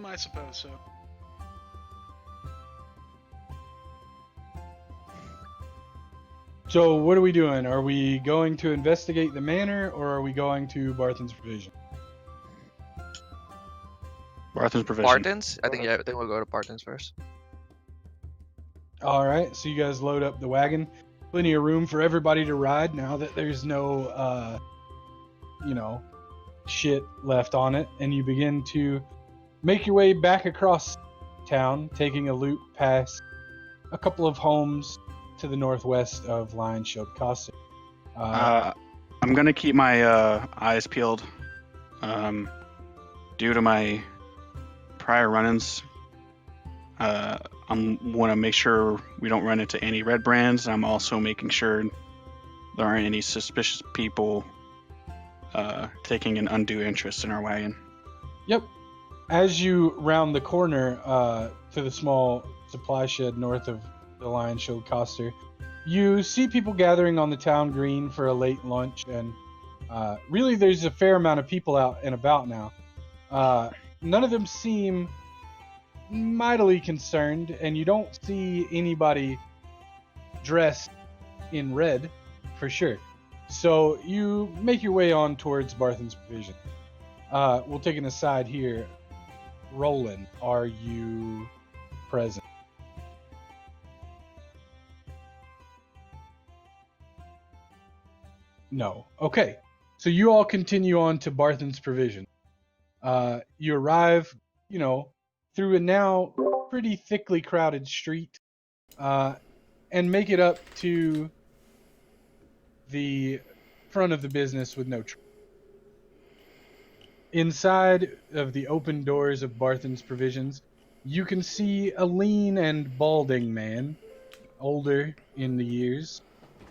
Speaker 8: I suppose so.
Speaker 2: So what are we doing? Are we going to investigate the manor, or are we going to Barthen's Provision?
Speaker 5: Barthen's Provision.
Speaker 6: Barton's? I think we'll go to Barton's first.
Speaker 2: All right, so you guys load up the wagon. Plenty of room for everybody to ride now that there's no, shit left on it, and you begin to make your way back across town, taking a loop past a couple of homes to the northwest of Lion Shield Costa.
Speaker 5: I'm gonna keep my eyes peeled. Due to my prior run-ins, I want to make sure we don't run into any red brands. I'm also making sure there aren't any suspicious people taking an undue interest in our wagon.
Speaker 2: Yep. As you round the corner to the small supply shed north of the Lion Shield Coster, you see people gathering on the town green for a late lunch, and really there's a fair amount of people out and about now. None of them seem mightily concerned, and you don't see anybody dressed in red for sure. So you make your way on towards Barthen's Provision. We'll take an aside here. Roland, are you present? No. Okay. So you all continue on to Barthen's Provision. You arrive, through a now pretty thickly crowded street, and make it up to the front of the business with no trouble. Inside of the open doors of Barthen's Provisions, you can see a lean and balding man, older in the years.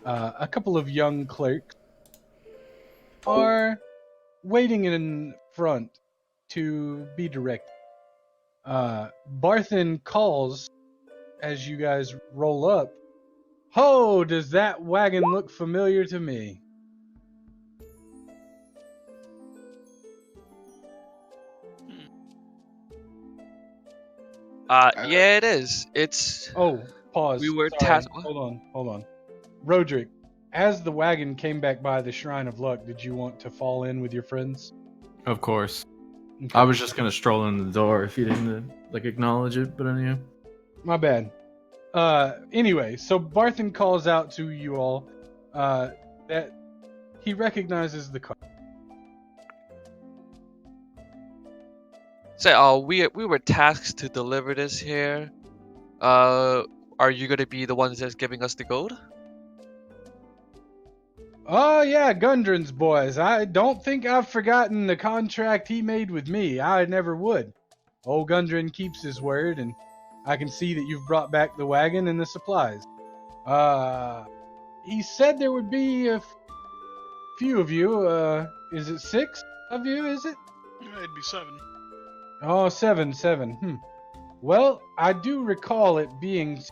Speaker 2: A couple of young clerks are waiting in front to be directed. Barthen calls as you guys roll up. Ho, does that wagon look familiar to me?
Speaker 6: Yeah, it is. It's
Speaker 2: Oh, pause.
Speaker 6: We were
Speaker 2: Sorry.
Speaker 6: tasked-
Speaker 2: Hold on. Roderick, as the wagon came back by the Shrine of Luck, did you want to fall in with your friends?
Speaker 7: Of course.
Speaker 2: Okay.
Speaker 7: I was just gonna stroll in the door if you didn't acknowledge it, but anyway.
Speaker 2: My bad. Anyway, so Barthen calls out to you all that he recognizes the car.
Speaker 6: So, we were tasked to deliver this here. Are you gonna be the ones that's giving us the gold?
Speaker 2: Oh yeah, Gundren's boys. I don't think I've forgotten the contract he made with me. I never would. Old Gundren keeps his word, and I can see that you've brought back the wagon and the supplies. He said there would be a few of you. Is it 6 of you? Is it?
Speaker 8: It'd be 7.
Speaker 2: Oh, 7, 7. Well, I do recall it being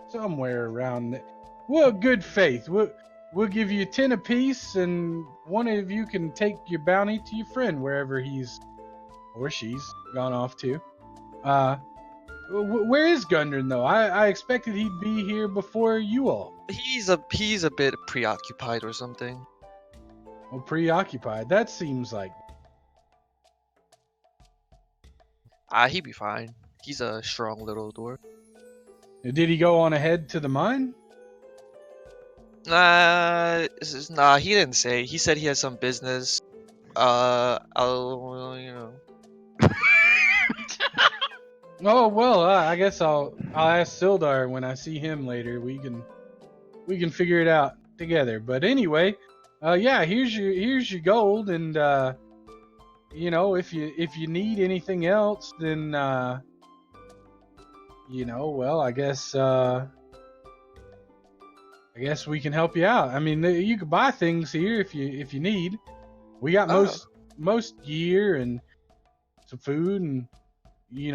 Speaker 2: somewhere around. Well, good faith. We'll give you 10 apiece, and one of you can take your bounty to your friend wherever he's or she's gone off to. Where is Gundren though? I expected he'd be here before you all.
Speaker 6: He's a bit preoccupied or something.
Speaker 2: Well, preoccupied. That seems like.
Speaker 6: He'd be fine. He's a strong little dwarf.
Speaker 2: Did he go on ahead to the mine?
Speaker 6: Nah, he didn't say. He said he had some business.
Speaker 2: Oh well, I guess I'll ask Sildar when I see him later. We can figure it out together. But anyway, yeah, here's your gold, and if you need anything else, then well, I guess we can help you out. I mean, you can buy things here if you need. We got most gear and some food, and we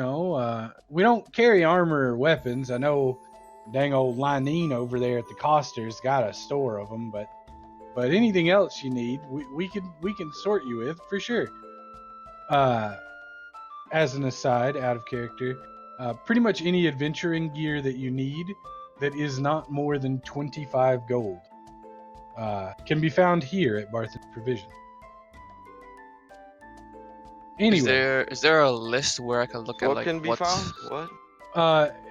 Speaker 2: don't carry armor or weapons. I know dang old Linene over there at the Coster's got a store of them, but anything else you need, we can sort you with for sure. As an aside, out of character, pretty much any adventuring gear that you need that is not more than 25 gold can be found here at Barthen's Provision. Anyway,
Speaker 6: is there a list where I can look at
Speaker 4: What
Speaker 6: like
Speaker 4: can be
Speaker 6: what's
Speaker 4: found? What?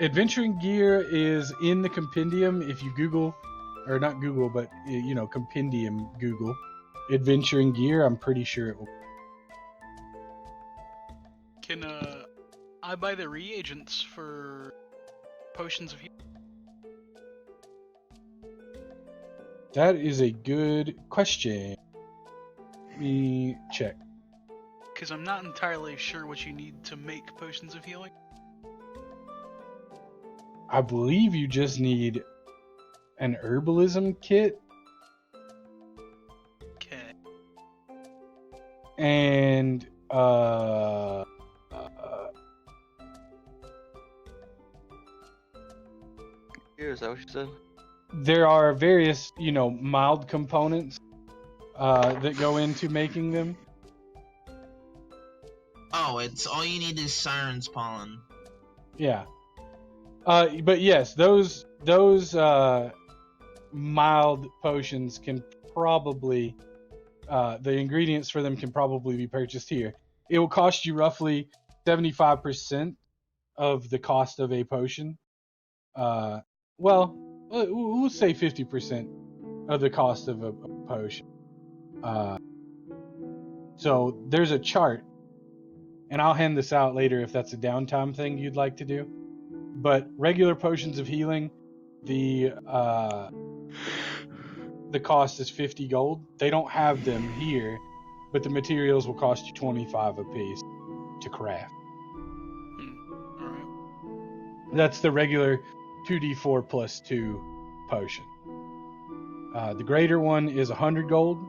Speaker 2: adventuring gear is in the compendium. If you Google, or not Google, but compendium Google adventuring gear, I'm pretty sure it will.
Speaker 8: Can I buy the reagents for potions of healing?
Speaker 2: That is a good question. Let me check.
Speaker 8: Because I'm not entirely sure what you need to make potions of healing.
Speaker 2: I believe you just need an herbalism kit
Speaker 8: Okay.
Speaker 2: and
Speaker 4: Here, is that what you said?
Speaker 2: there are various, mild components that go into making them.
Speaker 1: Oh, it's all you need is Siren's pollen.
Speaker 2: Yeah. But yes, those mild potions can probably the ingredients for them can probably be purchased here. It will cost you roughly 75% of the cost of a potion. Well, we'll say 50% of the cost of a potion. So there's a chart, and I'll hand this out later if that's a downtime thing you'd like to do. But regular potions of healing, the cost is 50 gold. They don't have them here, but the materials will cost you 25 apiece to craft.
Speaker 8: Alright.
Speaker 2: That's the regular 2d4 plus 2 potion. The greater one is 100 gold,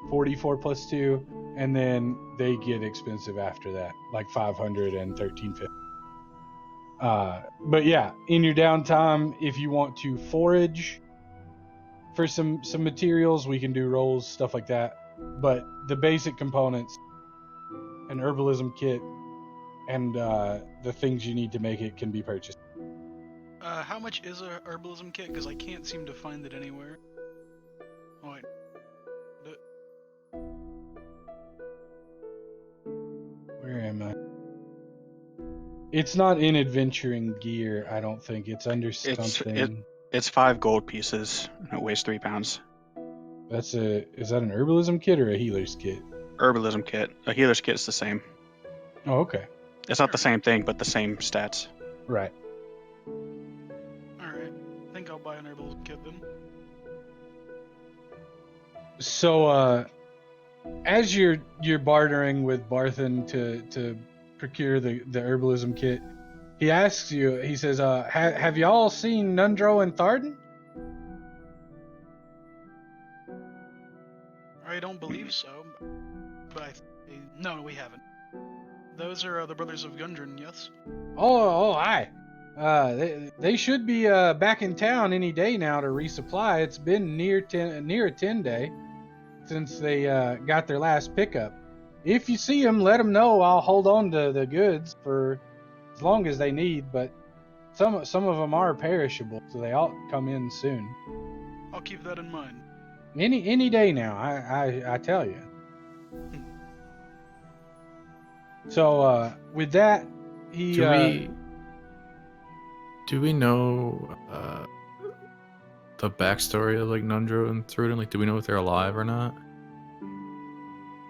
Speaker 2: 44 plus 2, and then they get expensive after that, like 500 and 1350. But yeah, in your downtime, if you want to forage for some materials, we can do rolls, stuff like that. But the basic components, an herbalism kit, and the things you need to make it can be purchased.
Speaker 8: How much is a herbalism kit? Because I can't seem to find it anywhere. Oh, wait.
Speaker 2: Where am I? It's not in adventuring gear, I don't think. It's under something.
Speaker 5: It's 5 gold pieces. And it weighs 3 pounds.
Speaker 2: Is that an herbalism kit or a healer's kit?
Speaker 5: Herbalism kit. A healer's kit's the same.
Speaker 2: Oh, okay.
Speaker 5: It's not the same thing, but the same stats.
Speaker 2: Right.
Speaker 8: Alright. I think I'll buy an herbalism kit then.
Speaker 2: So, as you're bartering with Barthen to procure the herbalism kit, he asks you. He says, "Have y'all seen Nundro and Tharden?"
Speaker 8: don't believe so. But no, we haven't. Those are the brothers of Gundren, yes?
Speaker 2: Oh, hi. They should be back in town any day now to resupply. It's been near a 10 day since they got their last pickup. If you see them, let them know. I'll hold on to the goods for as long as they need, but some of them are perishable, so they ought to come in soon.
Speaker 8: I'll keep that in mind.
Speaker 2: Any day now, I tell you. So with that, he
Speaker 7: do we know the backstory of like Nundro and Thrudin? Like, do we know if they're alive or not?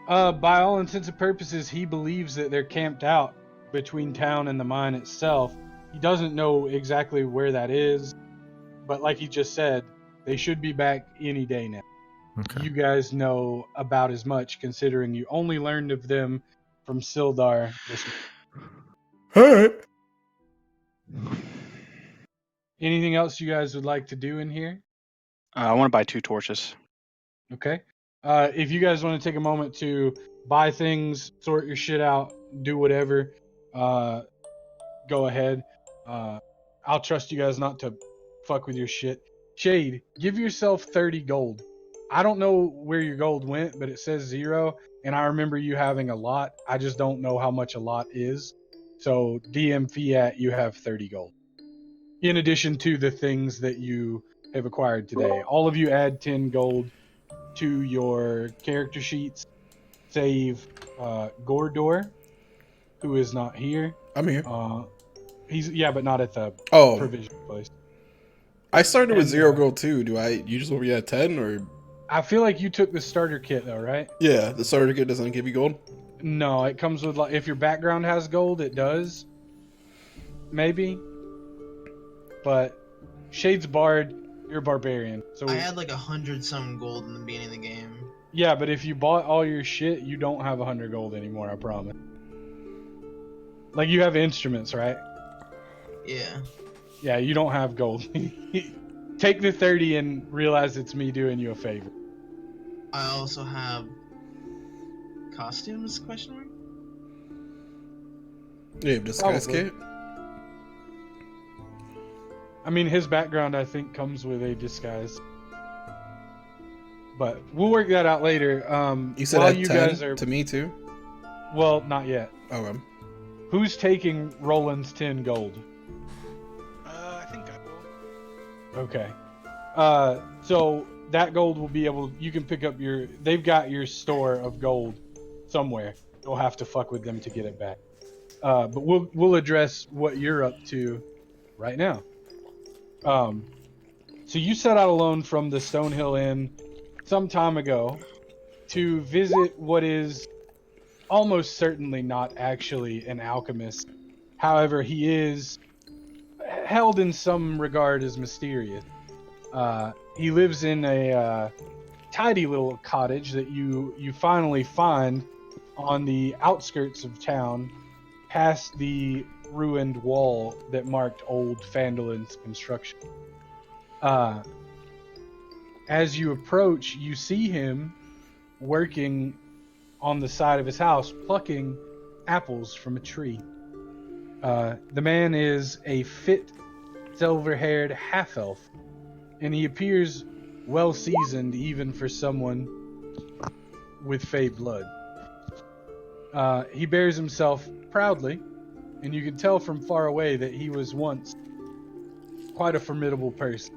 Speaker 2: by all intents and purposes, he believes that they're camped out between town and the mine itself. He doesn't know exactly where that is, but like he just said, they should be back any day now.
Speaker 7: Okay.
Speaker 2: You guys know about as much, considering you only learned of them from Sildar this week.
Speaker 3: Alright.
Speaker 2: Anything else you guys would like to do in here?
Speaker 5: I want to buy 2 torches.
Speaker 2: Okay. If you guys want to take a moment to buy things, sort your shit out, do whatever, go ahead. I'll trust you guys not to fuck with your shit. Shade, give yourself 30 gold. I don't know where your gold went, but it says 0, and I remember you having a lot. I just don't know how much a lot is. So DM Fiat, you have 30 gold. In addition to the things that you have acquired today. All of you add 10 gold to your character sheets, save Gordor, who is not here.
Speaker 3: I'm here.
Speaker 2: He's but not at the
Speaker 3: Oh,
Speaker 2: provision place.
Speaker 3: I started with
Speaker 2: And,
Speaker 3: 0 gold too. Do I usually be at 10 or?
Speaker 2: I feel like you took the starter kit though, right?
Speaker 3: Yeah, the starter kit doesn't give you gold.
Speaker 2: No, it comes with like if your background has gold, it does. Maybe. But Shade's Bard, you're a barbarian. So
Speaker 1: I had like 100-some gold in the beginning of the game.
Speaker 2: yeah, but if you bought all your shit, you don't have 100 gold anymore, I promise. Like you have instruments, right?
Speaker 1: Yeah.
Speaker 2: Yeah, you don't have gold. Take the 30 and realize it's me doing you a favor.
Speaker 1: I also have costumes? Question mark.
Speaker 3: Yeah, you have disguise
Speaker 2: Probably.
Speaker 3: kit.
Speaker 2: I mean, his background, I think, comes with a disguise. But we'll work that out later.
Speaker 3: You said
Speaker 2: while
Speaker 3: at
Speaker 2: you
Speaker 3: 10
Speaker 2: guys are
Speaker 3: to me too.
Speaker 2: well, not yet.
Speaker 3: Okay.
Speaker 2: Who's taking Roland's 10 gold?
Speaker 8: I think I will.
Speaker 2: Okay. So that gold will be able. You can pick up your. They've got your store of gold somewhere. You'll have to fuck with them to get it back. But we'll address what you're up to right now. So you set out alone from the Stonehill Inn some time ago to visit what is almost certainly not actually an alchemist. However, he is held in some regard as mysterious. He lives in a tidy little cottage that you finally find on the outskirts of town, past the ruined wall that marked old Phandalin's construction. As you approach, you see him working on the side of his house, plucking apples from a tree. The man is a fit, silver-haired half-elf, and he appears well-seasoned even for someone with Fey blood. He bears himself proudly, and you can tell from far away that he was once quite a formidable person.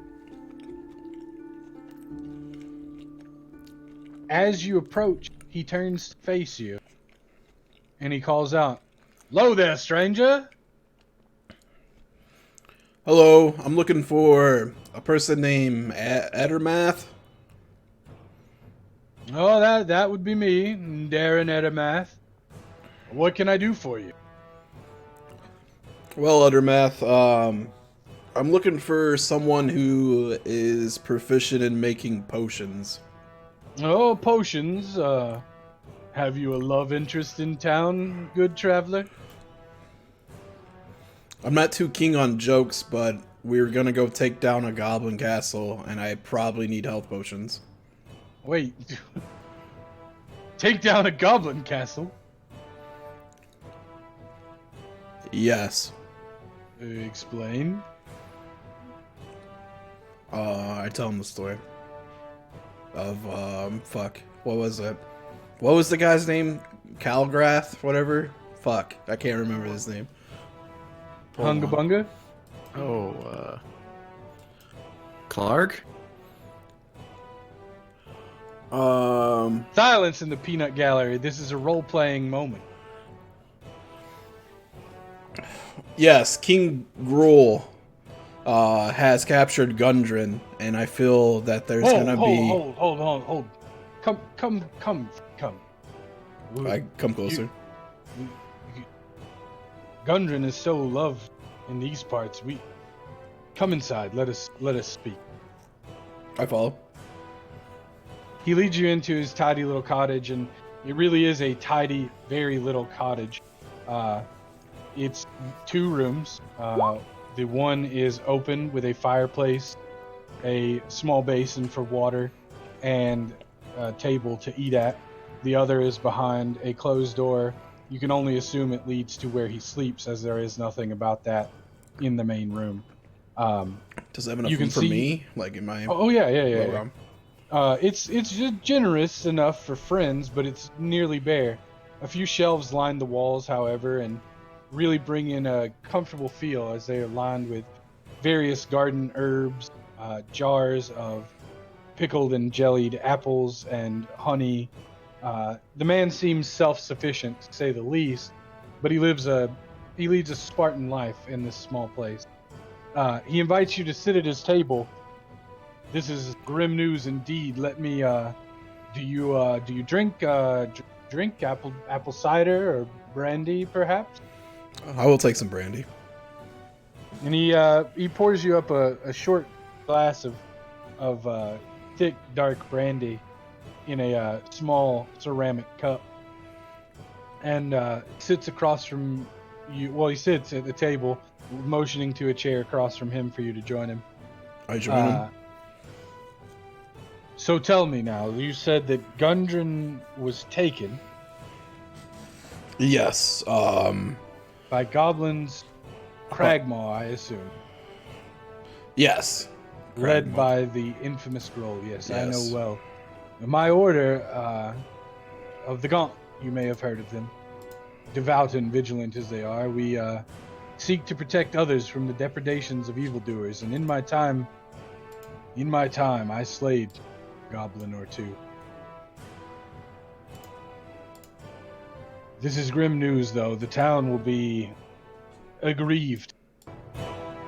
Speaker 2: As you approach, he turns to face you, and he calls out, "Hello there, stranger!"
Speaker 3: Hello, I'm looking for a person named Edermath.
Speaker 2: "Oh, that would be me, Darren Edermath. What can I do for you?"
Speaker 3: Well, Edermath, I'm looking for someone who is proficient in making potions.
Speaker 2: "Oh, potions. Have you a love interest in town, good traveler?"
Speaker 3: I'm not too keen on jokes, but we're gonna go take down a goblin castle, and I probably need health potions.
Speaker 2: Wait, Take down a goblin castle?
Speaker 3: Yes.
Speaker 2: Explain.
Speaker 3: I tell him the story of fuck. What was it? What was the guy's name? Calgrath, whatever. Fuck, I can't remember his name. Hold
Speaker 2: Hunga
Speaker 3: on.
Speaker 2: bunga?
Speaker 7: Oh, Clark?
Speaker 2: Silence in the peanut gallery. This is a role-playing moment.
Speaker 3: Yes, King Gruul has captured Gundren, and I feel that there's gonna be.
Speaker 2: Hold. Come.
Speaker 3: I come closer.
Speaker 2: Gundren is so loved in these parts. We come inside. Let us speak.
Speaker 3: I follow.
Speaker 2: He leads you into his tidy little cottage, and it really is a tidy, very little cottage. It's 2 rooms. The one is open with a fireplace, a small basin for water, and a table to eat at. The other is behind a closed door. You can only assume it leads to where he sleeps, as there is nothing about that in the main room.
Speaker 3: Does it have enough
Speaker 2: you
Speaker 3: room
Speaker 2: can
Speaker 3: for
Speaker 2: see-
Speaker 3: me? Like in my.
Speaker 2: Oh yeah.
Speaker 3: Okay.
Speaker 2: It's just generous enough for friends, but it's nearly bare. A few shelves line the walls, however, and really bring in a comfortable feel as they are lined with various garden herbs, jars of pickled and jellied apples and honey. The man seems self-sufficient, to say the least, but he leads a Spartan life in this small place. He invites you to sit at his table. This is grim news indeed. Let me. Do you drink apple cider or brandy, perhaps?
Speaker 3: I will take some brandy.
Speaker 2: And he pours you up a short glass of thick dark brandy in a small ceramic cup, and sits across from you. Well, he sits at the table, motioning to a chair across from him for you to join him.
Speaker 3: I join him.
Speaker 2: So tell me now, you said that Gundren was taken
Speaker 3: Yes.
Speaker 2: by goblins, Cragmaw, I assume.
Speaker 3: Yes.
Speaker 2: Led
Speaker 3: Cragmaw.
Speaker 2: by the infamous Groll, yes, I know
Speaker 3: Yes.
Speaker 2: well. My order of the Gaunt, you may have heard of them. Devout and vigilant as they are, we seek to protect others from the depredations of evildoers, and in my time, I slayed a goblin or 2. This is grim news, though. The town will be aggrieved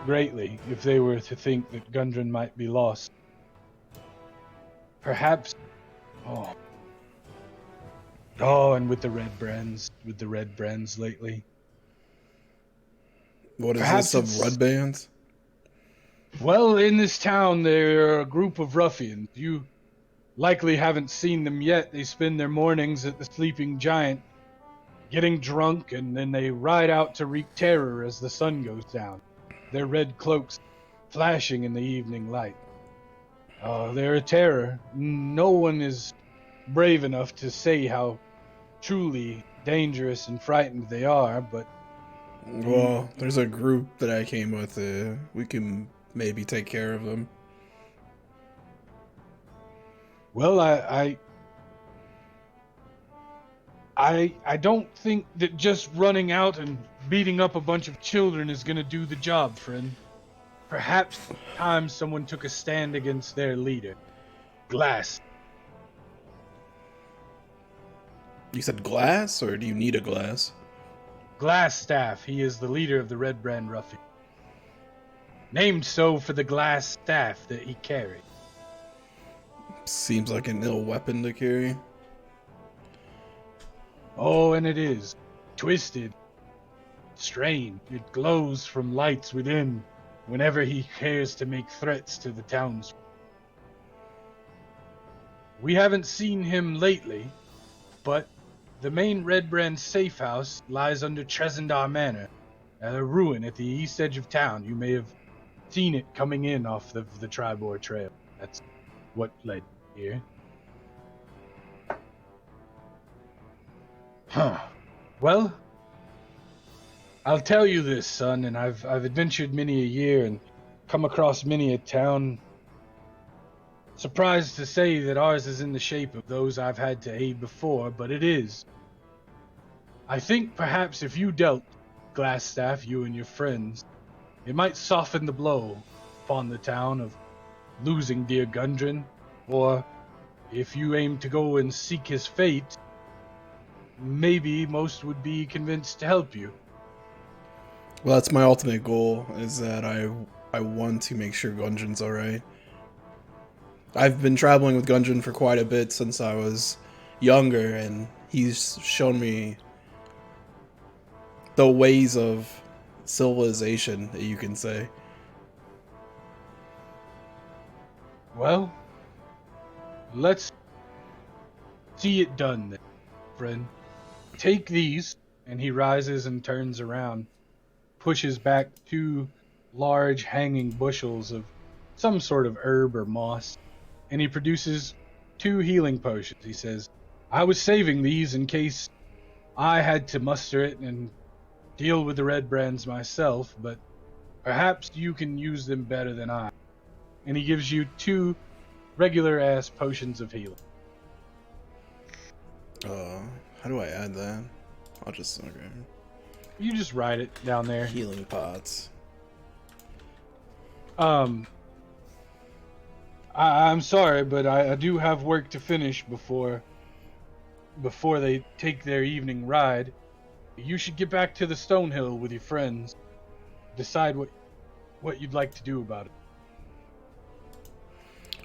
Speaker 2: greatly if they were to think that Gundren might be lost. Perhaps. And with the red brands lately.
Speaker 3: What is
Speaker 2: Perhaps
Speaker 3: this
Speaker 2: it's-
Speaker 3: of red bands?
Speaker 2: Well, in this town, there are a group of ruffians. You likely haven't seen them yet. They spend their mornings at the Sleeping Giant, getting drunk, and then they ride out to wreak terror as the sun goes down, their red cloaks flashing in the evening light. They're a terror. No one is brave enough to say how truly dangerous and frightened they are, but
Speaker 3: Well, there's a group that I came with. We can maybe take care of them.
Speaker 2: well, I don't think that just running out and beating up a bunch of children is going to do the job, friend. Perhaps it's time someone took a stand against their leader, Glass.
Speaker 3: You said glass, or do you need a glass?
Speaker 2: Glassstaff, he is the leader of the Red Brand Ruffian. Named so for the glass staff that he carried.
Speaker 3: Seems like an ill weapon to carry.
Speaker 2: Oh, and it is. Twisted. Strange. It glows from lights within whenever he cares to make threats to the townsfolk. We haven't seen him lately, but the main Red Brand safe house lies under Tresendar Manor, a ruin at the east edge of town. You may have seen it coming in off the Tribor Trail. That's what led here. Huh. Well, I'll tell you this, son, and I've adventured many a year and come across many a town. Surprised to say that ours is in the shape of those I've had to aid before, but it is. I think perhaps if you dealt, Glassstaff, you and your friends, it might soften the blow upon the town of losing dear Gundren, or if you aim to go and seek his fate, maybe most would be convinced to help you.
Speaker 3: Well, that's my ultimate goal, is that I want to make sure Gungeon's alright. I've been traveling with Gungeon for quite a bit since I was younger, and he's shown me the ways of civilization, you can say.
Speaker 2: Well, let's see it done then, friend. Take these, and he rises and turns around, pushes back 2 large hanging bushels of some sort of herb or moss, and he produces 2 healing potions. He says, I was saving these in case I had to muster it and deal with the red brands myself, but perhaps you can use them better than I. And he gives you 2 regular ass potions of healing.
Speaker 3: How do I add that? I'll just, okay.
Speaker 2: You just write it down there.
Speaker 3: Healing pots.
Speaker 2: I'm sorry, but I do have work to finish before they take their evening ride. You should get back to the Stonehill with your friends. Decide what you'd like to do about it.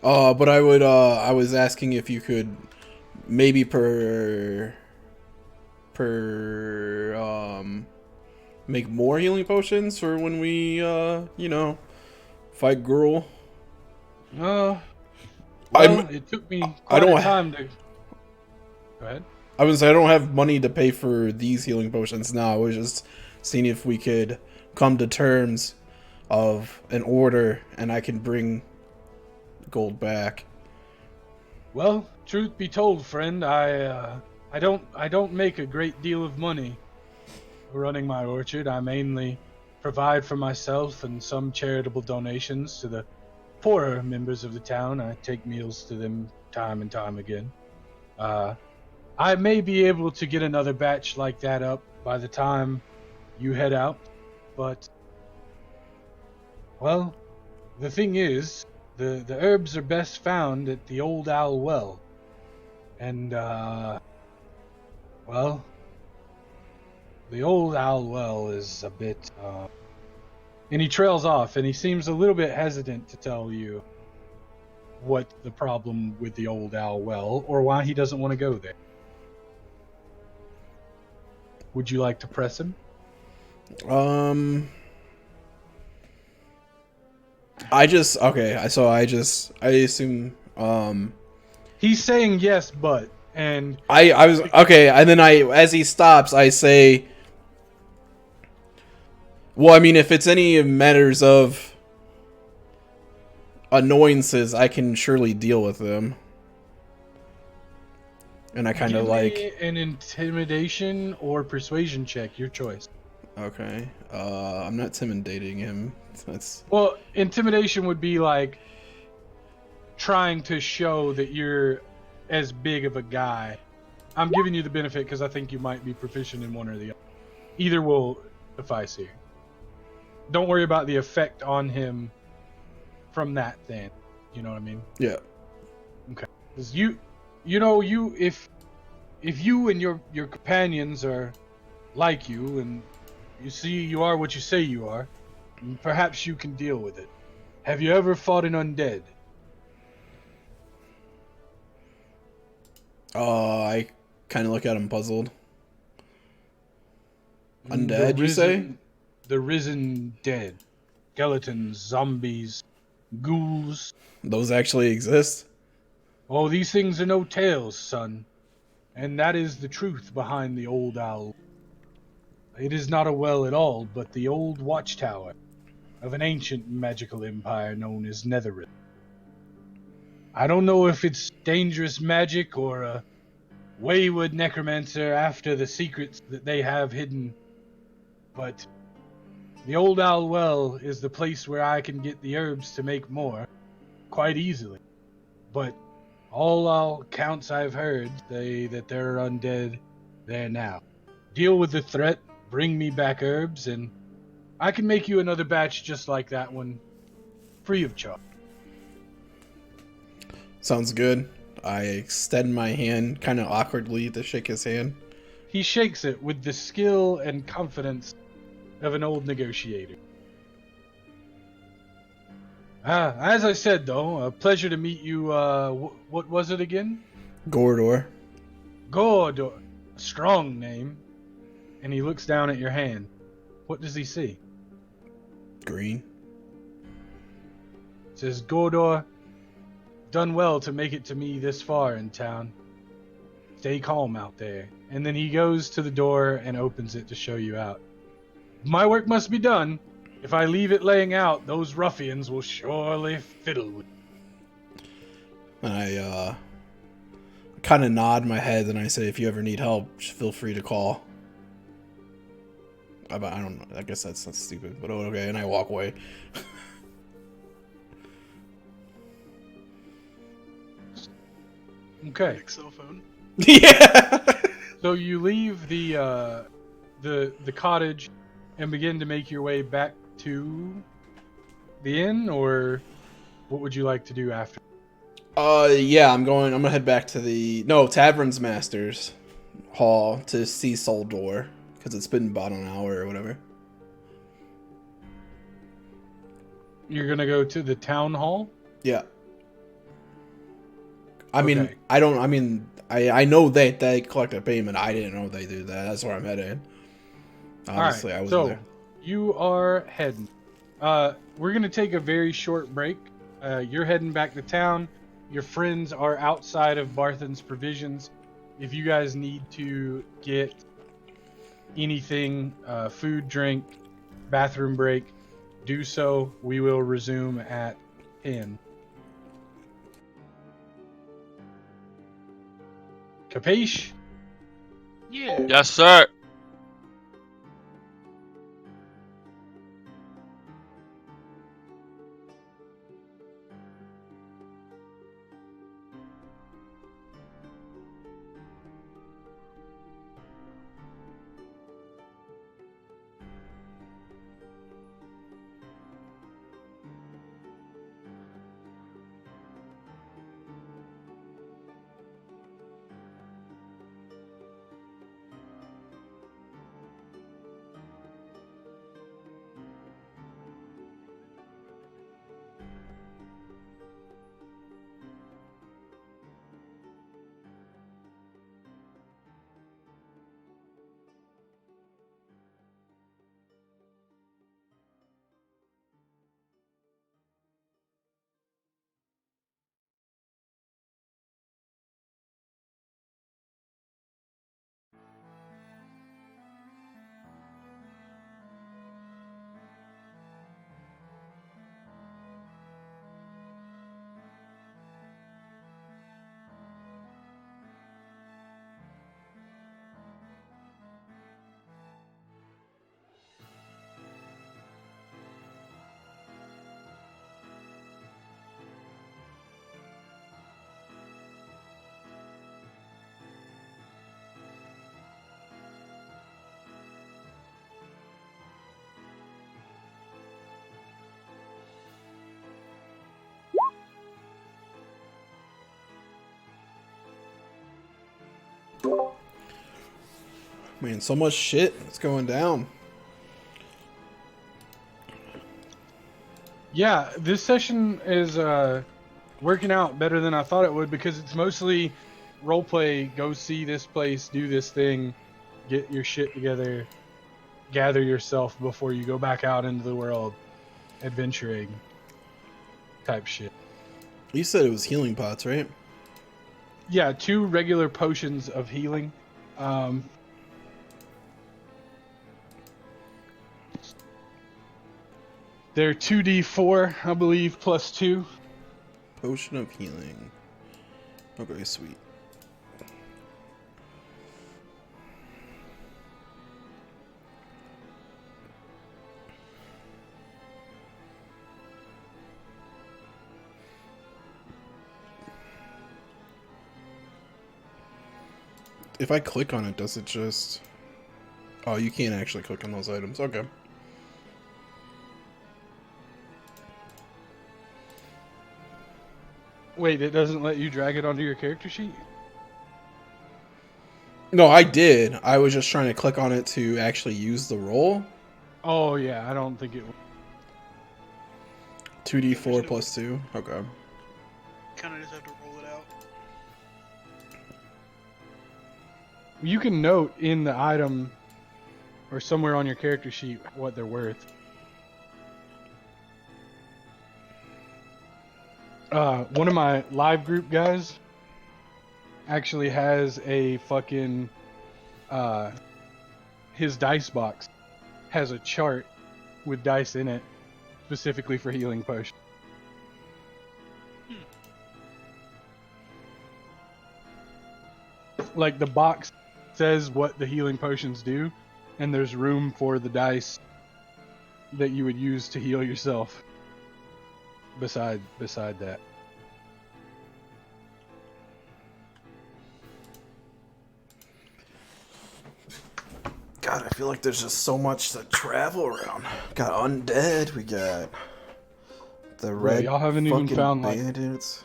Speaker 3: But I was asking if you could maybe make more healing potions for when we, fight Gruul.
Speaker 2: Well, it took me
Speaker 3: I
Speaker 2: quite
Speaker 3: don't
Speaker 2: a time to... Go ahead.
Speaker 3: I was I don't have money to pay for these healing potions now. I was just seeing if we could come to terms of an order and I can bring gold back.
Speaker 2: Well, truth be told, friend, I don't make a great deal of money running my orchard. I mainly provide for myself and some charitable donations to the poorer members of the town. I take meals to them time and time again. I may be able to get another batch like that up by the time you head out, but, well, the thing is, the herbs are best found at the Old Owl Well. And, well, the Old Owl Well is a bit, and he trails off, and he seems a little bit hesitant to tell you what the problem with the Old Owl Well, or why he doesn't want to go there. Would you like to press him?
Speaker 3: I assume,
Speaker 2: He's saying yes, but, and...
Speaker 3: I was, okay, and then as he stops, I say, well, I mean, if it's any matters of annoyances, I can surely deal with them. And I kind of like...
Speaker 2: an intimidation or persuasion check, your choice.
Speaker 3: Okay. I'm not intimidating him. That's...
Speaker 2: Well, intimidation would be like trying to show that you're as big of a guy. I'm giving you the benefit because I think you might be proficient in one or the other. Either will suffice here. Don't worry about the effect on him from that then. You know what I mean?
Speaker 3: Yeah.
Speaker 2: Okay. Because if you and your companions are like you, and you see you are what you say you are, perhaps you can deal with it. Have you ever fought an undead?
Speaker 3: I kind of look at him puzzled. Undead, you say?
Speaker 2: The risen dead. Skeletons, zombies, ghouls.
Speaker 3: Those actually exist?
Speaker 2: Oh, these things are no tales, son. And that is the truth behind the Old Owl. It is not a well at all, but the old watchtower of an ancient magical empire known as Netheril. I don't know if it's dangerous magic or a wayward necromancer after the secrets that they have hidden. But the Old Owl Well is the place where I can get the herbs to make more quite easily. But all accounts I've heard say that there are undead there now. Deal with the threat, bring me back herbs, and I can make you another batch just like that one, free of charge.
Speaker 3: Sounds good. I extend my hand kind of awkwardly to shake his hand.
Speaker 2: He shakes it with the skill and confidence of an old negotiator. As I said, though, a pleasure to meet you. What was it again?
Speaker 3: Gordor.
Speaker 2: Gordor. A strong name. And he looks down at your hand. What does he see?
Speaker 3: Green.
Speaker 2: Says, Gordor, done well to make it to me this far in town. Stay calm out there. And then he goes to the door and opens it to show you out. My work must be done. If I leave it laying out, those ruffians will surely fiddle with it.
Speaker 3: And I kind of nod my head and I say, if you ever need help, just feel free to call. I don't know. I guess that's not stupid, but okay. And I walk away.
Speaker 2: Okay.
Speaker 8: Big cell phone.
Speaker 3: Yeah.
Speaker 2: So you leave the cottage and begin to make your way back to the inn, or what would you like to do after?
Speaker 3: Yeah, I'm gonna head back to the Tavern's Masters Hall to see Soldor, because it's been about an hour or whatever.
Speaker 2: You're gonna go to the town hall?
Speaker 3: Yeah. I
Speaker 2: Okay.
Speaker 3: mean, I know they collect a payment. I didn't know they do that. That's where I'm headed. Obviously,
Speaker 2: All right,
Speaker 3: I wasn't
Speaker 2: so
Speaker 3: there.
Speaker 2: you are heading. We're gonna take a very short break. You're heading back to town. Your friends are outside of Barthen's Provisions. If you guys need to get anything, food, drink, bathroom break, do so. We will resume at 10. Capiche?
Speaker 8: Yeah.
Speaker 6: Yes, sir.
Speaker 3: Man, so much shit is going down.
Speaker 2: Yeah, this session is working out better than I thought it would, because it's mostly roleplay. Go see this place, do this thing, get your shit together, gather yourself before you go back out into the world, adventuring type shit.
Speaker 3: You said it was healing pots, right?
Speaker 2: Yeah, 2 regular potions of healing. They're 2d4, I believe, plus 2.
Speaker 3: Potion of healing. Okay, sweet. if I click on it, does it just... Oh, you can't actually click on those items. Okay.
Speaker 2: Wait, it doesn't let you drag it onto your character sheet?
Speaker 3: No, I did. I was just trying to click on it to actually use the roll.
Speaker 2: Oh yeah, I don't think it.
Speaker 3: 2d4 plus 2. Okay.
Speaker 8: Kind of just have to roll it out.
Speaker 2: You can note in the item or somewhere on your character sheet what they're worth. One of my live group guys actually has a fucking his dice box has a chart with dice in it specifically for healing potions. Like the box says what the healing potions do, and there's room for the dice that you would use to heal yourself beside that.
Speaker 3: God, I feel like there's just so much to travel around. Got undead, we got the red
Speaker 2: y'all haven't even
Speaker 3: fucking
Speaker 2: found, like-
Speaker 3: bandits.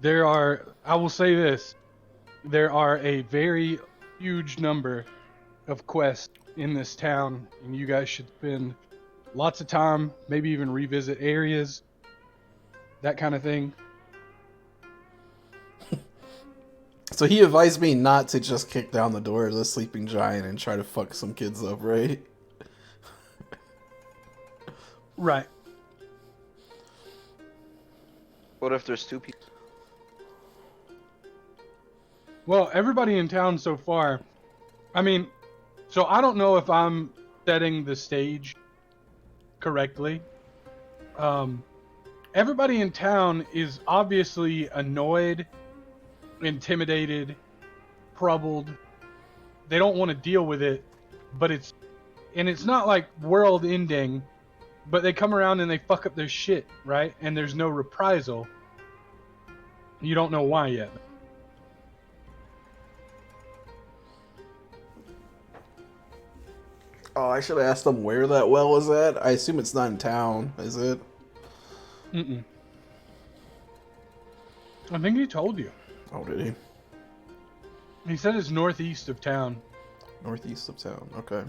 Speaker 2: There are, I will say this, there are a very huge number of quests in this town, and you guys should spend lots of time, maybe even revisit areas, that kind of thing.
Speaker 3: So he advised me not to just kick down the door of the sleeping giant and try to fuck some kids up, right?
Speaker 2: Right.
Speaker 4: What if there's two people?
Speaker 2: Well, everybody in town so far, I mean, so I don't know if I'm setting the stage correctly. Everybody in town is obviously annoyed, intimidated, troubled. They don't want to deal with it, but it's not like world ending, but they come around and they fuck up their shit, right? And there's no reprisal. You don't know why yet.
Speaker 3: Oh, I should have asked them where that well was at. I assume it's not in town, is it?
Speaker 2: Mm-mm. I think he told you.
Speaker 3: Oh, did he?
Speaker 2: He said it's northeast of town.
Speaker 3: Northeast of town, okay.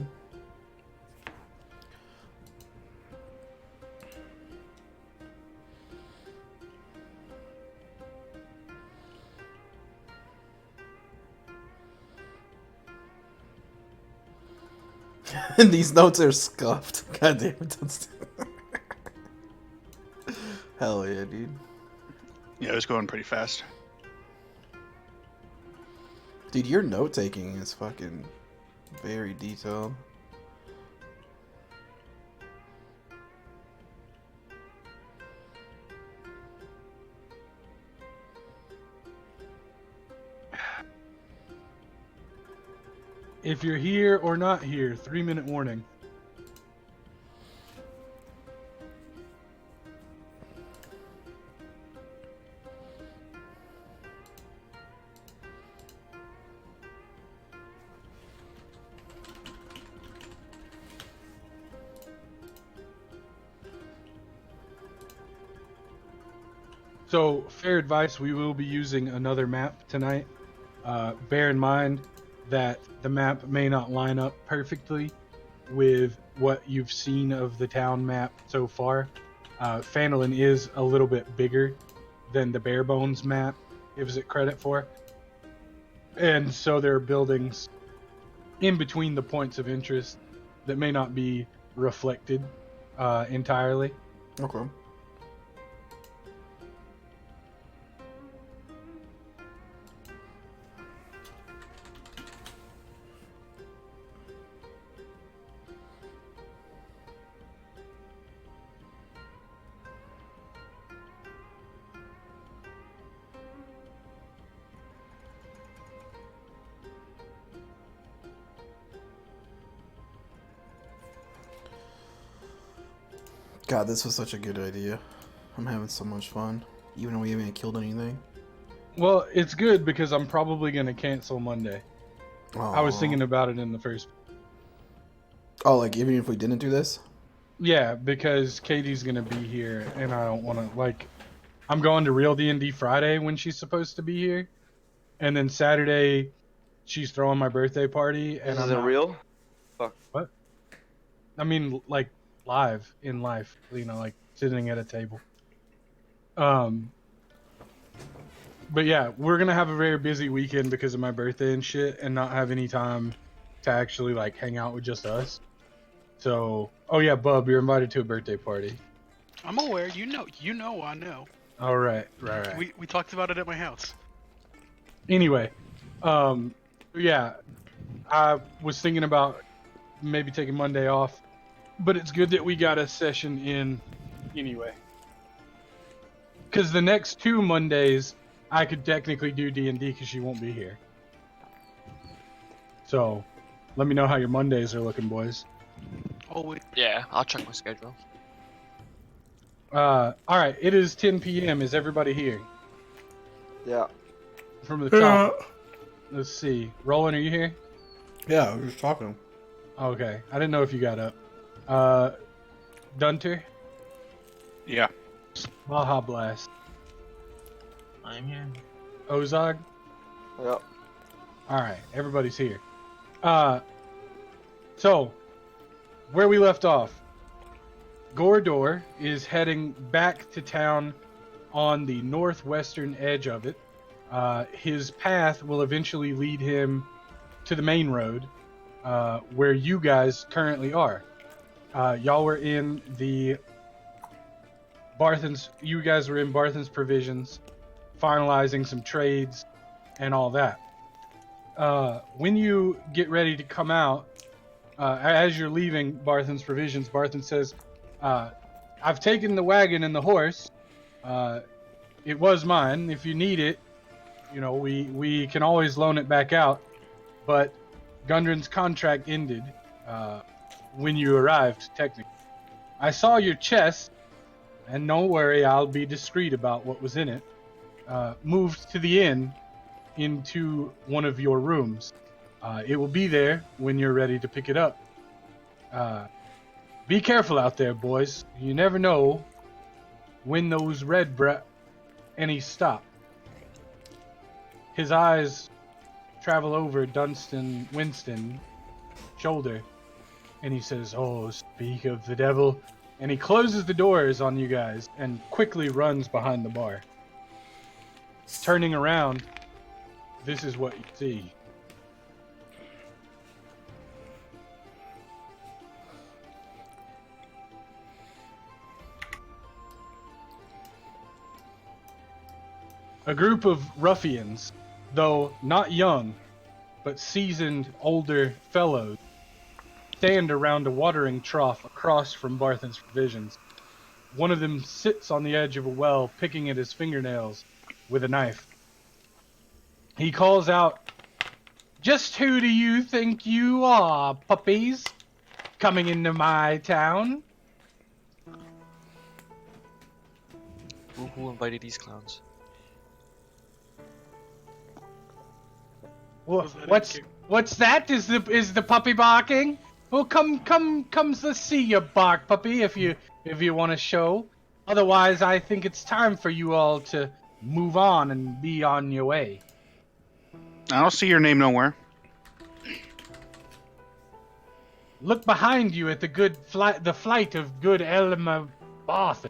Speaker 3: And these notes are scuffed. God damn it. Hell yeah, dude.
Speaker 5: Yeah, it was going pretty fast.
Speaker 3: Dude, your note taking is fucking very detailed.
Speaker 2: If you're here or not here, 3-minute warning. So, fair advice, we will be using another map tonight. Bear in mind that the map may not line up perfectly with what you've seen of the town map so far. Phandalin is a little bit bigger than the bare bones map gives it credit for. And so there are buildings in between the points of interest that may not be reflected entirely.
Speaker 3: Okay. God, this was such a good idea. I'm having so much fun, even though we haven't killed anything.
Speaker 2: Well, it's good because I'm probably gonna cancel Monday. I was thinking about it in the first.
Speaker 3: Oh, like even if we didn't do this?
Speaker 2: Yeah, because Katie's gonna be here, and I don't want to like. I'm going to Real D&D Friday when she's supposed to be here, and then Saturday she's throwing my birthday party,
Speaker 4: This
Speaker 2: and I'm
Speaker 4: isn't
Speaker 2: not.
Speaker 4: real.
Speaker 2: What? I mean, like live in life, like sitting at a table. Um, but yeah, we're gonna have a very busy weekend because of my birthday and shit, and not have any time to actually like hang out with just us. So, oh yeah, Bub, you're invited to a birthday party.
Speaker 8: I'm aware. You know. I know.
Speaker 2: All right, right.
Speaker 8: We talked about it at my house.
Speaker 2: Anyway, yeah, I was thinking about maybe taking Monday off, but it's good that we got a session in anyway. Because the next 2 Mondays, I could technically do D&D because she won't be here. So, let me know how your Mondays are looking, boys.
Speaker 8: Always.
Speaker 6: Yeah, I'll check my schedule.
Speaker 2: All right, it is 10 p.m. Is everybody here?
Speaker 4: Yeah.
Speaker 2: From the top. Let's see. Roland, are you here?
Speaker 3: Yeah, I was just talking.
Speaker 2: Okay, I didn't know if you got up. Dunter?
Speaker 5: Yeah.
Speaker 2: Baja Blast.
Speaker 1: I'm here.
Speaker 2: Ozog?
Speaker 4: Yep.
Speaker 2: Alright, everybody's here. So, where we left off. Gordor is heading back to town on the northwestern edge of it. His path will eventually lead him to the main road, where you guys currently are. Y'all were in the you guys were in Barthen's Provisions, finalizing some trades and all that. When you get ready to come out, as you're leaving Barthen's Provisions, Barthen says, I've taken the wagon and the horse. It was mine. If you need it, we can always loan it back out. But Gundren's contract ended when you arrived, technically. I saw your chest, and don't worry, I'll be discreet about what was in it. Moved to the inn into one of your rooms. It will be there when you're ready to pick it up. Be careful out there, boys. You never know when those and he stopped. His eyes travel over Winston's shoulder, and he says, "Oh, speak of the devil." And he closes the doors on you guys and quickly runs behind the bar. Turning around, this is what you see. A group of ruffians, though not young, but seasoned older fellows, stand around a watering trough across from Barthen's Provisions. One of them sits on the edge of a well, picking at his fingernails with a knife. He calls out, "Just who do you think you are, puppies? Coming into my town?"
Speaker 6: Who invited these clowns?
Speaker 2: What's that? Is the puppy barking? Well, let's see your bark, puppy, if you want to show. Otherwise, I think it's time for you all to move on and be on your way.
Speaker 5: I don't see your name nowhere.
Speaker 2: Look behind you at the flight of good Elmer Barthen.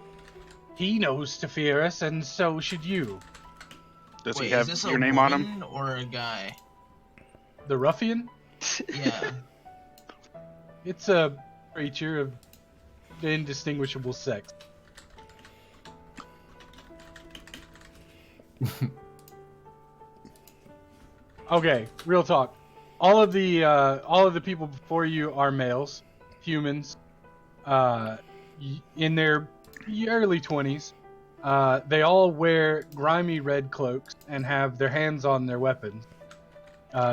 Speaker 2: He knows to fear us, and so should you.
Speaker 5: Does
Speaker 1: Wait,
Speaker 5: he have
Speaker 1: is this
Speaker 5: your
Speaker 1: a
Speaker 5: name on him?
Speaker 1: woman or a guy?
Speaker 2: The ruffian?
Speaker 1: Yeah.
Speaker 2: It's a creature of indistinguishable sex. Okay, real talk. All of the people before you are males, humans, in their early 20s. They all wear grimy red cloaks and have their hands on their weapons.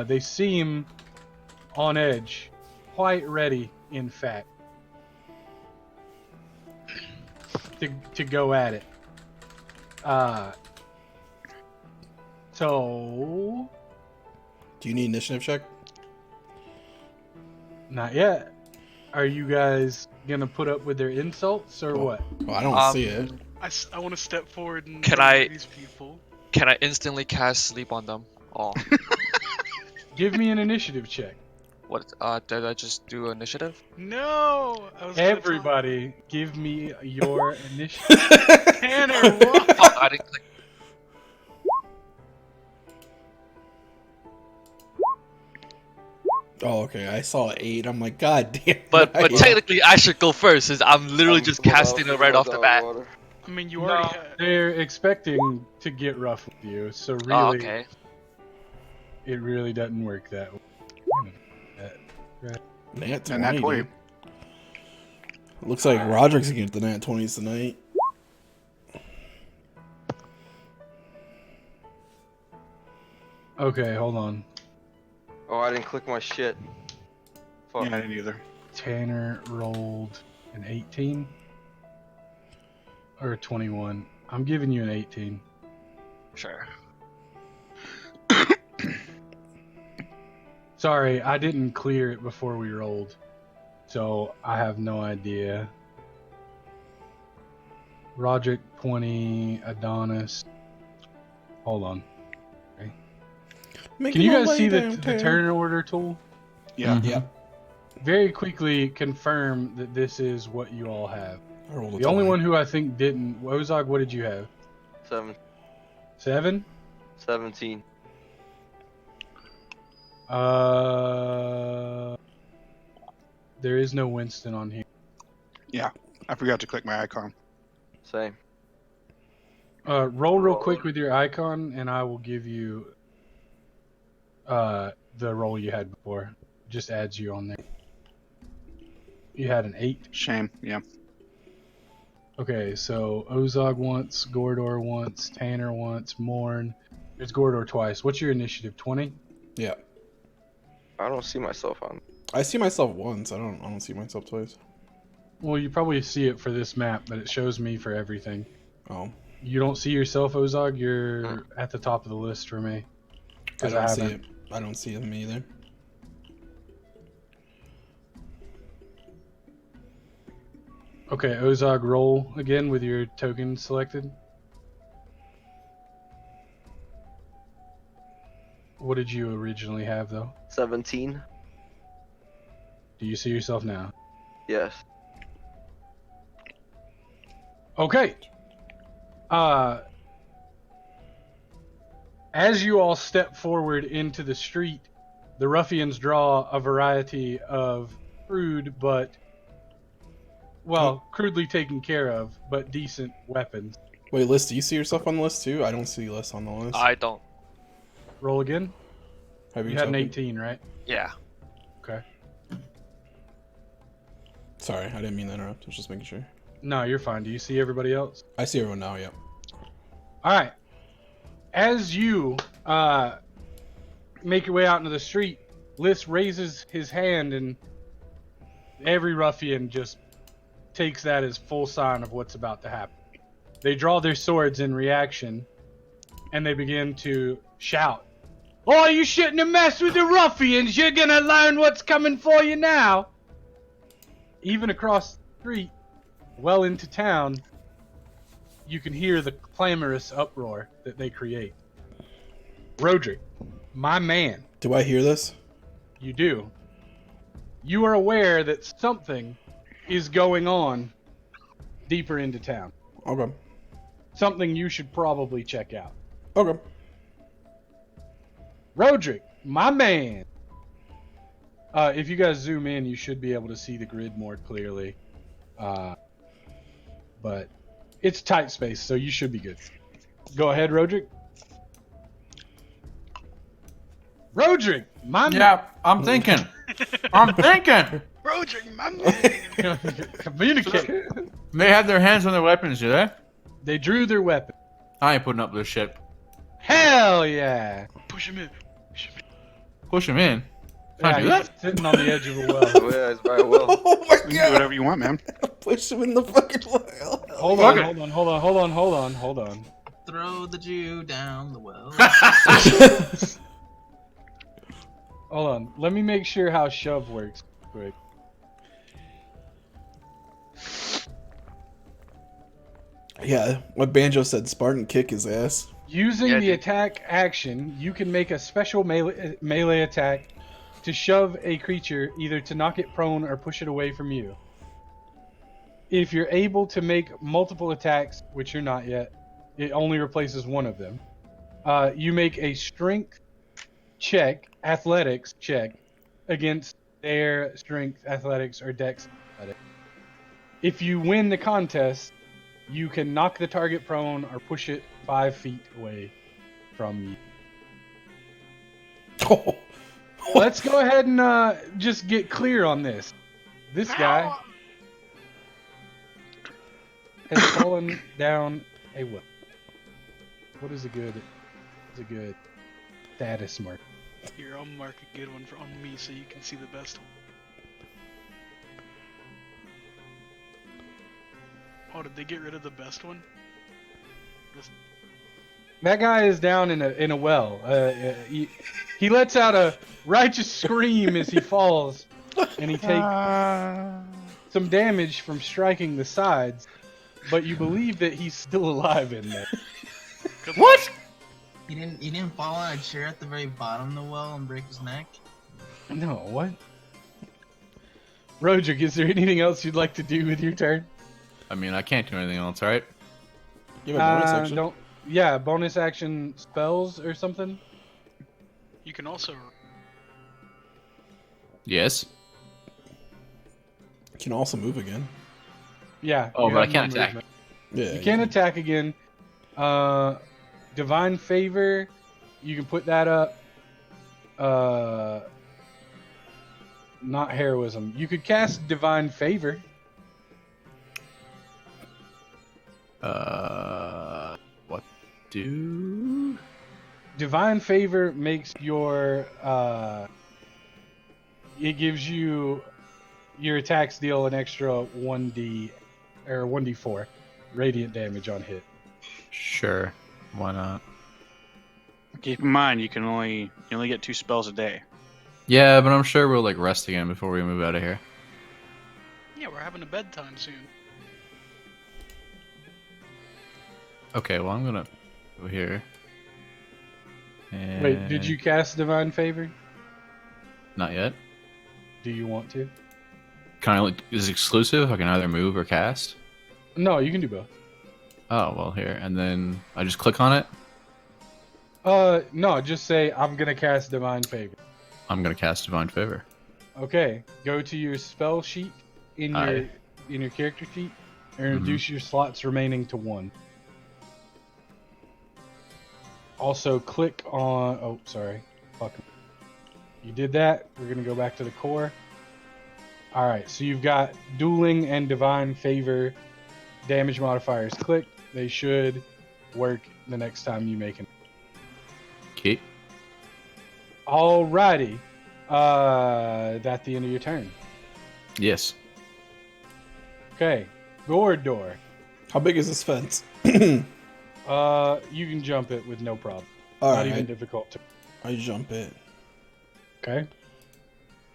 Speaker 2: They seem on edge, quite ready, in fact, to go at it. So,
Speaker 3: Do you need initiative check?
Speaker 2: not yet. Are you guys gonna put up with their insults or what?
Speaker 3: Well, I don't see it.
Speaker 8: I want to step forward and
Speaker 6: Can
Speaker 8: remove
Speaker 6: I-
Speaker 8: these people.
Speaker 6: Can I instantly cast sleep on them? Oh,
Speaker 2: Give me an initiative check.
Speaker 6: what? Did I just do initiative?
Speaker 8: No, I was gonna tell-
Speaker 2: Everybody, give me your initiative.
Speaker 8: Tanner, what?
Speaker 6: Fuck, I didn't click.
Speaker 3: Oh, okay. I saw 8. I'm like, God damn.
Speaker 6: But
Speaker 3: right.
Speaker 6: technically, I should go first, since I'm literally just casting it right off the bat.
Speaker 8: I mean, you
Speaker 2: No,
Speaker 8: already had.
Speaker 2: they're expecting to get rough with you, so really,
Speaker 6: Oh, okay.
Speaker 2: it really doesn't work that way.
Speaker 3: Nat 20.
Speaker 5: And that 20.
Speaker 3: dude. Looks like Roderick's gonna get the Nat 20s tonight.
Speaker 2: Okay, hold on.
Speaker 4: Oh, I didn't click my shit. Fuck.
Speaker 5: Yeah, I didn't either.
Speaker 2: Tanner rolled an 18 or a 21. I'm giving you an 18.
Speaker 6: Sure.
Speaker 2: Sorry, I didn't clear it before we rolled, so I have no idea. Roderick 20, Adonis. Hold on.
Speaker 3: Make
Speaker 2: Can you
Speaker 3: my
Speaker 2: guys
Speaker 3: way
Speaker 2: see the
Speaker 3: downtown.
Speaker 2: turn order tool?
Speaker 5: Yeah.
Speaker 7: Mhm.
Speaker 3: Yeah.
Speaker 2: Very quickly confirm that this is what you all have.
Speaker 3: I rolled a
Speaker 2: The only
Speaker 3: 20.
Speaker 2: one who I think didn't. Ozog, what did you have? 7?
Speaker 4: 17.
Speaker 2: There is no Winston on here.
Speaker 5: I forgot to click my icon.
Speaker 4: Same.
Speaker 2: Roll real quick with your icon, and I will give you the roll you had before. Just adds you on there. You had an 8.
Speaker 5: Shame. Yeah.
Speaker 2: Okay, so Ozog once, Gordor once, Tanner once, Morn. There's Gordor twice. What's your initiative? 20?
Speaker 3: Yeah.
Speaker 4: I don't see myself on.
Speaker 3: I see myself once. I don't see myself twice.
Speaker 2: Well, you probably see it for this map, but it shows me for everything.
Speaker 3: Oh.
Speaker 2: You don't see yourself, Ozog? You're at the top of the list for me.
Speaker 3: I
Speaker 2: 'Cause
Speaker 3: don't see
Speaker 2: haven't.
Speaker 3: it. I don't see him either.
Speaker 2: Okay, Ozog, roll again with your token selected. What did you originally have, though?
Speaker 4: 17.
Speaker 2: Do you see yourself now?
Speaker 4: Yes.
Speaker 2: Okay. As you all step forward into the street, the ruffians draw a variety of crude but, well, crudely taken care of, but decent weapons.
Speaker 3: Wait, Liz, do you see yourself on the list too? I don't see Liz on the list.
Speaker 6: I don't.
Speaker 2: Roll again.
Speaker 3: Have
Speaker 2: You had an
Speaker 3: token?
Speaker 2: 18, right?
Speaker 6: Yeah.
Speaker 2: Okay.
Speaker 3: Sorry, I didn't mean to interrupt. I was just making sure.
Speaker 2: No, you're fine. Do you see everybody else?
Speaker 3: I see everyone now, yeah.
Speaker 2: All right. As you make your way out into the street, Lys raises his hand, and every ruffian just takes that as full sign of what's about to happen. They draw their swords in reaction, and they begin to shout, "Oh, you shouldn't have messed with the ruffians! You're gonna learn what's coming for you now!" Even across the street, well into town, you can hear the clamorous uproar that they create. Roderick, my man,
Speaker 3: Do I hear this?
Speaker 2: you do. You are aware that something is going on deeper into town.
Speaker 3: Okay.
Speaker 2: Something you should probably check out.
Speaker 3: Okay.
Speaker 2: Roderick, my man. If you guys zoom in, you should be able to see the grid more clearly. But it's tight space, so you should be good. Go ahead, Roderick. Roderick, my man.
Speaker 7: Yeah, I'm thinking. I'm thinking.
Speaker 8: Roderick, my man.
Speaker 2: Communicate.
Speaker 7: They have their hands on their weapons, do they?
Speaker 2: They drew their weapon.
Speaker 7: I ain't putting up with this shit.
Speaker 2: Hell yeah.
Speaker 8: Push him in.
Speaker 7: Push him in. Can I do
Speaker 2: Yeah, he's
Speaker 7: that?
Speaker 2: sitting on the edge of a well.
Speaker 4: Oh, yeah, it's very well.
Speaker 3: Oh my
Speaker 5: You can do whatever you want, man.
Speaker 3: Push him in the fucking well.
Speaker 2: Hold
Speaker 7: Fuck
Speaker 2: on,
Speaker 7: it.
Speaker 2: hold on.
Speaker 1: Throw the Jew down the well.
Speaker 2: Hold on. Let me make sure how shove works quick.
Speaker 3: Yeah, what Banjo said, Spartan kick his ass.
Speaker 2: Using
Speaker 6: Yeah,
Speaker 2: the
Speaker 6: dude.
Speaker 2: attack action, you can make a special melee attack to shove a creature, either to knock it prone or push it away from you. If you're able to make multiple attacks, which you're not yet, it only replaces one of them. You make a strength check, athletics check, against their strength, athletics, or dex athletics. If you win the contest, you can knock the target prone or push it 5 feet away from you.
Speaker 3: Oh.
Speaker 2: Let's go ahead and just get clear on this. This guy has fallen down a well. What is a good status mark?
Speaker 8: Here, I'll mark a good one on me so you can see the best one. Oh, did they get rid of the best one?
Speaker 2: That guy is down in a well. He lets out a righteous scream as he falls, and he takes some damage from striking the sides. But you believe that he's still alive in there.
Speaker 3: What?
Speaker 1: He didn't fall on a chair at the very bottom of the well and break his neck?
Speaker 2: No, what? Roderick, is there anything else you'd like to do with your turn?
Speaker 7: I mean, I can't do anything else, right?
Speaker 3: You have a bonus action?
Speaker 2: Don't. Yeah, bonus action spells or something.
Speaker 8: You can also.
Speaker 7: Yes.
Speaker 3: You can also move again.
Speaker 2: Yeah.
Speaker 7: Oh,
Speaker 2: you
Speaker 7: but I
Speaker 2: have
Speaker 7: can't
Speaker 2: more
Speaker 7: attack.
Speaker 2: movement.
Speaker 3: Yeah.
Speaker 2: You can attack again. Divine Favor, you can put that up. Not Heroism. You could cast Divine Favor.
Speaker 7: What do?
Speaker 2: Divine Favor makes your it gives you your attacks deal an extra 1d or 1d4 radiant damage on hit.
Speaker 7: Sure. Why not?
Speaker 5: Keep in mind, you only get 2 spells a day.
Speaker 7: Yeah, but I'm sure we'll like rest again before we move out of here.
Speaker 8: Yeah, we're having a bedtime soon.
Speaker 7: Okay, well I'm gonna go here. And...
Speaker 2: Wait, did you cast Divine Favor?
Speaker 7: Not yet.
Speaker 2: Do you want to?
Speaker 7: Can I? Is it exclusive? I can either move or cast.
Speaker 2: No, you can do both.
Speaker 7: Oh well, here and then I just click on it.
Speaker 2: No, just say I'm gonna cast Divine Favor.
Speaker 7: I'm gonna cast Divine Favor.
Speaker 2: Okay, go to your spell sheet in
Speaker 7: Aye.
Speaker 2: your character sheet and reduce your slots remaining to 1. Also, click on. Oh, sorry. Fuck. You did that. We're gonna go back to the core. All right, so you've got Dueling and Divine Favor damage modifiers clicked. They should work the next time you make it.
Speaker 7: Okay.
Speaker 2: Alrighty. That's the end of your turn.
Speaker 7: Yes.
Speaker 2: Okay. Gordor.
Speaker 3: How big is this fence?
Speaker 2: You can jump it with no problem.
Speaker 3: All
Speaker 2: Not
Speaker 3: right.
Speaker 2: even difficult to.
Speaker 3: I jump it,
Speaker 2: Okay.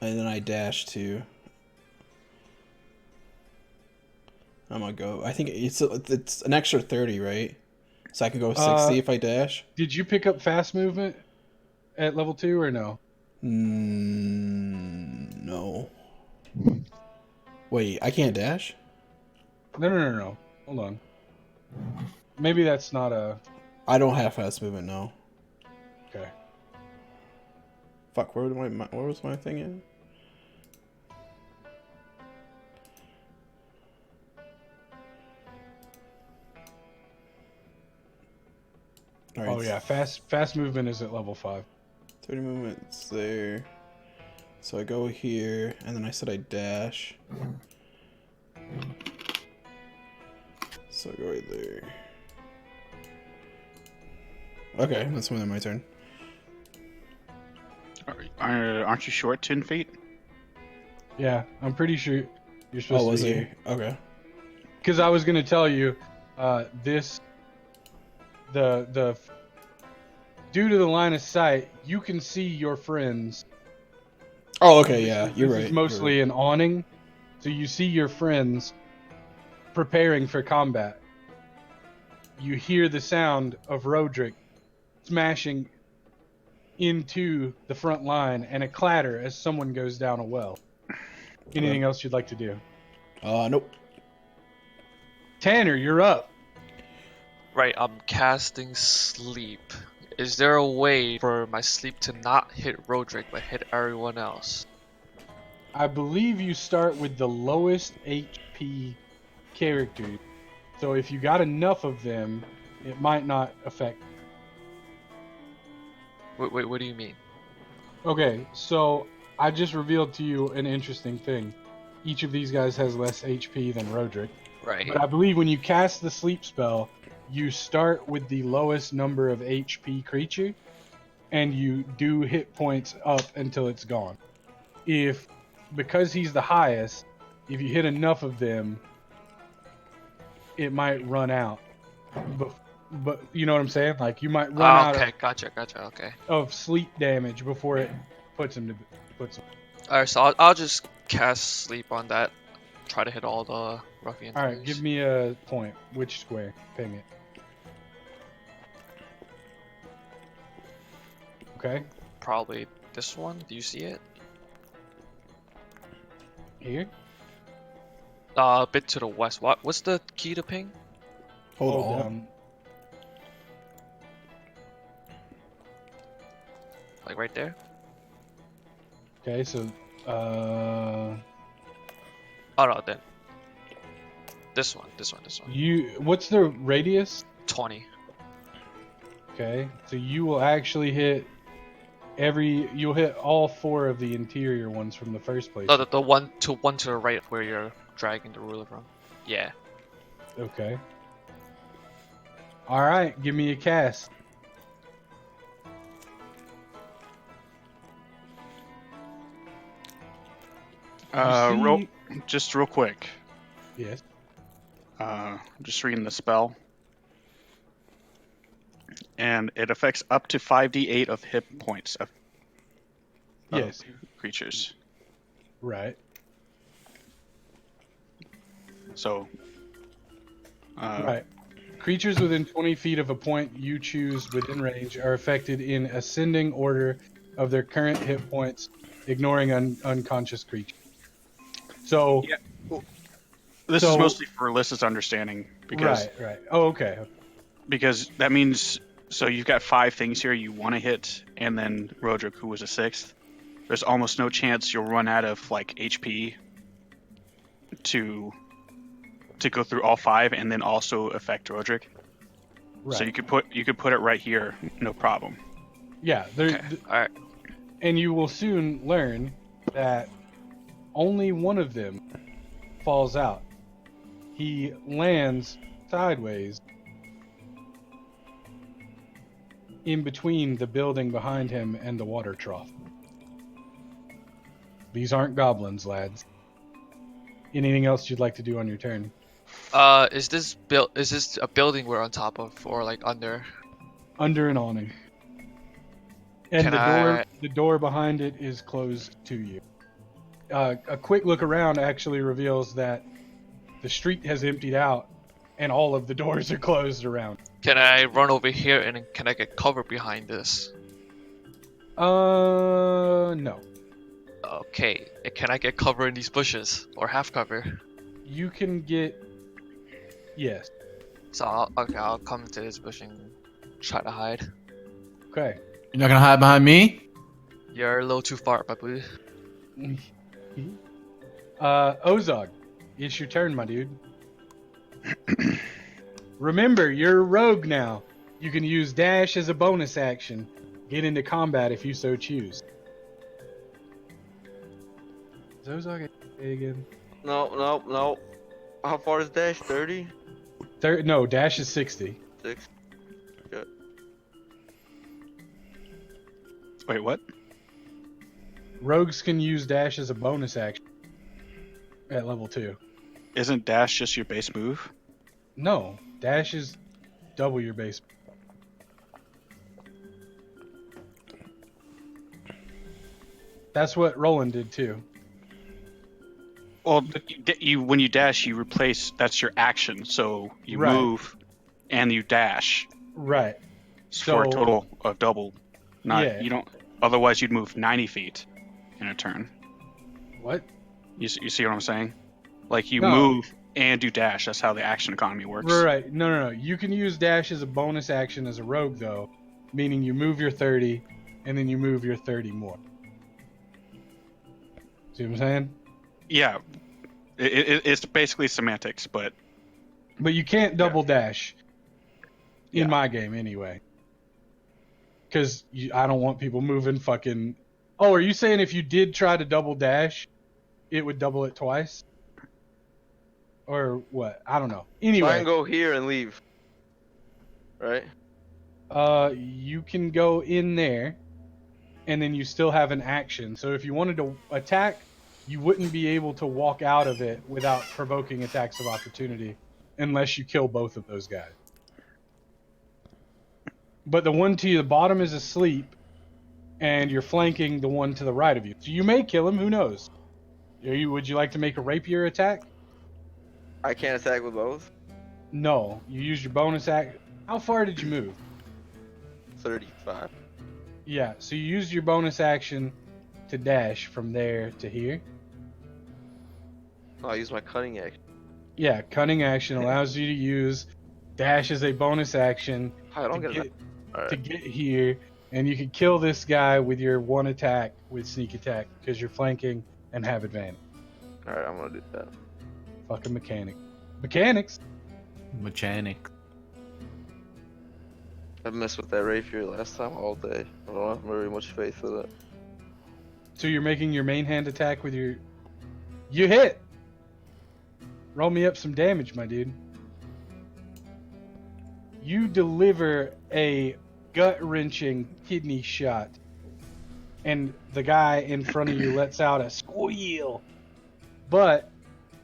Speaker 3: and then I dash too. I'm gonna go. I think it's an extra 30, right? So I could go 60 if I dash.
Speaker 2: Did you pick up fast movement at level 2 or no?
Speaker 3: No. Wait, I can't dash?
Speaker 2: No. Hold on. Maybe that's not a.
Speaker 3: I don't have fast movement, no.
Speaker 2: Okay.
Speaker 3: Fuck, where was my thing in? All right,
Speaker 2: Oh yeah, fast movement is at level 5.
Speaker 3: 30 movements there. So I go here, and then I said I dash. So I go right there. Okay, that's when my turn.
Speaker 5: Aren't you short 10 feet?
Speaker 2: Yeah, I'm pretty sure you're supposed
Speaker 3: Oh,
Speaker 2: to
Speaker 3: was
Speaker 2: be
Speaker 3: he? Okay.
Speaker 2: Because I was gonna tell you, this the due to the line of sight, you can see your friends.
Speaker 3: Oh, okay, yeah, you're
Speaker 2: This
Speaker 3: right.
Speaker 2: is mostly an awning, so you see your friends preparing for combat. You hear the sound of Roderick smashing into the front line and a clatter as someone goes down a well. Anything else you'd like to do?
Speaker 3: Nope.
Speaker 2: Tanner, you're up.
Speaker 6: Right, I'm casting sleep. Is there a way for my sleep to not hit Roderick but hit everyone else?
Speaker 2: I believe you start with the lowest HP character. So if you got enough of them, it might not affect.
Speaker 6: Wait, what do you mean?
Speaker 2: Okay, so I just revealed to you an interesting thing. Each of these guys has less HP than Roderick.
Speaker 6: Right.
Speaker 2: But I believe when you cast the sleep spell, you start with the lowest number of HP creature, and you do hit points up until it's gone. Because he's the highest, if you hit enough of them, it might run out. But you know what I'm saying? Like you might run out
Speaker 6: Okay, gotcha, okay.
Speaker 2: of sleep damage before it puts him.
Speaker 6: Alright, so I'll just cast sleep on that. Try to hit all the ruffians.
Speaker 2: All right, give me a point. Which square? Ping it. Okay.
Speaker 6: Probably this one. Do you see it?
Speaker 2: Here.
Speaker 6: A bit to the west. What's the key to ping?
Speaker 3: Hold on.
Speaker 2: Down.
Speaker 6: Like right there?
Speaker 2: Okay, so
Speaker 6: Oh no, then. This one.
Speaker 2: what's the radius?
Speaker 6: 20.
Speaker 2: Okay, so you will actually hit you'll hit all 4 of the interior ones from the first place.
Speaker 6: No, the one to the right where you're dragging the ruler from. Yeah.
Speaker 2: Okay. All right, give me a cast.
Speaker 5: Just real quick.
Speaker 2: Yes.
Speaker 5: Just reading the spell. And it affects up to 5d8 of hit points of
Speaker 2: Yes.
Speaker 5: creatures.
Speaker 2: Right.
Speaker 5: So.
Speaker 2: Right. Creatures within 20 feet of a point you choose within range are affected in ascending order of their current hit points, ignoring unconscious creatures. So.
Speaker 5: Yeah. This is mostly for Alyssa's understanding because.
Speaker 2: Right. Oh, okay.
Speaker 5: Because that means. So you've got 5 things here you want to hit, and then Roderick, who was a 6th. There's almost no chance you'll run out of like HP to go through all 5 and then also affect Roderick.
Speaker 2: Right.
Speaker 5: So you could put it right here, no problem.
Speaker 2: Yeah.
Speaker 6: Okay. All right.
Speaker 2: And you will soon learn that only one of them falls out. He lands sideways in between the building behind him and the water trough. These aren't goblins, lads. Anything else you'd like to do on your turn?
Speaker 6: Is this a building we're on top of or like under?
Speaker 2: Under an awning. And the door behind it is closed to you. A quick look around actually reveals that the street has emptied out and all of the doors are closed around.
Speaker 6: Can I run over here and can I get cover behind this?
Speaker 2: No.
Speaker 6: Okay. Can I get cover in these bushes or half cover?
Speaker 2: You can get. Yes.
Speaker 6: So I'll come into this bush and try to hide.
Speaker 2: Okay.
Speaker 7: You're not gonna hide behind me?
Speaker 6: You're a little too far, Babu.
Speaker 2: Ozog, it's your turn, my dude. Remember, you're a rogue now. You can use dash as a bonus action. Get into combat if you so choose. Is Ozog again?
Speaker 4: No. How far is dash? 30?
Speaker 2: No, dash is 60.
Speaker 4: 6. Good.
Speaker 5: Wait, what?
Speaker 2: Rogues can use dash as a bonus action at level 2.
Speaker 5: Isn't dash just your base move?
Speaker 2: No, dash is double your base. That's what Roland did too.
Speaker 5: Well, when you dash, you replace. That's your action. So you
Speaker 2: Right.
Speaker 5: move, and you dash
Speaker 2: Right.
Speaker 5: for a
Speaker 2: So-
Speaker 5: total of double. Not
Speaker 2: Yeah.
Speaker 5: you don't. Otherwise, you'd move 90 feet in a turn.
Speaker 2: What?
Speaker 5: You see what I'm saying? Like you
Speaker 2: No.
Speaker 5: move and you dash. That's how the action economy works.
Speaker 2: Right. No. You can use dash as a bonus action as a rogue though, meaning you move your 30 and then you move your 30 more. See what I'm saying?
Speaker 5: Yeah, it's basically semantics, but
Speaker 2: But you can't double dash in
Speaker 5: Yeah.
Speaker 2: my game anyway. Because I don't want people moving fucking. Oh, are you saying if you did try to double dash, it would double it twice? Or what? I don't know.
Speaker 4: Try
Speaker 2: Anyway,
Speaker 4: and go here and leave. Right?
Speaker 2: you can go in there, and then you still have an action. So if you wanted to attack, you wouldn't be able to walk out of it without provoking attacks of opportunity, unless you kill both of those guys. But the one to the bottom is asleep, and you're flanking the one to the right of you. So you may kill him. Who knows? Would you like to make a rapier attack?
Speaker 4: I can't attack with both.
Speaker 2: No. You use your bonus act. How far did you move?
Speaker 4: 35.
Speaker 2: Yeah. So you used your bonus action to dash from there to here.
Speaker 4: Oh, I use my cunning action.
Speaker 2: Yeah. Cunning action allows you to use dash as a bonus action
Speaker 4: I don't
Speaker 2: to
Speaker 4: get
Speaker 2: get,
Speaker 4: it. Alright.
Speaker 2: to get here, and you can kill this guy with your one attack with sneak attack because you're flanking and have advantage.
Speaker 4: Alright, I'm gonna do that.
Speaker 2: Fucking mechanics.
Speaker 7: Mechanic.
Speaker 4: I messed with that rapier last time all day. I don't have very much faith in it.
Speaker 2: So you're making your main hand attack with your. You hit. Roll me up some damage, my dude. You deliver a gut-wrenching kidney shot, and the guy in front of you lets out a squeal, but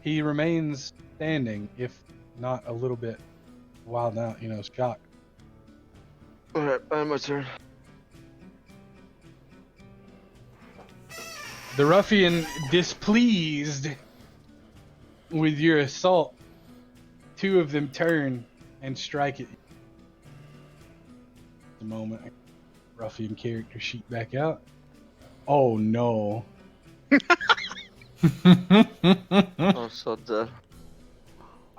Speaker 2: he remains standing, if not a little bit wild out, shocked.
Speaker 4: Alright, my turn.
Speaker 2: The ruffian, displeased with your assault, two of them turn and strike at you. The moment, ruffian character sheet back out. Oh no.
Speaker 4: I'm so dead.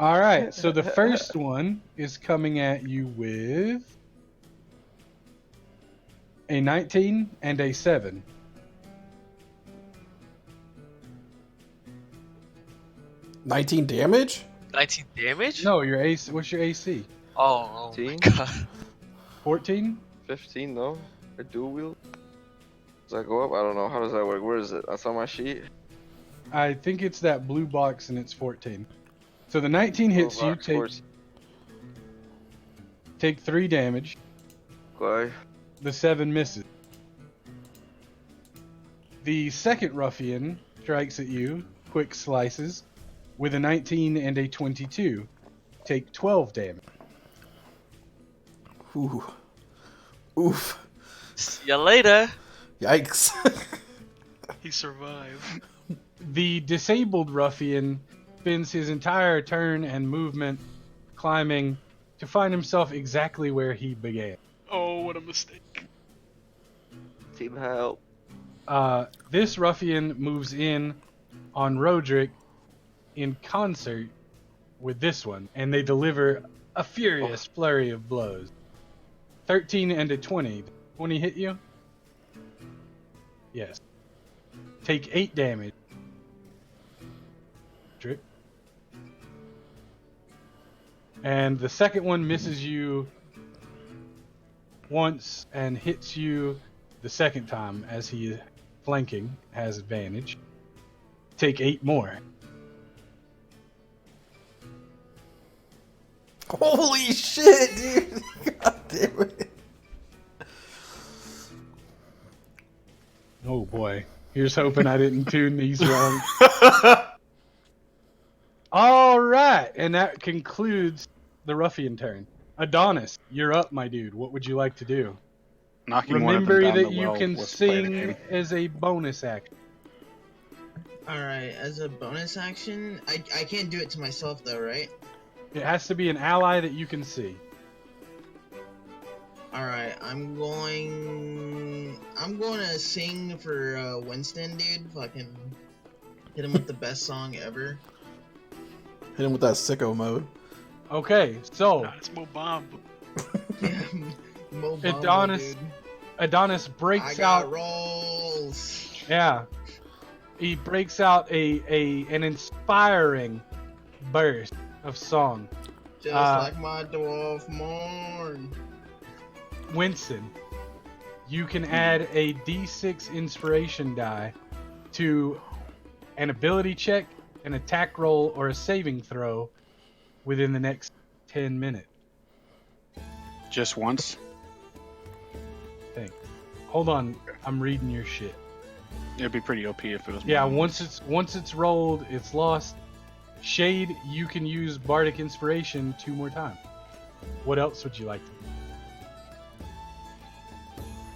Speaker 2: Alright, so the first one is coming at you with a 19 and a 7.
Speaker 3: $19 damage?
Speaker 6: 19 damage?
Speaker 2: No, your AC. What's your AC?
Speaker 6: Oh my
Speaker 4: 15?
Speaker 6: god.
Speaker 2: 14?
Speaker 4: 15, no? A dual wield? Does that go up? I don't know. How does that work? Where is it? That's on my sheet?
Speaker 2: I think it's that blue box and it's 14. So the 19 hits
Speaker 4: Oh,
Speaker 2: you,
Speaker 4: box, 14.
Speaker 2: take 3 damage.
Speaker 4: Okay.
Speaker 2: The 7 misses. The second ruffian strikes at you, quick slices, with a 19 and a 22. Take 12 damage.
Speaker 3: Ooh. Oof.
Speaker 6: See ya later.
Speaker 3: Yikes.
Speaker 8: He survived.
Speaker 2: The disabled ruffian spends his entire turn and movement climbing to find himself exactly where he began.
Speaker 8: Oh, what a mistake.
Speaker 4: Team help.
Speaker 2: This ruffian moves in on Roderick in concert with this one, and they deliver a furious flurry of blows. 13 and a 20. 20 hit you? Yes. Take 8 damage. Drip. And the second one misses you once and hits you the second time as he is flanking, has advantage. Take 8 more.
Speaker 3: Holy shit, dude. God damn it.
Speaker 2: Oh boy. Here's hoping I didn't tune these wrong. All right, and that concludes the ruffian turn. Adonis, you're up, my dude. What would you like to do?
Speaker 5: Knocking one of them
Speaker 2: Remember
Speaker 5: down
Speaker 2: that
Speaker 5: the
Speaker 2: you
Speaker 5: well
Speaker 2: can
Speaker 5: was play the
Speaker 2: sing
Speaker 5: game.
Speaker 2: as a bonus action.
Speaker 1: Alright, as a bonus action, I can't do it to myself though, right?
Speaker 2: It has to be an ally that you can see.
Speaker 1: Alright, I'm going to sing for Winston, dude. Fucking hit him with the best song ever.
Speaker 3: Hit him with that sicko mode.
Speaker 2: Okay, so
Speaker 8: Nah, it's Mo Bomb.
Speaker 1: Yeah, Mo Bamba,
Speaker 2: Adonis
Speaker 1: dude.
Speaker 2: Adonis
Speaker 1: I
Speaker 2: breaks
Speaker 1: got
Speaker 2: out.
Speaker 1: rolls.
Speaker 2: Yeah, he breaks out an inspiring burst of song.
Speaker 1: Just like my dwarf morn.
Speaker 2: Winston, you can add a D6 inspiration die to an ability check, an attack roll, or a saving throw within the next 10 minutes.
Speaker 5: Just once.
Speaker 2: Hold on, I'm reading your shit.
Speaker 5: It'd be pretty OP if it was.
Speaker 2: Yeah,
Speaker 5: more.
Speaker 2: once it's rolled, it's lost. Shade, you can use Bardic Inspiration 2 more times. What else would you like to do?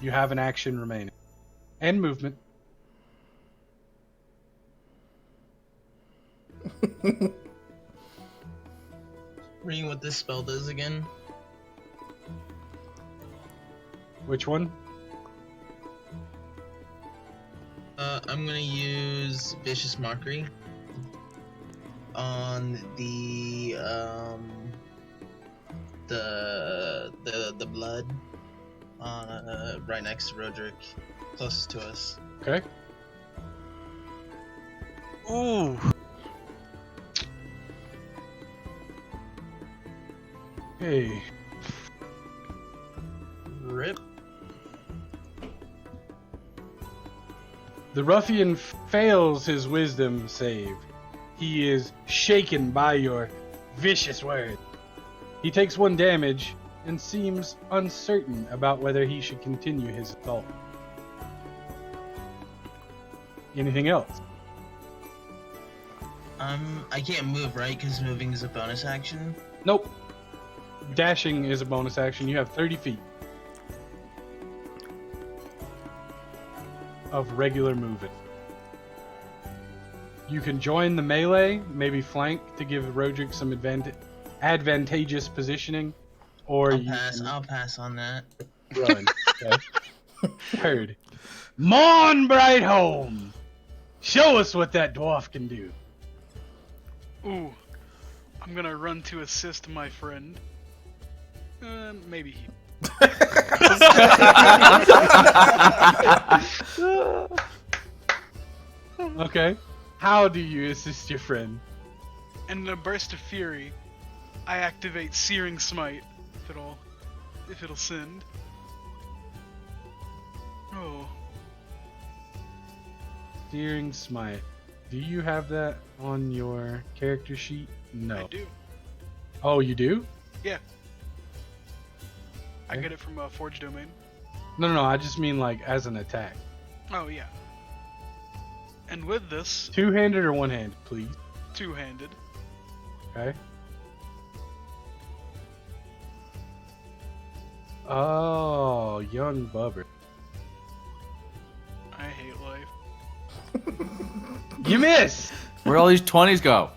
Speaker 2: You have an action remaining. And movement.
Speaker 1: Reading what this spell does again.
Speaker 2: Which one?
Speaker 1: I'm gonna use Vicious Mockery on the blood right next to Roderick, closest to us.
Speaker 2: Okay.
Speaker 8: Ooh.
Speaker 2: Hey.
Speaker 1: Rip.
Speaker 2: The ruffian fails his wisdom save. He is shaken by your vicious words. He takes 1 damage and seems uncertain about whether he should continue his assault. Anything else?
Speaker 1: I can't move, right? Because moving is a bonus action.
Speaker 2: Nope. Dashing is a bonus action. You have 30 feet of regular movement. You can join the melee, maybe flank to give Roderick some advantageous positioning, or
Speaker 1: I'll
Speaker 2: you
Speaker 1: pass.
Speaker 2: can
Speaker 1: I'll pass on that.
Speaker 2: run. Okay. Heard. Mon Brightholm! Show us what that dwarf can do.
Speaker 8: Ooh. I'm gonna run to assist my friend. Maybe he.
Speaker 2: Okay. How do you assist your friend?
Speaker 8: And in a burst of fury, I activate Searing Smite, if it'll send. Oh,
Speaker 2: Searing Smite. Do you have that on your character sheet? No.
Speaker 8: I do.
Speaker 2: Oh, you do?
Speaker 8: Yeah. I
Speaker 2: Okay.
Speaker 8: get it from a Forge Domain.
Speaker 2: No, I just mean like as an attack.
Speaker 8: Oh, yeah. And with this,
Speaker 2: Two-handed or one-handed, please.
Speaker 8: two-handed.
Speaker 2: Okay. Oh, young bubber.
Speaker 8: I hate life.
Speaker 2: You miss!
Speaker 7: Where'd all these 20s go?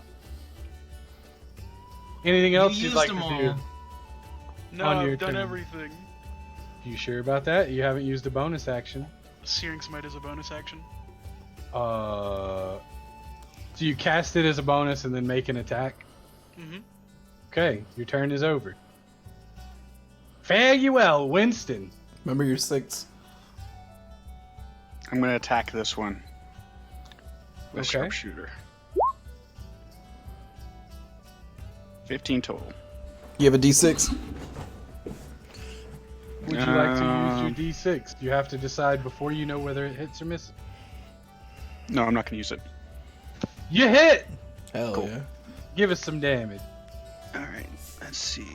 Speaker 2: Anything else
Speaker 1: You
Speaker 2: you'd
Speaker 1: used
Speaker 2: like
Speaker 1: them
Speaker 2: to
Speaker 1: all.
Speaker 2: do?
Speaker 8: No,
Speaker 2: On your
Speaker 8: I've done
Speaker 2: turn.
Speaker 8: everything.
Speaker 2: You sure about that? You haven't used a bonus action.
Speaker 8: Searing Smite is a bonus action.
Speaker 2: So you cast it as a bonus and then make an attack?
Speaker 8: Mm-hmm.
Speaker 2: Okay, your turn is over. Fare you well, Winston.
Speaker 3: Remember your 6.
Speaker 5: I'm gonna attack this one. With
Speaker 2: Okay.
Speaker 5: sharpshooter. 15 total.
Speaker 3: You have a D6?
Speaker 2: Would you like to use your D6? You have to decide before you know whether it hits or misses.
Speaker 5: No, I'm not gonna use it.
Speaker 2: You hit!
Speaker 3: Hell
Speaker 5: Cool.
Speaker 3: yeah.
Speaker 2: Give us some damage.
Speaker 5: Alright, let's see.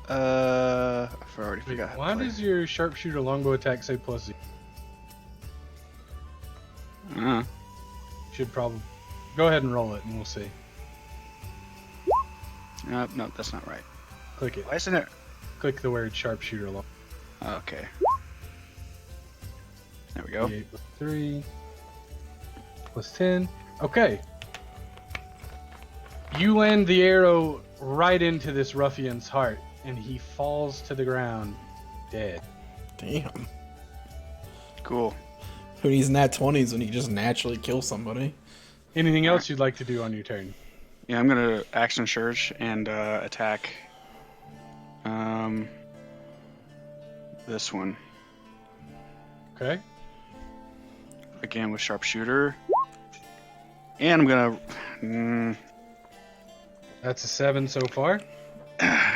Speaker 5: I already forgot. how to
Speaker 2: Why
Speaker 5: play.
Speaker 2: does your sharpshooter longbow attack say +0? Should probably. Go ahead and roll it and we'll see.
Speaker 5: No, that's not right.
Speaker 2: Click it.
Speaker 5: Why isn't it?
Speaker 2: Click the word sharpshooter long.
Speaker 5: Okay. There we go.
Speaker 2: 8 plus 3 plus 10. Okay. You land the arrow right into this ruffian's heart, and he falls to the ground, dead.
Speaker 3: Damn.
Speaker 5: Cool.
Speaker 3: Who needs nat 20s when he just naturally kills somebody?
Speaker 2: Anything else you'd like to do on your turn?
Speaker 5: Yeah, I'm gonna action surge and attack. This one
Speaker 2: Okay.
Speaker 5: again with sharpshooter, and I'm gonna.
Speaker 2: That's a 7 so far.
Speaker 5: I'm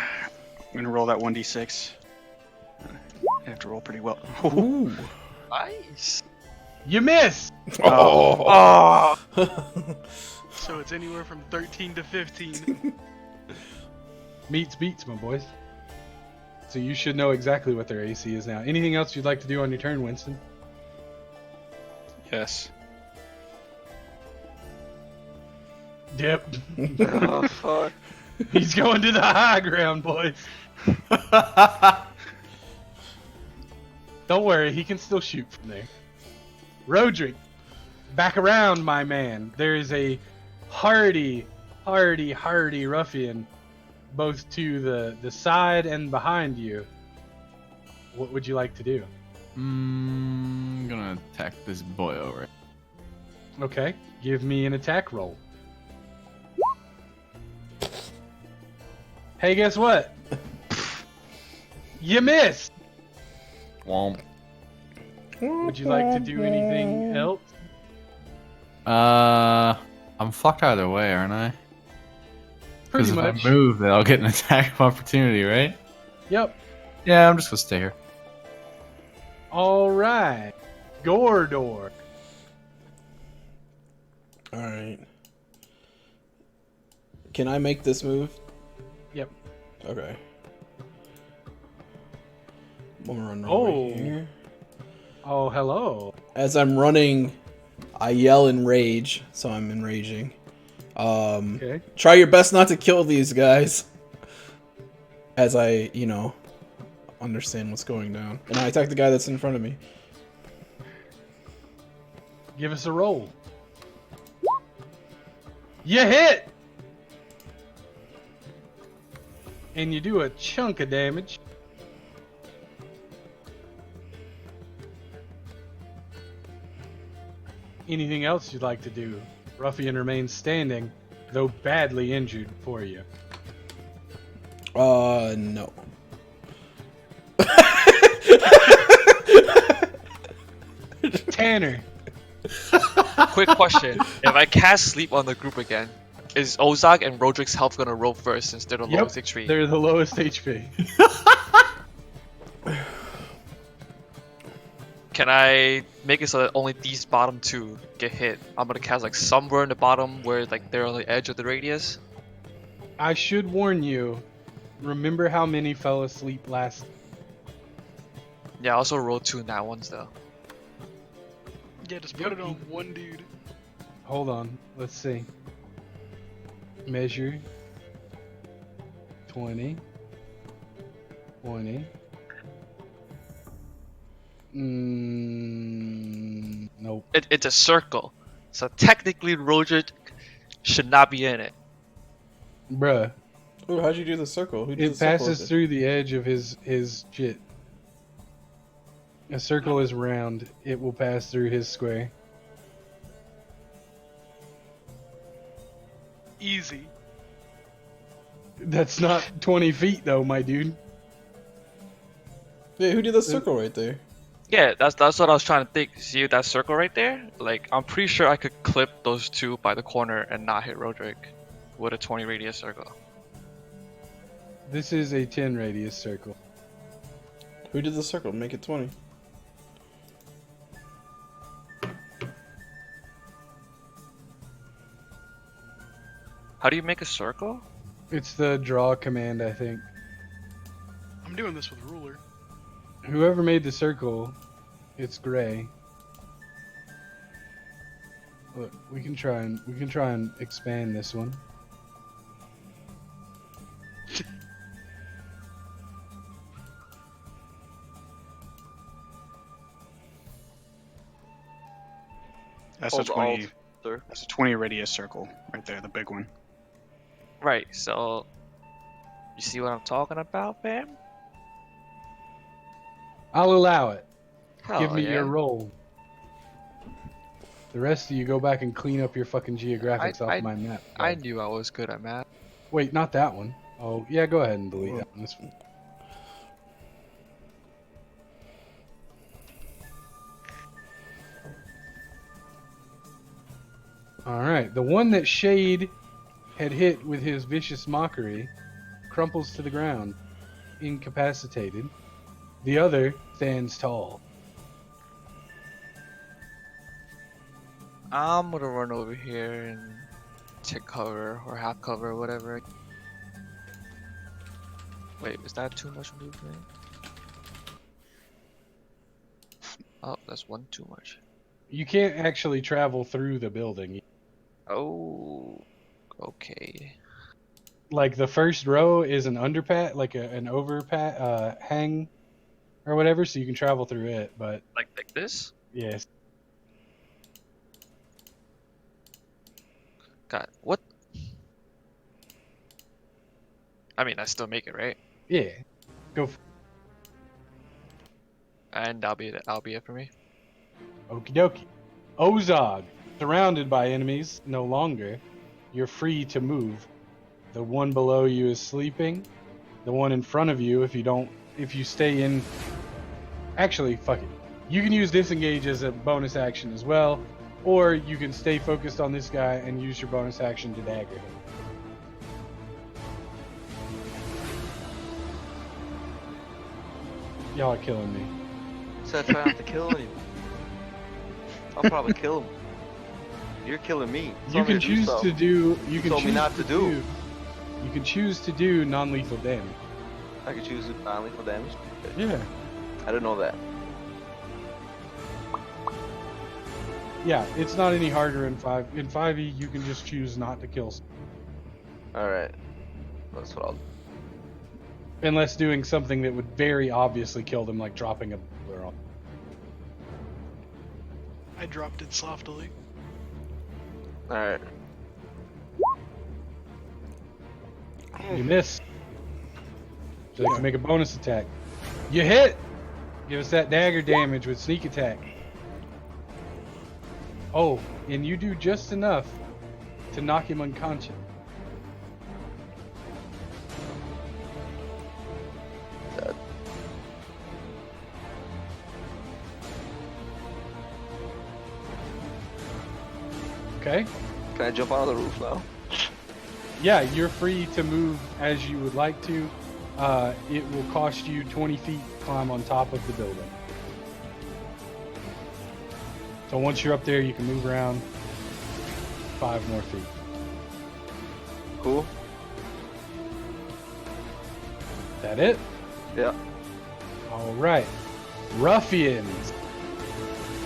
Speaker 5: gonna roll that 1d6. I have to roll pretty well.
Speaker 3: Ooh.
Speaker 6: Nice.
Speaker 2: You miss!
Speaker 3: Oh.
Speaker 8: So it's anywhere from 13 to 15.
Speaker 2: Meets beats, my boys. So you should know exactly what their AC is now. Anything else you'd like to do on your turn, Winston?
Speaker 5: Yes.
Speaker 2: Yep.
Speaker 4: Oh, fuck.
Speaker 2: He's going to the high ground, boys. Don't worry, he can still shoot from there. Roderick, back around, my man. There is a hardy ruffian both to the side and behind you. What would you like to do?
Speaker 7: I'm gonna attack this boy over.
Speaker 2: Okay, give me an attack roll. Hey, guess what? You missed!
Speaker 7: Womp.
Speaker 2: Would you like to do anything else?
Speaker 7: I'm fucked either way, aren't I?
Speaker 2: Pretty
Speaker 7: Because if
Speaker 2: much.
Speaker 7: I move, then I'll get an attack of opportunity, right?
Speaker 2: Yep.
Speaker 7: Yeah, I'm just gonna stay here.
Speaker 2: Alright. Gordor.
Speaker 3: Alright. Can I make this move?
Speaker 2: Yep.
Speaker 3: Okay. I'm gonna run
Speaker 2: Oh.
Speaker 3: right here.
Speaker 2: Oh, hello.
Speaker 3: As I'm running, I yell in rage, so I'm enraging.
Speaker 2: Okay.
Speaker 3: Try your best not to kill these guys. As I, understand what's going down. And I attack the guy that's in front of me.
Speaker 2: Give us a roll. You hit! And you do a chunk of damage. Anything else you'd like to do? Ruffian remains standing, though badly injured for you.
Speaker 3: No.
Speaker 2: Tanner.
Speaker 6: Quick question: if I cast sleep on the group again, is Ozak and Roderick's health gonna roll first since they're the lowest HP?
Speaker 2: They're the lowest HP.
Speaker 6: Can I make it so that only these bottom two get hit? I'm gonna cast like somewhere in the bottom where like they're on the edge of the radius.
Speaker 2: I should warn you, remember how many fell asleep last.
Speaker 6: Yeah, I also roll 2 nat ones though.
Speaker 8: Yeah, just put it on one dude.
Speaker 2: Hold on, let's see. Measure 20. Nope.
Speaker 6: It's a circle, so technically Roderick should not be in it.
Speaker 2: Bruh.
Speaker 3: Ooh, how'd you do the circle? Who did
Speaker 2: It
Speaker 3: the circle
Speaker 2: passes
Speaker 3: with
Speaker 2: through the edge of his shit. A circle is round. It will pass through his square.
Speaker 8: Easy.
Speaker 2: That's not 20 feet though, my dude.
Speaker 3: Yeah, who did the circle right there?
Speaker 6: Yeah, that's what I was trying to think. See that circle right there? Like, I'm pretty sure I could clip those two by the corner and not hit Roderick with a 20 radius circle.
Speaker 2: This is a 10 radius circle.
Speaker 3: Who did the circle? Make it 20.
Speaker 6: How do you make a circle?
Speaker 2: It's the draw command, I think.
Speaker 8: I'm doing this with a ruler.
Speaker 2: Whoever made the circle, it's gray. Look, we can try and expand this one.
Speaker 5: That's
Speaker 4: Hold
Speaker 5: a 20.
Speaker 4: Alt, sir.
Speaker 5: That's a 20 radius circle right there, the big one.
Speaker 6: Right. So, you see what I'm talking about, fam?
Speaker 2: I'll allow it. Give
Speaker 6: Hell
Speaker 2: me
Speaker 6: yeah.
Speaker 2: your roll. The rest of you go back and clean up your fucking geographics off my map.
Speaker 6: I
Speaker 2: bud.
Speaker 6: knew I was good at math.
Speaker 2: Wait, not that one. Oh, yeah, go ahead and delete that one. That's fine. Alright, the one that Shade had hit with his vicious mockery crumples to the ground, incapacitated. The other stands tall.
Speaker 6: I'm gonna run over here and take cover or half cover or whatever. Wait, is that too much movement? Oh, that's one too much.
Speaker 2: You can't actually travel through the building.
Speaker 6: Oh, okay.
Speaker 2: Like the first row is an underpat, like an overpat, hang or whatever, so you can travel through it. But
Speaker 6: Like this?
Speaker 2: yes,
Speaker 6: God, what? I mean, I still make it, right?
Speaker 2: yeah, go.
Speaker 6: And that'll be it for me.
Speaker 2: Okie dokie. Ozog, surrounded by enemies, no longer. You're free to move. The one below you is sleeping. The one in front of you, if you stay in. Actually, fuck it. You can use disengage as a bonus action as well, or you can stay focused on this guy and use your bonus action to dagger him. Y'all are killing me.
Speaker 4: Said try not to kill him. I'll probably kill him. You're killing me.
Speaker 2: You can choose to do. You can
Speaker 4: told me
Speaker 2: choose
Speaker 4: not to do.
Speaker 2: You can choose to do non-lethal damage.
Speaker 4: I could choose non-lethal damage.
Speaker 2: Yeah.
Speaker 4: I didn't know that.
Speaker 2: Yeah, it's not any harder in 5. In 5e, you can just choose not to kill someone.
Speaker 4: Alright. That's what I'll do.
Speaker 2: Unless doing something that would very obviously kill them, like dropping a boulder on.
Speaker 8: I dropped it softly.
Speaker 4: Alright.
Speaker 2: You miss. Would you like to make a bonus attack? You hit! Give us that dagger damage with sneak attack. Oh, and you do just enough to knock him unconscious.
Speaker 4: Dead.
Speaker 2: Okay?
Speaker 4: Can I jump out of the roof now?
Speaker 2: Yeah, you're free to move as you would like to. It will cost you 20 feet to climb on top of the building. So once you're up there, you can move around 5 more feet.
Speaker 4: Cool.
Speaker 2: That it?
Speaker 4: Yeah.
Speaker 2: All right. Ruffians.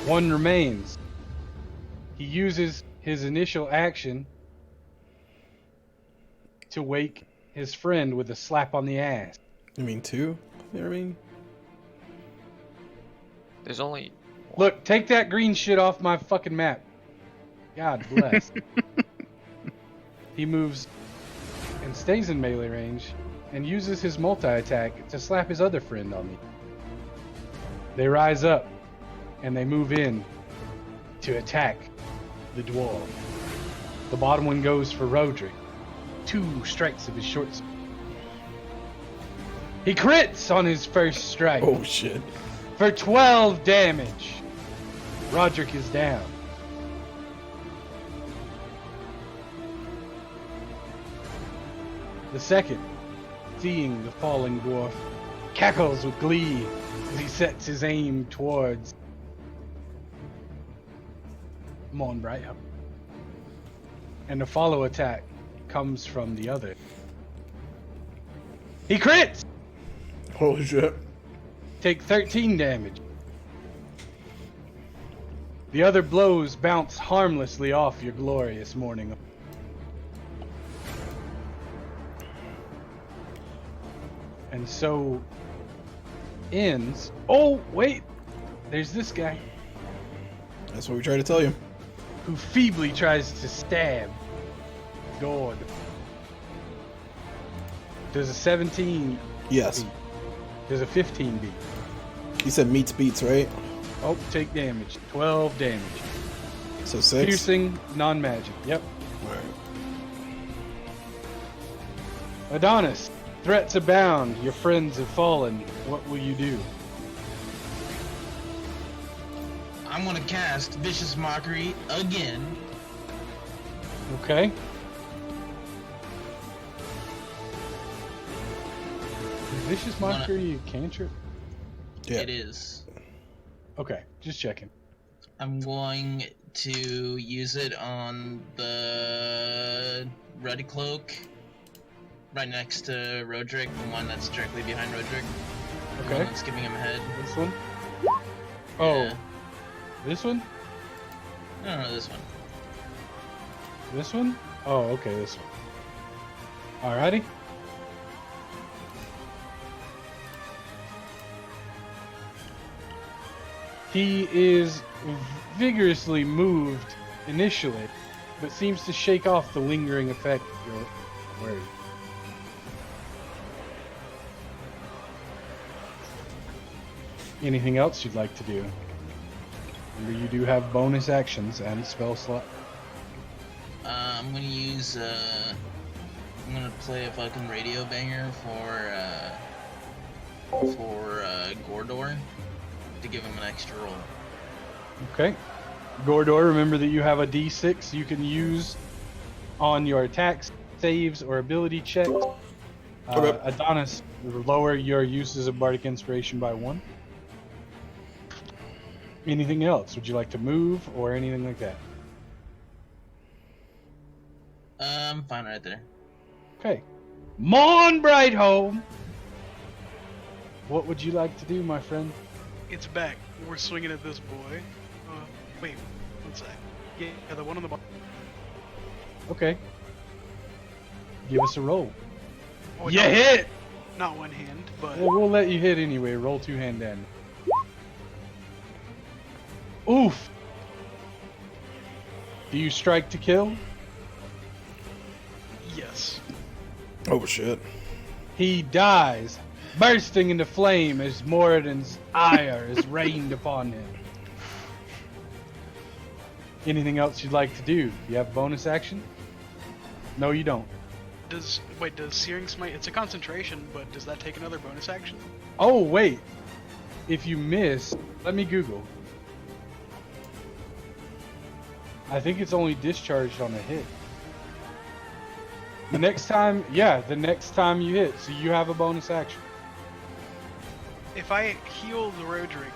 Speaker 2: One remains. He uses his initial action to wake his friend with a slap on the ass.
Speaker 3: You mean 2? You know what I mean?
Speaker 6: There's only.
Speaker 2: Look, take that green shit off my fucking map. God bless. He moves and stays in melee range and uses his multi-attack to slap his other friend on me. They rise up and they move in to attack the dwarf. The bottom one goes for Roderick. 2 strikes of his short sword. He crits on his first strike
Speaker 3: Oh shit.
Speaker 2: for 12 damage. Roderick is down. The second, seeing the falling dwarf, cackles with glee as he sets his aim towards Monbright. And the follow attack comes from the other. He crits!
Speaker 3: Holy shit.
Speaker 2: Take 13 damage. The other blows bounce harmlessly off your glorious morning. And so ends. Oh, wait! There's this guy.
Speaker 3: That's what we tried to tell you.
Speaker 2: who feebly tries to stab God. Does a 17
Speaker 3: Yes.
Speaker 2: beat? Does a 15 beat?
Speaker 3: You said meets beats, right?
Speaker 2: Oh, take damage. 12 damage.
Speaker 3: So 6.
Speaker 2: Piercing, non-magic. Yep.
Speaker 3: Alright.
Speaker 2: Adonis, threats abound. Your friends have fallen. What will you do?
Speaker 1: I'm gonna cast Vicious Mockery again.
Speaker 2: Okay. Is Vicious Mockery a cantrip?
Speaker 3: Yeah.
Speaker 1: It is.
Speaker 2: Okay, just checking.
Speaker 1: I'm going to use it on the Red Cloak, right next to Roderick, the one that's directly behind Roderick. The
Speaker 2: Okay.
Speaker 1: one that's giving him a head.
Speaker 2: This one? Oh,
Speaker 1: Yeah.
Speaker 2: this one?
Speaker 1: No, this one.
Speaker 2: This one? Oh, okay, this one. Alrighty. He is vigorously moved initially, but seems to shake off the lingering effect of your word. Anything else you'd like to do? Remember, you do have bonus actions and spell slot.
Speaker 1: I'm gonna use, I'm gonna play a fucking radio banger for Gordor to give him an extra roll.
Speaker 2: Okay. Gordor, remember that you have a d6 you can use on your attacks, saves, or ability checks.
Speaker 3: Okay.
Speaker 2: Adonis, lower your uses of Bardic Inspiration by 1. Anything else? Would you like to move or anything like that?
Speaker 1: I'm fine right there.
Speaker 2: Okay. Mon Brightholm! What would you like to do, my friend?
Speaker 8: It's back. We're swinging at this boy. Wait, one sec. Yeah, the one on the bottom.
Speaker 2: Okay. Give us a roll.
Speaker 8: Oh,
Speaker 2: You
Speaker 8: not-
Speaker 2: hit!
Speaker 8: Not one hand, but
Speaker 2: Well, we'll let you hit anyway. Roll 2-hand damage. Oof! Do you strike to kill?
Speaker 8: yes.
Speaker 3: Oh shit.
Speaker 2: He dies, bursting into flame as Moradin's ire is rained upon him. Anything else you'd like to do? You have bonus action? No, you don't.
Speaker 8: Does Searing Smite? It's a concentration, but does that take another bonus action?
Speaker 2: Oh, wait. If you miss, let me Google. I think it's only discharged on a hit. The next time you hit, so you have a bonus action.
Speaker 8: If I heal the Roderick,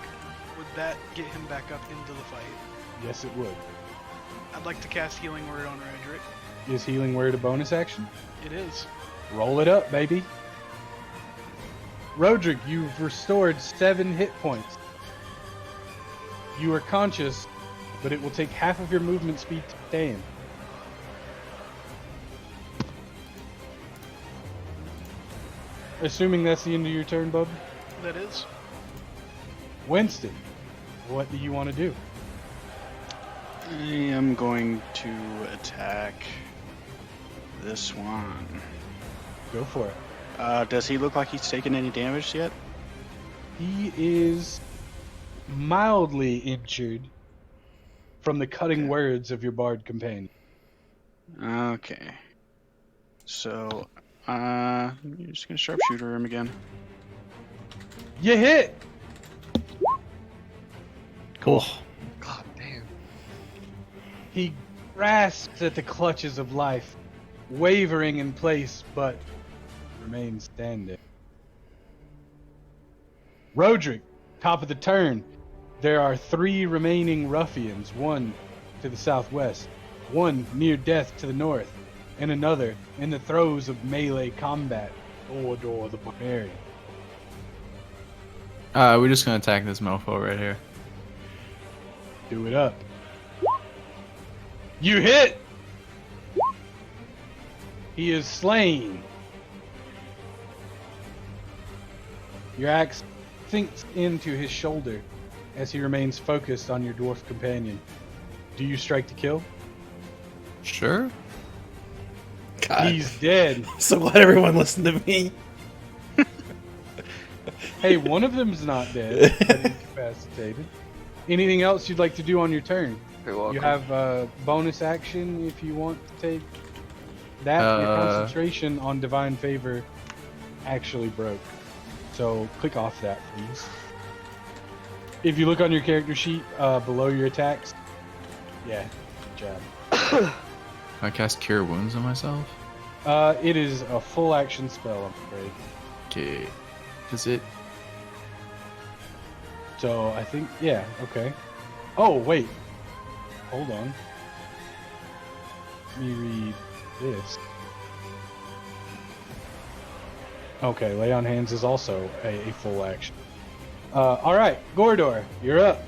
Speaker 8: would that get him back up into the fight?
Speaker 2: Yes, it would.
Speaker 8: I'd like to cast Healing Word on Roderick.
Speaker 2: Is Healing Word a bonus action?
Speaker 8: It is.
Speaker 2: Roll it up, baby. Roderick, you've restored 7 hit points. You are conscious, but it will take half of your movement speed to stand. Assuming that's the end of your turn, bub.
Speaker 8: That is.
Speaker 2: Winston, what do you want to do?
Speaker 5: I am going to attack this one.
Speaker 2: Go for it.
Speaker 5: Does he look like he's taken any damage yet?
Speaker 2: He is mildly injured from the cutting words of your bard companion.
Speaker 5: Okay. So, you're just gonna sharpshooter him again.
Speaker 2: You hit!
Speaker 7: Cool.
Speaker 6: God damn.
Speaker 2: He grasps at the clutches of life, wavering in place, but remains standing. Roderick, top of the turn. There are 3 remaining ruffians, one to the southwest, one near death to the north, and another in the throes of melee combat. Gordor the Barbarian.
Speaker 7: We're just gonna attack this mofo right here.
Speaker 2: Do it up. You hit! He is slain. Your axe sinks into his shoulder as he remains focused on your dwarf companion. Do you strike to kill?
Speaker 7: Sure.
Speaker 3: God.
Speaker 2: He's dead.
Speaker 3: So glad everyone listened to me.
Speaker 2: Hey, one of them's not dead, but incapacitated. Anything else you'd like to do on your turn?
Speaker 4: You're welcome.
Speaker 2: You have a bonus action if you want to take that. Your concentration on Divine Favor actually broke. So click off that, please. If you look on your character sheet below your attacks, yeah, good job.
Speaker 7: I cast Cure Wounds on myself.
Speaker 2: It is a full action spell, I'm afraid.
Speaker 7: Okay. Is it?
Speaker 2: So I think, yeah, okay. Oh, wait. Hold on. Let me read this. Okay, Lay on Hands is also a full action. Alright, Gordor, you're up.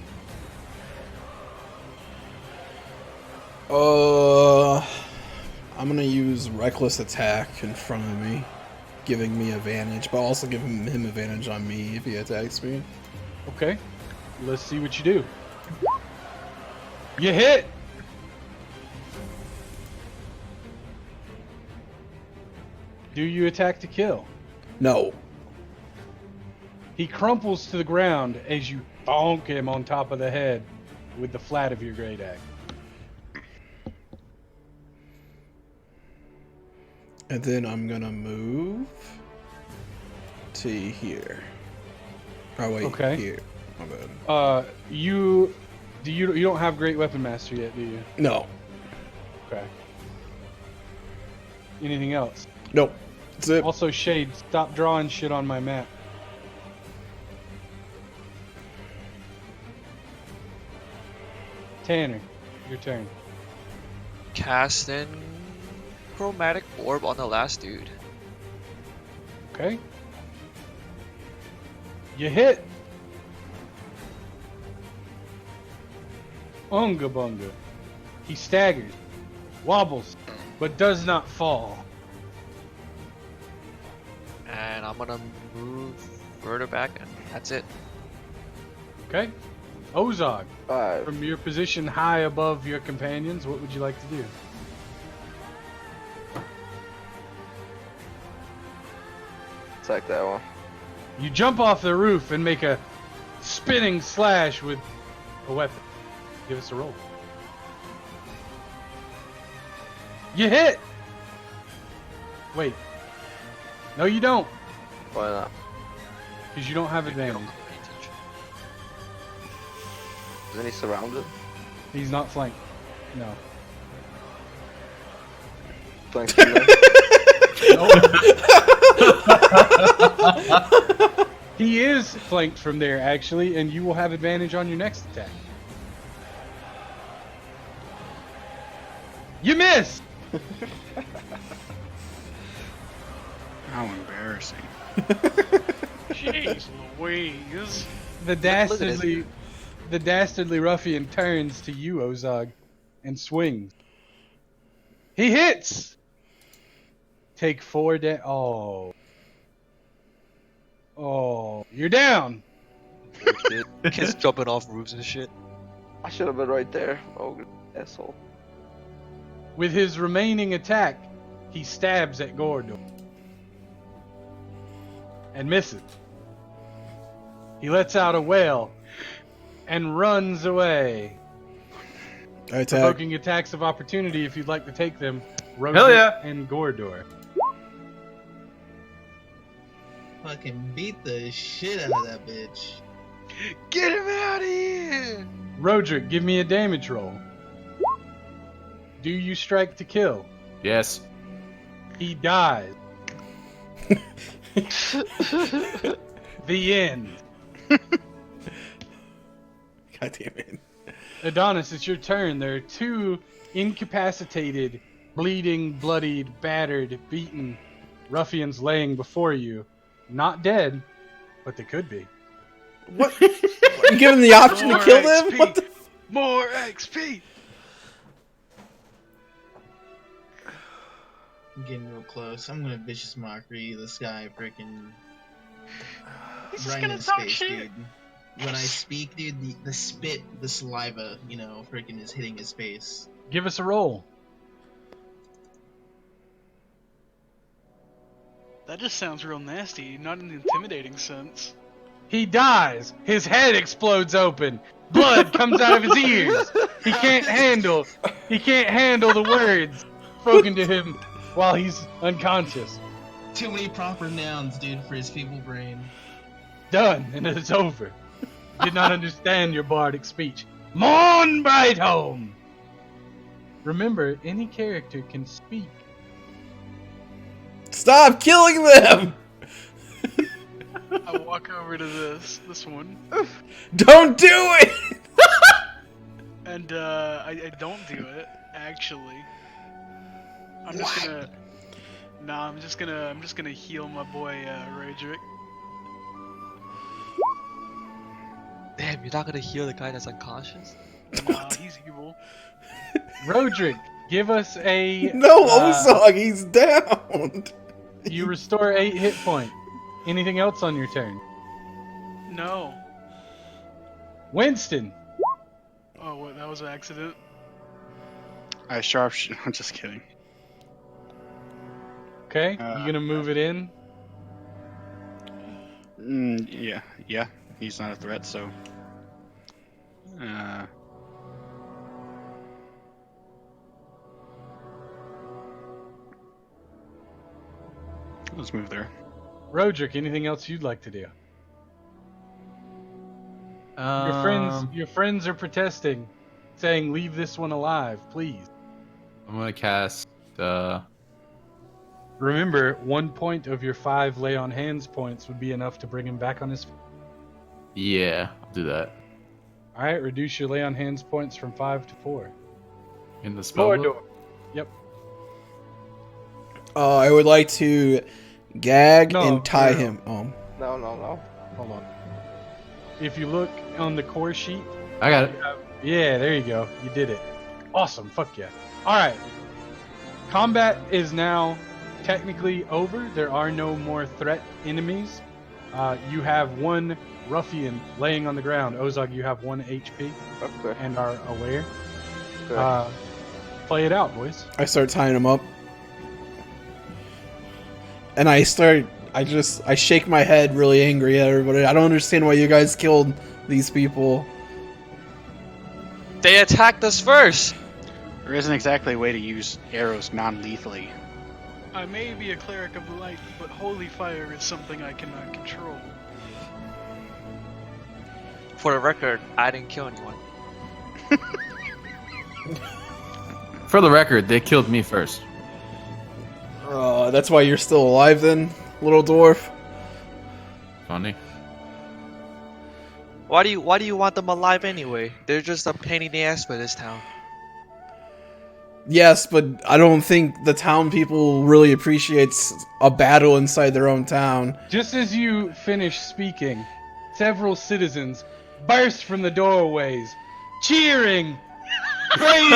Speaker 3: I'm gonna use Reckless Attack in front of me, giving me advantage, but also giving him advantage on me if he attacks me.
Speaker 2: Okay, let's see what you do. You hit! Do you attack to kill?
Speaker 3: No.
Speaker 2: He crumples to the ground as you bonk him on top of the head with the flat of your great axe.
Speaker 3: And then I'm gonna move to here. Oh wait,
Speaker 2: Okay.
Speaker 3: here. My bad.
Speaker 2: You don't have Great Weapon Master yet, do you?
Speaker 3: No.
Speaker 2: Okay. Anything else?
Speaker 3: Nope. That's it.
Speaker 2: Also, Shade, stop drawing shit on my map. Tanner, your turn.
Speaker 6: Casting Chromatic Orb on the last dude.
Speaker 2: Okay. You hit. Unga bunga. He staggers, wobbles, but does not fall.
Speaker 6: And I'm gonna move further back, and that's it.
Speaker 2: Okay. Ozog,
Speaker 4: 5.
Speaker 2: from your position high above your companions, what would you like to do?
Speaker 4: Attack that one.
Speaker 2: You jump off the roof and make a spinning slash with a weapon. Give us a roll. You hit! Wait. No, you don't,
Speaker 4: Why not?
Speaker 2: because you don't have advantage.
Speaker 4: Isn't he surrounded?
Speaker 2: He's not flanked. No.
Speaker 4: Thanks to you.
Speaker 2: He is flanked from there, actually, and you will have advantage on your next attack. You miss!
Speaker 5: How embarrassing.
Speaker 8: Jeez Louise.
Speaker 2: The dastardly ruffian turns to you, Ozog, and swings. He hits! Take 4 damage. Oh, you're down!
Speaker 6: Kids jumping off roofs and shit.
Speaker 4: I should have been right there. Oh, asshole.
Speaker 2: With his remaining attack, he stabs at Gordor. And misses. He lets out a wail and runs away.
Speaker 3: I attack.
Speaker 2: Provoking attacks of opportunity if you'd like to take them. Roger
Speaker 9: Hell yeah.
Speaker 2: and Gordor.
Speaker 1: Fucking beat the shit out of that bitch.
Speaker 8: Get him out of here!
Speaker 2: Roderick, give me a damage roll. Do you strike to kill?
Speaker 7: Yes.
Speaker 2: He dies. The end.
Speaker 3: God damn it.
Speaker 2: Adonis, it's your turn. There are 2 incapacitated, bleeding, bloodied, battered, beaten ruffians laying before you. Not dead, but they could be.
Speaker 3: What? You give him the option to
Speaker 8: More
Speaker 3: kill them?
Speaker 8: XP.
Speaker 3: What the?
Speaker 8: More XP!
Speaker 1: I'm getting real close. I'm gonna vicious mockery this guy freaking
Speaker 8: He's just
Speaker 1: right
Speaker 8: gonna
Speaker 1: in his
Speaker 8: talk
Speaker 1: face,
Speaker 8: shit.
Speaker 1: dude. When I speak, dude, the spit, the saliva, freaking is hitting his face.
Speaker 2: Give us a roll.
Speaker 8: That just sounds real nasty, not in the intimidating sense.
Speaker 2: He dies. His head explodes open. Blood comes out of his ears. He can't handle the words spoken to him while he's unconscious.
Speaker 1: Too many proper nouns, dude, for his feeble brain.
Speaker 2: Done, and it's over. Did not understand your bardic speech. Mourn bright home. Remember, any character can speak.
Speaker 3: Stop killing them!
Speaker 8: I walk over to this one,
Speaker 3: Don't do it!
Speaker 8: and I don't do it. Actually, I'm just gonna. Nah, I'm just gonna heal my boy Raedric.
Speaker 6: Damn, you're not gonna heal the guy that's unconscious?
Speaker 8: Nah, he's evil.
Speaker 2: Roderick, give us a...
Speaker 3: No, Ozog, he's down!
Speaker 2: You restore 8 hit points. Anything else on your turn?
Speaker 8: No.
Speaker 2: Winston.
Speaker 8: Oh, what? That was an accident.
Speaker 5: I'm just kidding.
Speaker 2: Okay, you gonna move it in?
Speaker 5: Yeah. He's not a threat, so. Let's move there.
Speaker 2: Roderick, anything else you'd like to do? Your friends are protesting, saying, "Leave this one alive, please."
Speaker 7: I'm gonna cast.
Speaker 2: Remember, 1 point of your 5 lay on hands points would be enough to bring him back on his feet.
Speaker 7: Yeah, I'll do that.
Speaker 2: All right, reduce your lay on hands points from 5 to 4.
Speaker 7: In the spell book?
Speaker 2: Door. Yep.
Speaker 3: I would like to gag
Speaker 2: No,
Speaker 3: and tie
Speaker 2: no.
Speaker 3: him.
Speaker 4: No.
Speaker 2: Hold on. If you look on the core sheet,
Speaker 7: I got it.
Speaker 2: yeah, there you go. You did it. Awesome. Fuck yeah. All right. Combat is now technically over. There are no more threat enemies. You have one ruffian laying on the ground. Ozog, you have 1 HP
Speaker 4: Okay.
Speaker 2: and are aware.
Speaker 4: Okay.
Speaker 2: Play it out, boys.
Speaker 3: I start tying him up. And I shake my head really angry at everybody. I don't understand why you guys killed these people.
Speaker 6: They attacked us first!
Speaker 5: There isn't exactly a way to use arrows non-lethally.
Speaker 8: I may be a cleric of the light, but holy fire is something I cannot control.
Speaker 6: For the record, I didn't kill anyone.
Speaker 7: For the record, they killed me first.
Speaker 3: That's why you're still alive then, little dwarf?
Speaker 7: Funny.
Speaker 6: Why do you want them alive anyway? They're just a pain in the ass for this town.
Speaker 3: Yes, but I don't think the town people really appreciates a battle inside their own town.
Speaker 2: Just as you finish speaking, several citizens burst from the doorways, cheering, praising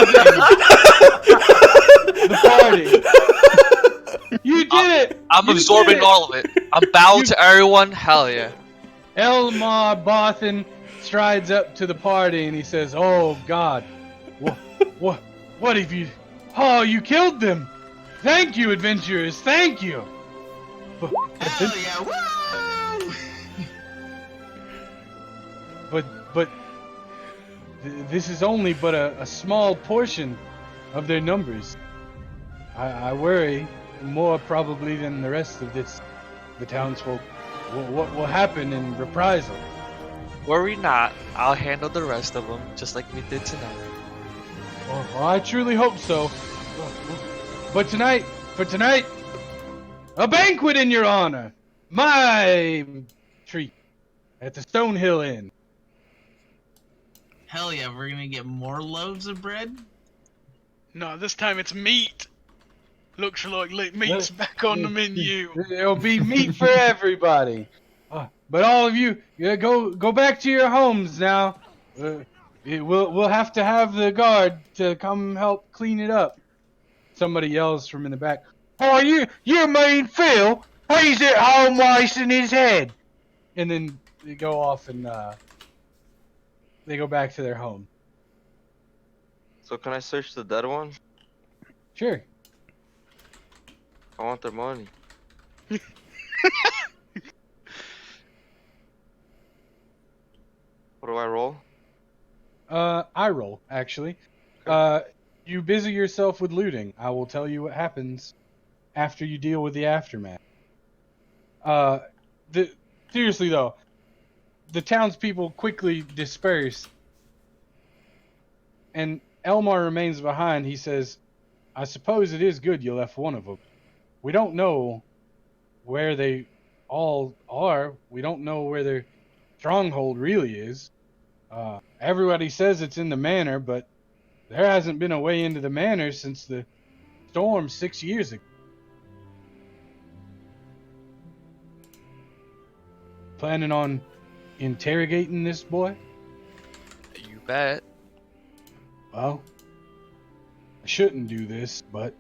Speaker 2: the party. You did it!
Speaker 6: I'm
Speaker 2: You
Speaker 6: absorbing
Speaker 2: did it!
Speaker 6: all of it. I'm bowed to everyone. Hell yeah.
Speaker 2: Elmar Bothan strides up to the party and he says, "Oh God, what have you? Oh, you killed them! Thank you, adventurers! Thank you!"
Speaker 1: Hell yeah, woo!
Speaker 2: But this is only but a small portion of their numbers. I worry more probably than the rest of the townsfolk. What will happen in reprisal?
Speaker 6: Worry not. I'll handle the rest of them just like we did tonight.
Speaker 2: Oh, I truly hope so. But for tonight, a banquet in your honor. My treat at the Stonehill Inn.
Speaker 1: Hell yeah, we're gonna get more loaves of bread?
Speaker 8: No, this time it's meat. Looks like meat's back on the menu.
Speaker 2: There'll be meat for everybody. But all of you, go back to your homes now. We'll have to have the guard to come help clean it up. Somebody yells from in the back. "Oh, you mean Phil? He's at home washing his head." And then they go off and they go back to their home.
Speaker 4: So can I search the dead one?
Speaker 2: Sure.
Speaker 4: I want their money. What do I roll?
Speaker 2: I roll, actually.
Speaker 4: Okay.
Speaker 2: You busy yourself with looting. I will tell you what happens after you deal with the aftermath. Uh, the seriously though, the townspeople quickly disperse, and Elmar remains behind. He says, "I suppose it is good you left one of them. We don't know where they all are. We don't know where their stronghold really is. Everybody says it's in the manor, but there hasn't been a way into the manor since the storm 6 years ago. Planning on interrogating this boy?
Speaker 6: You bet.
Speaker 2: Well, I shouldn't do this, but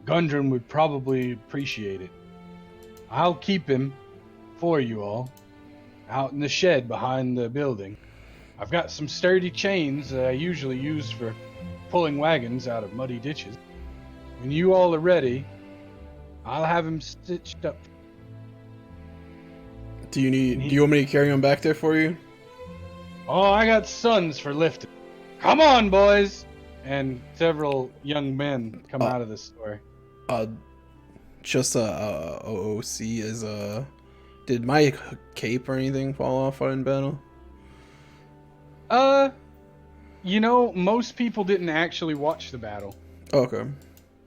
Speaker 2: Gundren would probably appreciate it. I'll keep him for you all out in the shed behind the building. I've got some sturdy chains that I usually use for pulling wagons out of muddy ditches. When you all are ready, I'll have him stitched up."
Speaker 3: Do you want me to carry him back there for you?
Speaker 2: "Oh, I got sons for lifting. Come on, boys!" And several young men come out of the store.
Speaker 3: Just OOC is did my cape or anything fall off in battle?
Speaker 2: Most people didn't actually watch the battle
Speaker 3: Okay.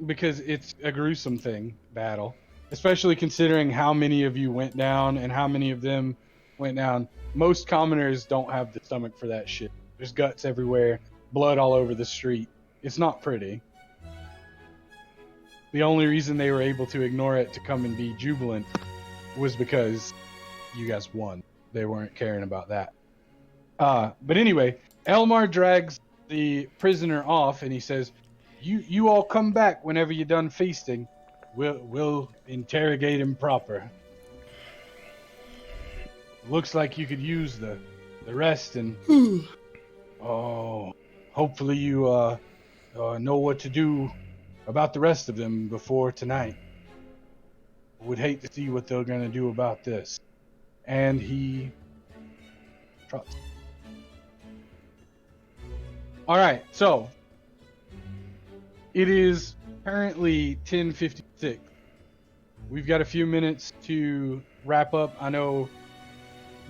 Speaker 2: because it's a gruesome battle, especially considering how many of you went down and how many of them went down. Most commoners don't have the stomach for that shit. There's guts everywhere, blood all over the street. It's not pretty. The only reason they were able to ignore it to come and be jubilant was because you guys won. They weren't caring about that. But anyway, Elmar drags the prisoner off and he says, You all come back whenever you're done feasting. We'll interrogate him proper. Looks like you could use the rest and hopefully you know what to do about the rest of them before tonight. Would hate to see what they're gonna do about this. And he trots. Alright, so it is currently 10:56. We've got a few minutes to wrap up. I know,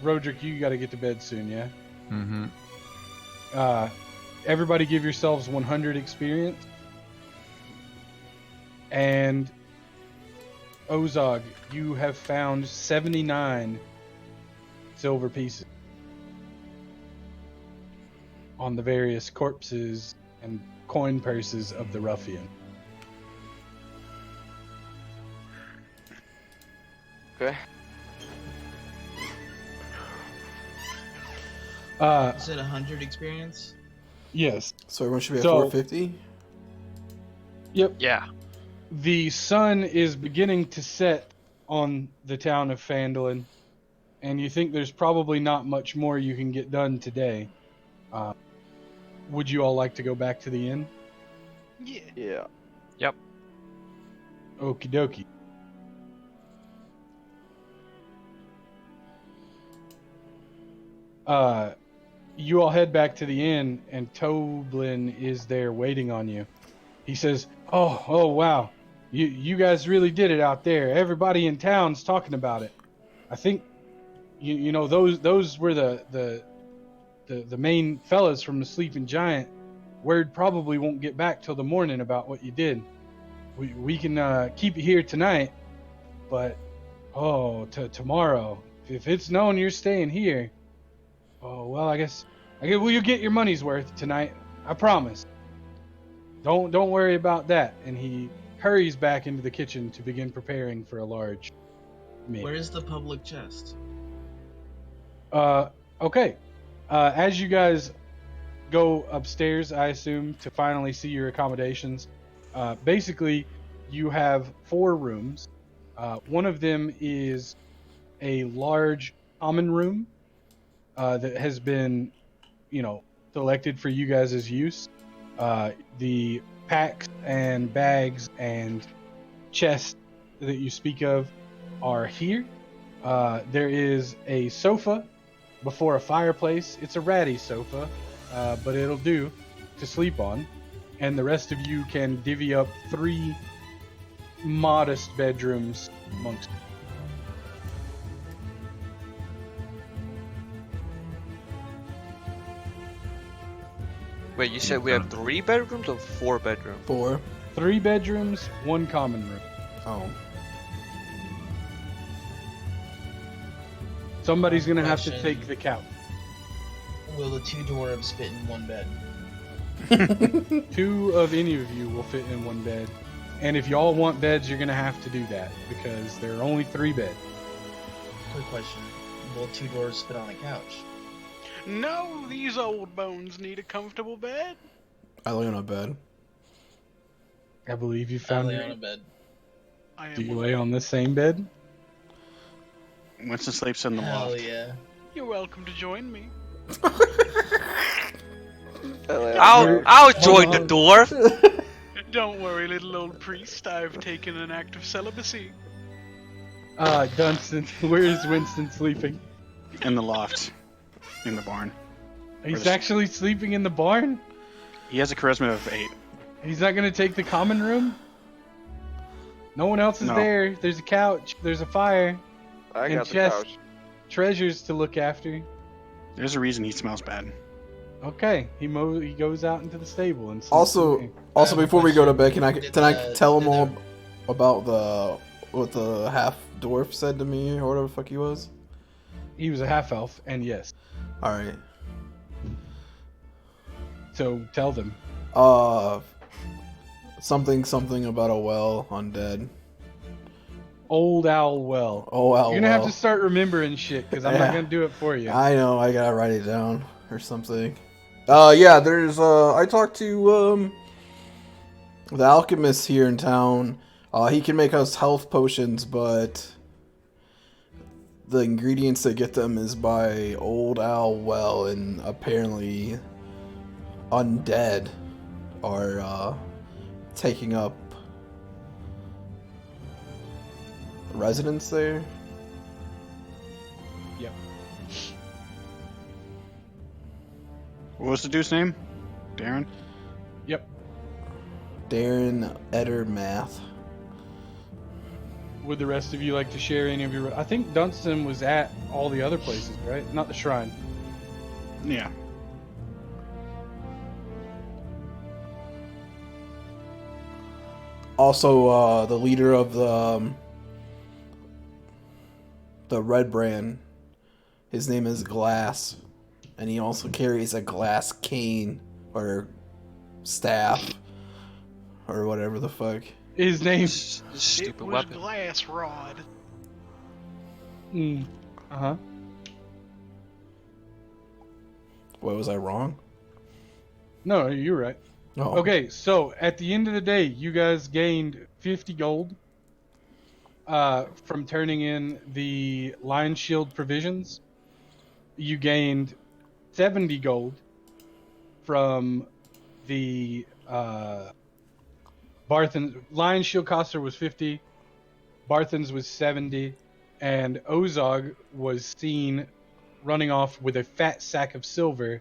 Speaker 2: Roderick, you gotta get to bed soon, yeah?
Speaker 7: Mm-hmm.
Speaker 2: Everybody give yourselves 100 experience. And Ozog, you have found 79 silver pieces on the various corpses and coin purses of the ruffian.
Speaker 4: Okay.
Speaker 1: You said 100 experience?
Speaker 2: Yes.
Speaker 3: So everyone should be at
Speaker 2: So-
Speaker 3: 450?
Speaker 2: Yep.
Speaker 6: Yeah.
Speaker 2: The sun is beginning to set on the town of Phandalin, and you think there's probably not much more you can get done today. Would you all like to go back to the inn?
Speaker 8: Yeah.
Speaker 4: Yeah.
Speaker 2: Okie dokie. You all head back to the inn, and Toblin is there waiting on you. He says, "Oh, wow, you guys really did it out there. Everybody in town's talking about it. I think, you know those were the main fellas from the Sleeping Giant. Word probably won't get back till the morning about what you did. We can keep it here tonight, but tomorrow, if it's known you're staying here, I guess you'll get your money's worth tonight. I promise. Don't worry about that." And he hurries back into the kitchen to begin preparing for a large meal.
Speaker 1: Where's the public chest?
Speaker 2: Okay. As you guys go upstairs, I assume, to finally see your accommodations, basically, you have 4 rooms. One of them is a large common room that has been, selected for you guys' use. The packs and bags and chests that you speak of are here. There is a sofa before a fireplace. It's a ratty sofa, but it'll do to sleep on. And the rest of you can divvy up 3 modest bedrooms amongst you.
Speaker 6: Wait, you said we have 3 bedrooms or 4 bedrooms?
Speaker 3: 4.
Speaker 2: 3 bedrooms, 1 common room.
Speaker 3: Oh.
Speaker 2: Somebody's gonna have to
Speaker 1: Question.
Speaker 2: take the couch.
Speaker 1: Will the 2 dwarves fit in one bed?
Speaker 2: 2 of any of you will fit in 1 bed. And if y'all want beds, you're gonna have to do that because there are only 3 beds.
Speaker 1: Quick question. Will 2 dwarves fit on a couch?
Speaker 8: No, these old bones need a comfortable bed.
Speaker 3: I lay on a bed.
Speaker 2: I believe you
Speaker 1: I
Speaker 2: found
Speaker 1: lay
Speaker 2: your.
Speaker 1: on a bed.
Speaker 8: I am
Speaker 2: Do you
Speaker 8: one.
Speaker 2: lay on the same bed?
Speaker 5: Winston sleeps in the
Speaker 1: Hell
Speaker 5: loft.
Speaker 1: yeah.
Speaker 8: You're welcome to join me.
Speaker 6: I'll join the dwarf.
Speaker 8: Don't worry, little old priest. I've taken an act of celibacy.
Speaker 2: Dunstan, where is Winston sleeping?
Speaker 5: In the loft. In the barn.
Speaker 2: He's actually sleeping in the barn?
Speaker 5: He has a charisma of 8.
Speaker 2: He's not gonna take the common room? No one else is
Speaker 5: No.
Speaker 2: there. There's a couch, there's a fire,
Speaker 4: I
Speaker 2: and
Speaker 4: got the
Speaker 2: chest.
Speaker 4: couch.
Speaker 2: treasures to look after.
Speaker 5: There's a reason he smells bad.
Speaker 2: Okay, he goes out into the stable and sleeps
Speaker 3: Also,
Speaker 2: in
Speaker 3: also
Speaker 1: have a
Speaker 3: before we go to
Speaker 1: question.
Speaker 3: bed,
Speaker 1: Did
Speaker 3: can I
Speaker 1: the-
Speaker 3: tell him
Speaker 1: did
Speaker 3: all
Speaker 1: the-
Speaker 3: about what the half dwarf said to me or whatever the fuck he was?
Speaker 2: there. He was a half elf, and yes.
Speaker 3: All right.
Speaker 2: So tell them.
Speaker 3: Something about a well undead.
Speaker 2: Old Owl Well.
Speaker 3: Oh, well.
Speaker 2: You're gonna have to start remembering shit because I'm
Speaker 3: Yeah.
Speaker 2: not gonna do it for you.
Speaker 3: I know. I gotta write it down or something. Yeah. There's I talked to the alchemist here in town. He can make us health potions, but the ingredients to get them is by Old Owl Well, and apparently undead are taking up residence there.
Speaker 2: Yep.
Speaker 5: What was the dude's name? Darren?
Speaker 2: Yep.
Speaker 3: Darren Edermath.
Speaker 2: Would the rest of you like to share any of your? I think Dunstan was at all the other places, right? Not the shrine.
Speaker 5: Yeah.
Speaker 3: Also, the leader of the Red Brand, his name is Glass, and he also carries a glass cane or staff or whatever the fuck.
Speaker 2: His name.
Speaker 8: It
Speaker 6: Stupid
Speaker 8: was
Speaker 6: weapon.
Speaker 8: Glass Rod.
Speaker 2: Uh huh.
Speaker 3: What, was I wrong?
Speaker 2: No, you're right.
Speaker 3: Oh.
Speaker 2: Okay, so at the end of the day, you guys gained 50 gold from turning in the Lion Shield provisions. You gained 70 gold from the Barthen. Lion Shield Coster was 50, Barthen's was 70, and Ozog was seen running off with a fat sack of silver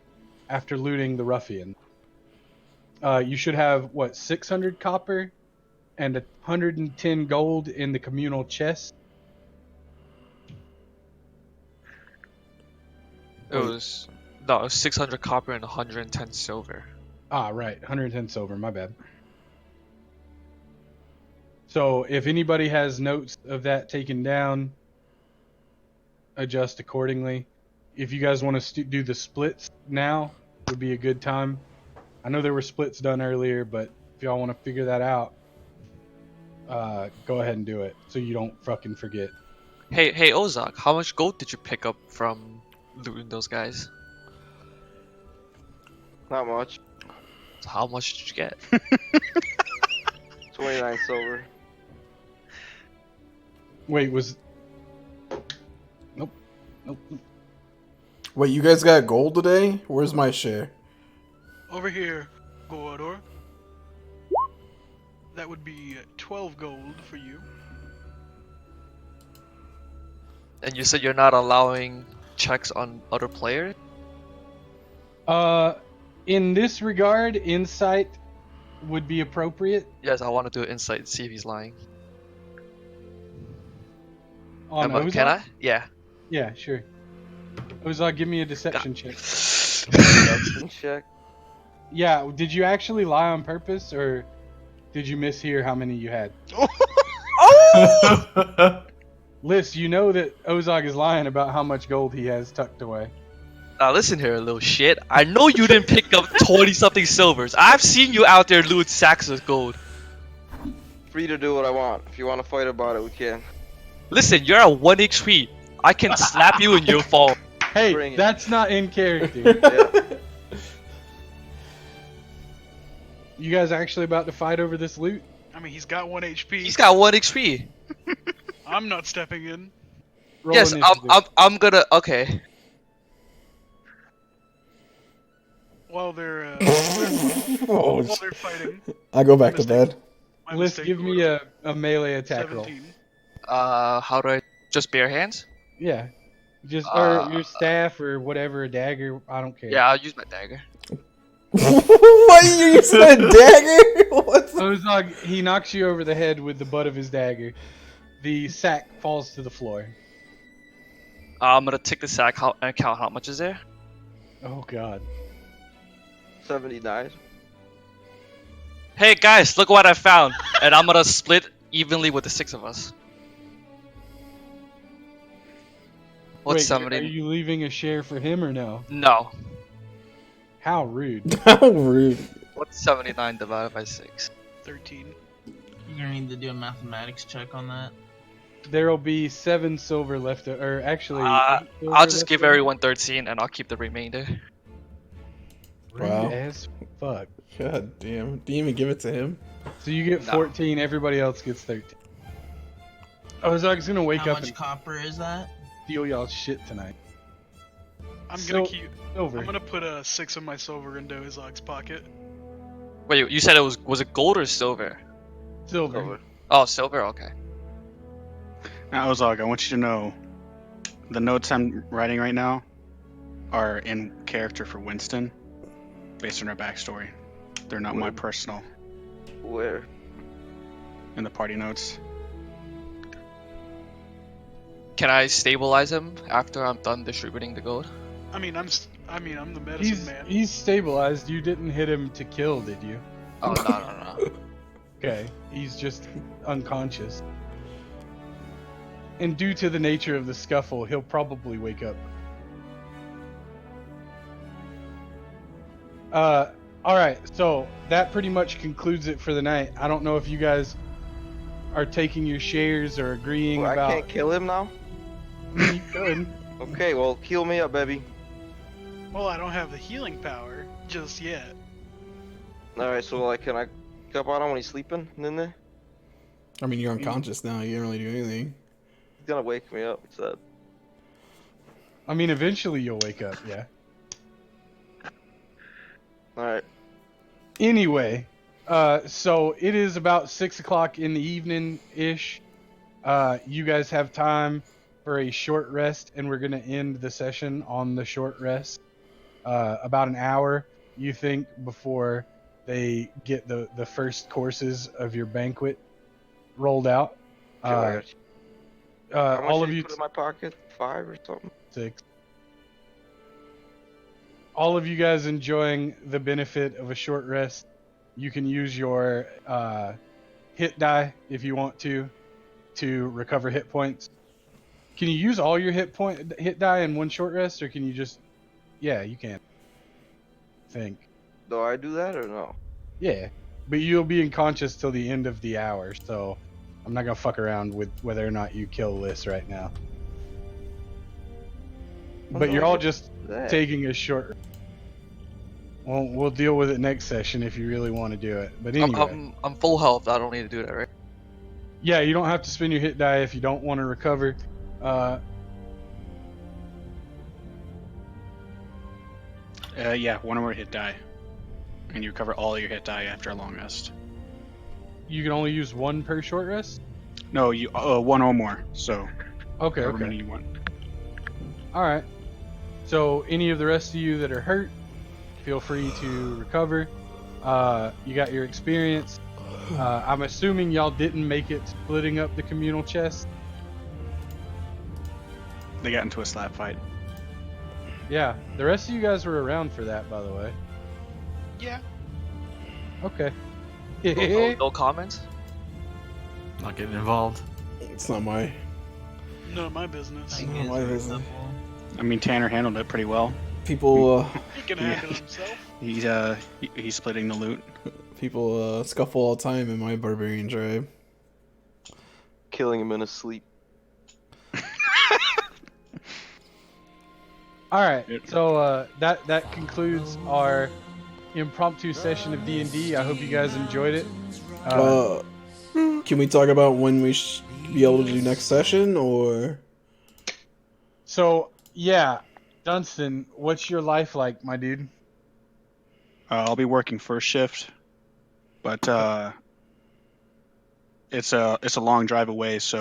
Speaker 2: after looting the ruffian. You should have, 600 copper and 110 gold in the communal chest.
Speaker 6: It was 600 copper and 110 silver.
Speaker 2: Ah, right. 110 silver, my bad. So if anybody has notes of that taken down, adjust accordingly. If you guys want to do the splits now, would be a good time. I know there were splits done earlier, but if y'all want to figure that out, go ahead and do it so you don't fucking forget.
Speaker 6: Hey, Ozak, how much gold did you pick up from looting those guys?
Speaker 4: Not much.
Speaker 6: So how much did you get?
Speaker 4: 29 silver.
Speaker 2: Wait, was... Nope.
Speaker 3: Wait, you guys got gold today? Where's my share?
Speaker 8: Over here, Goador. That would be 12 gold for you.
Speaker 6: And you said you're not allowing checks on other players?
Speaker 2: In this regard, insight would be appropriate.
Speaker 6: Yes, I want to do an insight and see if he's lying.
Speaker 2: On
Speaker 6: Can
Speaker 2: Ozark?
Speaker 6: I? Yeah.
Speaker 2: Yeah, sure. Ozark, give me a deception check.
Speaker 4: Deception check.
Speaker 2: Yeah, did you actually lie on purpose, or did you mishear how many you had? Liz, you know that Ozog is lying about how much gold he has tucked away.
Speaker 6: Now listen here, little shit. I know you didn't pick up 20-something silvers. I've seen you out there loot sacks of gold.
Speaker 4: Free to do what I want. If you want to fight about it, we can.
Speaker 6: Listen, you're at 1 HP. I can slap you and you'll fall.
Speaker 2: Hey,
Speaker 4: Bring it.
Speaker 2: that's not in character.
Speaker 4: Yeah.
Speaker 2: You guys actually about to fight over this loot?
Speaker 8: I mean, he's got 1 HP.
Speaker 6: He's got 1 HP.
Speaker 8: I'm not stepping in.
Speaker 2: Roll
Speaker 6: Yes,
Speaker 2: initiative.
Speaker 6: I'm gonna. Okay.
Speaker 8: While they're
Speaker 3: Oh,
Speaker 8: while they're fighting.
Speaker 3: I go back to
Speaker 8: Mistake.
Speaker 3: bed.
Speaker 8: My
Speaker 2: Liz,
Speaker 8: mistake,
Speaker 2: give me
Speaker 8: Goador.
Speaker 2: a melee attack roll.
Speaker 8: 17.
Speaker 6: How do I just bare hands?
Speaker 2: Yeah. Just or
Speaker 6: Uh,
Speaker 2: your staff or whatever, a dagger, I don't care.
Speaker 6: Yeah, I'll use my dagger.
Speaker 3: What, you using a dagger? What's
Speaker 2: Ozog, he knocks you over the head with the butt of his dagger. The sack falls to the floor.
Speaker 6: I'm gonna take the sack and count how much is there.
Speaker 2: Oh god.
Speaker 4: 79.
Speaker 6: Hey guys, look what I found, and I'm gonna split evenly with the 6 of us. What's
Speaker 2: Wait,
Speaker 6: 70?
Speaker 2: are you leaving a share for him or no?
Speaker 6: No.
Speaker 2: How rude.
Speaker 3: How rude.
Speaker 6: What's 79 divided by 6?
Speaker 8: 13.
Speaker 1: You're gonna need to do a mathematics check on that.
Speaker 2: There'll be 7 silver left, or actually... 8 silver
Speaker 6: I'll just
Speaker 2: left
Speaker 6: give
Speaker 2: over.
Speaker 6: everyone 13, and I'll keep the remainder.
Speaker 2: Rude
Speaker 3: Wow.
Speaker 2: as fuck.
Speaker 3: God damn. Didn't even give it to him.
Speaker 2: So you get
Speaker 6: No.
Speaker 2: 14, everybody else gets 13. Ozog's gonna wake
Speaker 1: How
Speaker 2: up
Speaker 1: much
Speaker 2: and
Speaker 1: copper is that?
Speaker 2: steal y'all's shit tonight.
Speaker 8: I'm
Speaker 2: So-
Speaker 8: gonna keep.
Speaker 2: Silver.
Speaker 8: I'm gonna put 6 of my silver into Izog's pocket.
Speaker 6: Wait, you said it was it gold or silver?
Speaker 2: Silver.
Speaker 6: Oh, silver. Okay.
Speaker 5: Now, Ozog, I want you to know the notes I'm writing right now are in character for Winston, based on her backstory. They're not my
Speaker 4: Word.
Speaker 5: personal
Speaker 4: Where?
Speaker 5: in the party notes.
Speaker 6: Can I stabilize him after I'm done distributing the gold?
Speaker 8: I mean, I'm the medicine man.
Speaker 2: He's stabilized. You didn't hit him to kill, did you?
Speaker 6: Oh no.
Speaker 2: Okay. He's just unconscious. And due to the nature of the scuffle, he'll probably wake up. Alright, so that pretty much concludes it for the night. I don't know if you guys are taking your shares or agreeing
Speaker 4: Well, I
Speaker 2: about...
Speaker 4: can't kill him now?
Speaker 2: You could.
Speaker 4: Okay, well, heal me up, baby.
Speaker 8: Well, I don't have the healing power just yet.
Speaker 4: Alright, so, like, can I jump on him when he's sleeping in there?
Speaker 3: I mean, you're unconscious now. You didn't really do anything.
Speaker 4: He's gonna wake me up, he said.
Speaker 2: I mean, eventually you'll wake up, yeah.
Speaker 4: Alright.
Speaker 2: Anyway, so it is about 6 o'clock in the evening-ish. You guys have time for a short rest, and we're going to end the session on the short rest. About an hour, you think, before they get the first courses of your banquet rolled out.
Speaker 4: How much
Speaker 2: All of
Speaker 4: did
Speaker 2: you...
Speaker 4: put in my pocket? 5 or something?
Speaker 2: 6. All of you guys enjoying the benefit of a short rest. You can use your hit die if you want to recover hit points. Can you use all your hit die in one short rest, or can you just... Yeah, you can. Think.
Speaker 4: Do I do that or no?
Speaker 2: Yeah, but you'll be unconscious till the end of the hour, so I'm not gonna fuck around with whether or not you kill this right now. But you're all just
Speaker 4: That.
Speaker 2: taking a short... Well, we'll deal with it next session if you really want to do it. But anyway,
Speaker 6: I'm full health. I don't need to do that, right?
Speaker 2: yeah, you don't have to spend your hit die if you don't want to recover.
Speaker 5: Yeah, one more hit die. and you recover all your hit die after a long rest.
Speaker 2: You can only use one per short rest?
Speaker 5: No, you one or more. So
Speaker 2: Okay,
Speaker 5: however
Speaker 2: okay.
Speaker 5: many you want.
Speaker 2: Alright. So, any of the rest of you that are hurt, feel free to recover. You got your experience. I'm assuming y'all didn't make it splitting up the communal chest.
Speaker 5: They got into a slap fight.
Speaker 2: Yeah, the rest of you guys were around for that, by the way.
Speaker 8: Yeah.
Speaker 2: Okay.
Speaker 6: No comments.
Speaker 7: Not getting involved.
Speaker 3: It's not my.
Speaker 8: None of my business.
Speaker 1: I
Speaker 3: Oh,
Speaker 1: guess
Speaker 3: why
Speaker 1: it's
Speaker 3: isn't-
Speaker 1: simple.
Speaker 5: I mean, Tanner handled it pretty well.
Speaker 3: People,
Speaker 8: He can handle himself.
Speaker 5: He's splitting the loot.
Speaker 3: people scuffle all the time in my barbarian tribe.
Speaker 4: Killing him in his sleep.
Speaker 2: All right, so that concludes our impromptu session of D&D. I hope you guys enjoyed it.
Speaker 3: Can we talk about when we be able to do next session, or?
Speaker 2: So yeah, Dunstan, what's your life like, my dude?
Speaker 5: I'll be working first shift, but it's a long drive away, so